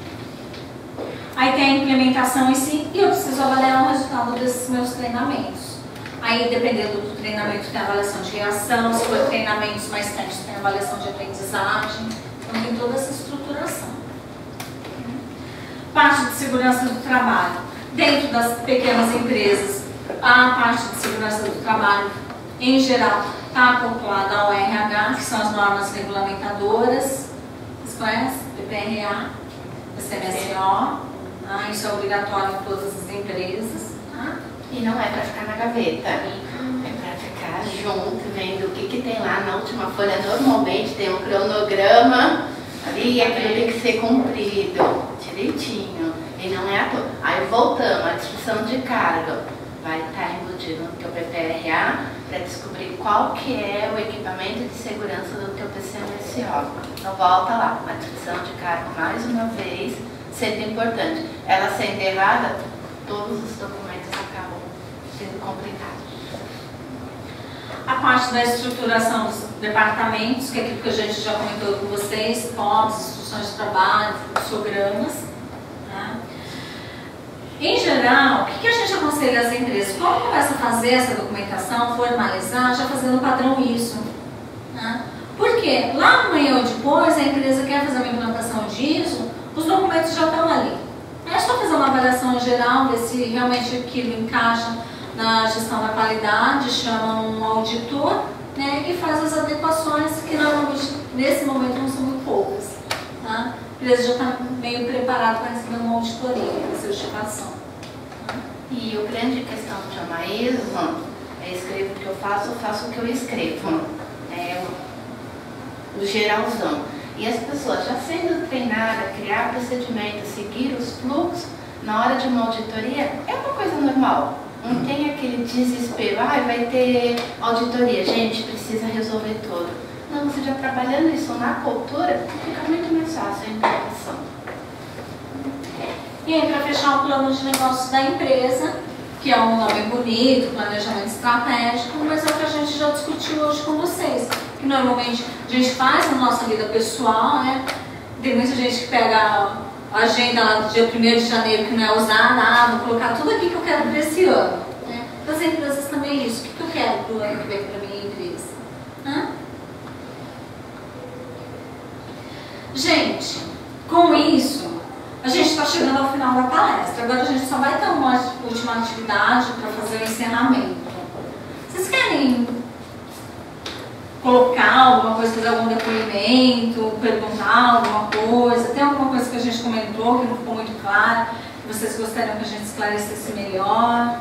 Aí tem a implementação em si, e eu preciso avaliar o resultado desses meus treinamentos. Aí, dependendo do treinamento, tem a avaliação de reação, se for treinamentos mais técnicos, tem a avaliação de aprendizagem, então tem toda essa estruturação. Parte de segurança do trabalho. Dentro das pequenas empresas, a parte de segurança do trabalho, em geral, está acoplada ao RH, que são as normas regulamentadoras, vocês conhecem? PPRA, CMSO, isso é obrigatório em todas as empresas. E não é para ficar na gaveta, é para ficar junto, vendo o que tem lá na última folha. Normalmente tem um cronograma ali e aquilo tem que ser cumprido direitinho, e não é à toa. Aí voltamos, a descrição de cargo vai estar embutido no teu PPRA para descobrir qual que é o equipamento de segurança do teu PCMSO. Então volta lá, a descrição de cargo mais uma vez, sempre importante. Ela sendo errada, todos os documentos acabam sendo complicados. A parte da estruturação dos departamentos, que é aquilo que a gente já comentou com vocês, POPs, instruções de trabalho, fluxogramas. Né? Em geral, o que a gente aconselha às empresas? Quando começa a fazer essa documentação, formalizar, já fazendo o padrão ISO. Né? Porque lá amanhã ou depois, a empresa quer fazer uma implantação de ISO, os documentos já estão ali. É só fazer uma avaliação geral, ver se realmente aquilo encaixa na gestão da qualidade, chama um auditor, né, e faz as adequações, que normalmente nesse momento não são muito poucas. Tá? A empresa já está meio preparada para receber uma auditoria, para certificação. Tá? E o grande questão de chamar ISO é escrevo o que eu faço o que eu escrevo. É o geralzão. E as pessoas já sendo treinadas a criar procedimentos, seguir os fluxos, na hora de uma auditoria, é uma coisa normal. Não tem aquele desespero, vai ter auditoria, gente, precisa resolver tudo. Não, você já trabalhando isso na cultura, fica muito mais fácil a implementação. E aí, para fechar o plano de negócios da empresa, que é um nome bonito, planejamento estratégico, mas é o que a gente já discutiu hoje com vocês. Que normalmente a gente faz na nossa vida pessoal, né? Tem muita gente que pega a agenda lá do dia 1º de janeiro que não é usada, vou colocar tudo aqui que eu quero para esse ano. Né? Para as empresas também é isso. O que eu quero para o ano que vem para a minha empresa? Hã? Gente, com isso, a gente está chegando ao final da palestra. Agora a gente só vai ter uma última atividade para fazer o encerramento. Vocês querem colocar alguma coisa, fazer algum depoimento, perguntar alguma coisa? Tem alguma coisa que a gente comentou que não ficou muito claro, que vocês gostariam que a gente esclarecesse melhor?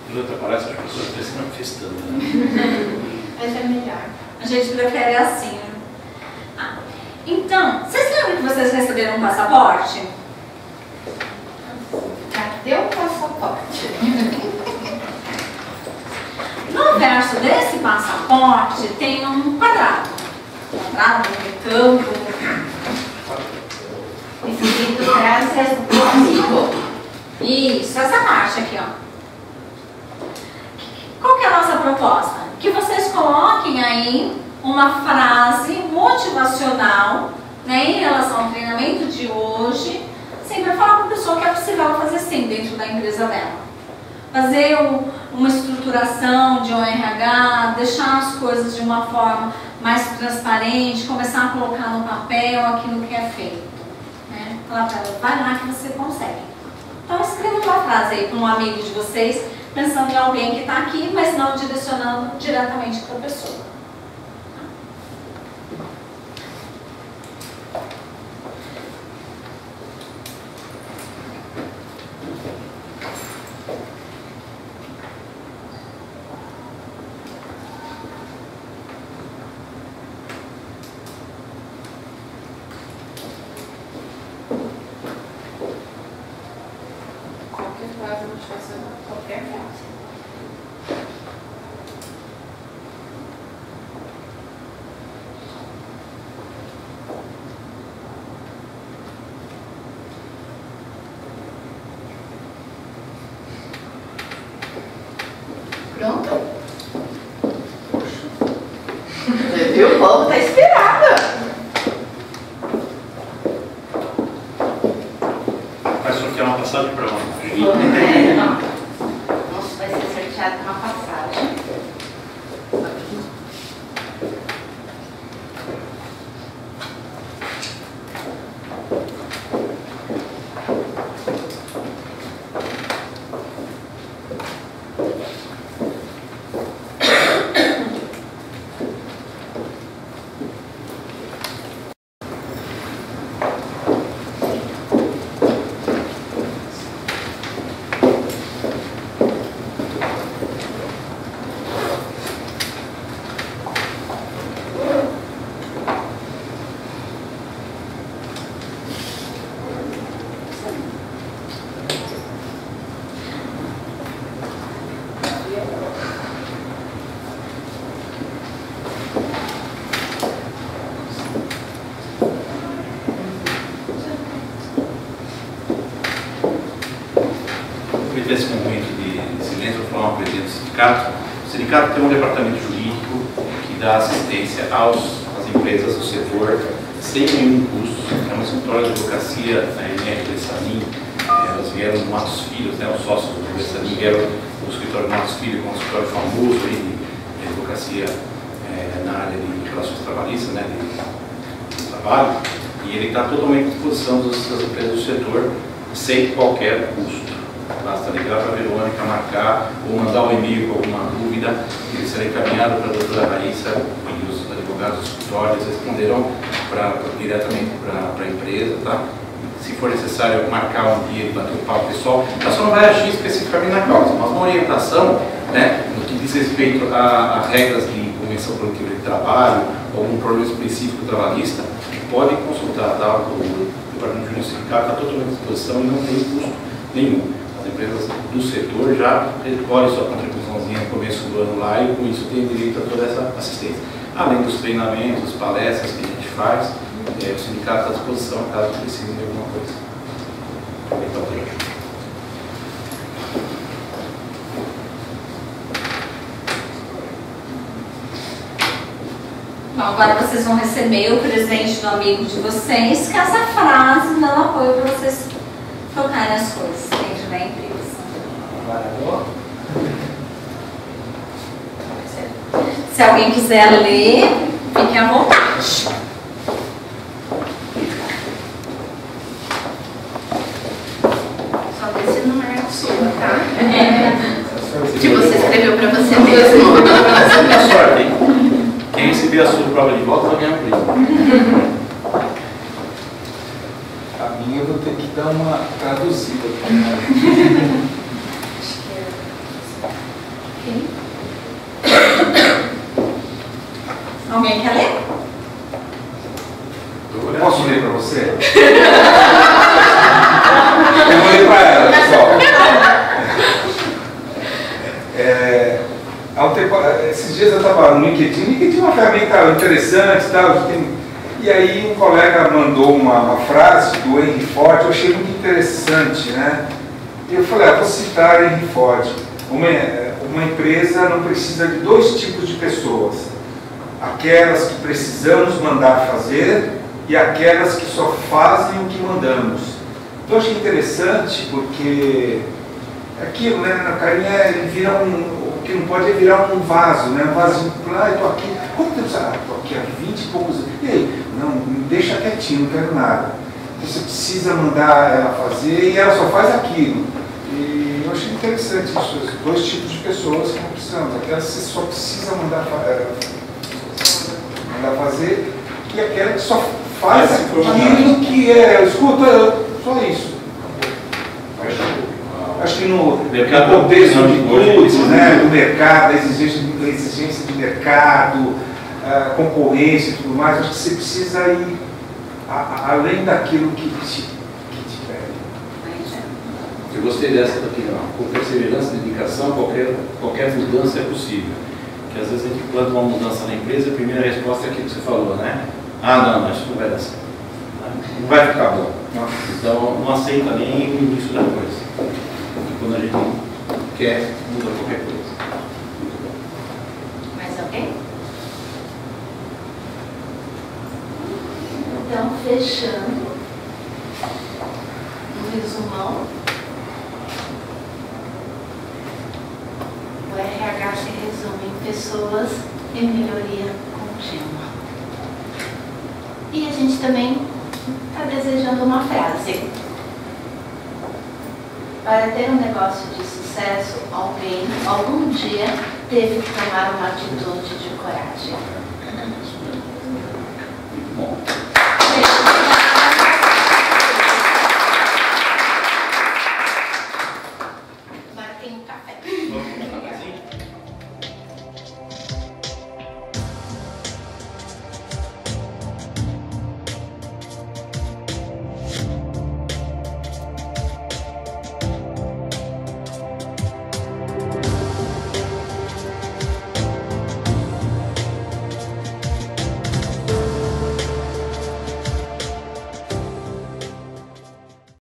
Durante a palestra, as pessoas estão se manifestando. Né? Mas é melhor. A gente prefere assim. Então, vocês lembram que vocês receberam um passaporte? Cadê o passaporte? verso desse passaporte tem um quadrado, um retângulo, Escrito graças comigo. Isso, essa parte aqui, ó. Qual que é a nossa proposta? Que vocês coloquem aí uma frase motivacional, né, em relação ao treinamento de hoje, sempre falar para a pessoa que é possível ela fazer sim dentro da empresa dela. Fazer uma estruturação de ORH, deixar as coisas de uma forma mais transparente, começar a colocar no papel aquilo que é feito. Né? Falar para ela, vai lá que você consegue. Então escreva uma frase aí para um amigo de vocês, pensando em alguém que está aqui, mas não direcionando diretamente para a pessoa. Qualquer frase. Pronto? Você viu? O povo tá inspirado. Vai sortear uma passagem para onde? Nossa, vai ser sorteado uma passagem. Esse momento de silêncio, vou falar uma coisa do sindicato. O sindicato tem um departamento jurídico que dá assistência às empresas do setor sem nenhum custo. É uma escritório de advocacia, a RR Bessanin, elas vieram do Matos Filho, né, os sócios do Bessanin vieram do escritório Matos Filho, que é um escritório famoso aí de advocacia na área de relações trabalhistas, né, de trabalho, e ele está totalmente à disposição das empresas do setor sem qualquer custo. Basta ligar para a Verônica, marcar ou mandar um e-mail com alguma dúvida, ele será encaminhado para a doutora Raíssa e os advogados do escritório, eles responderão diretamente para a empresa, tá? Se for necessário marcar um dia e bater um papo pessoal, ela só não vai agir especificamente na causa, mas uma orientação, né, no que diz respeito a regras de convenção coletiva de trabalho, ou algum problema específico trabalhista, pode consultar, tá? O Departamento Jurídico Sindicato está totalmente à disposição e não tem custo nenhum. As empresas do setor já recolhem sua contribuiçãozinha no começo do ano lá e com isso tem direito a toda essa assistência. Além dos treinamentos, palestras que a gente faz, o sindicato está à disposição caso precise de alguma coisa. Então, Bom, agora vocês vão receber o presente do amigo de vocês, que é essa frase dando apoio para vocês tocarem as coisas dentro da empresa. Se alguém quiser ler, fique à vontade. Só vê se não é a sua, tá? Que você escreveu para você mesmo. Essa é a sorte, hein? Quem receber a sua prova de volta vai ganhar um prêmio. A minha eu vou ter que dar uma traduzida. Alguém quer ler? Eu posso ler para você? Eu vou ler para ela, pessoal. dias eu estava no LinkedIn é uma ferramenta interessante e tal, e aí um colega mandou uma frase do Henry Ford, eu achei muito interessante, né? E eu falei, vou citar Henry Ford. Uma empresa não precisa de dois tipos de pessoas. Aquelas que precisamos mandar fazer e aquelas que só fazem o que mandamos. Então eu achei interessante porque aquilo, né, na carinha ele vira o que não pode é virar um vaso, né? Um vasinho, eu estou aqui, quanto tempo você? Estou aqui há 20 e poucos anos. E aí? Não, me deixa quietinho, não quero nada. Você precisa mandar ela fazer e ela só faz aquilo. E eu achei interessante isso, dois tipos de pessoas que não precisamos. Aquelas que você só precisa mandar fazer e aquela que só faz aquilo que escuta, só isso. Acho que no contexto de tudo, né, do mercado, a exigência de mercado, a concorrência e tudo mais, acho que você precisa ir além daquilo que te pede. Eu gostei dessa daqui, com perseverança e dedicação, qualquer mudança é possível. Porque às vezes a gente planta uma mudança na empresa, a primeira resposta é aquilo que você falou, né? Não, isso não vai dar certo. Não vai ficar bom. Então não aceita nem o início da coisa. Quando a gente quer, muda qualquer coisa. Mais alguém? Então, fechando, um resumão. O RH se resume em pessoas e melhoria contínua. E a gente também está desejando uma frase. Para ter um negócio de sucesso, alguém, algum dia, teve que tomar uma atitude de coragem.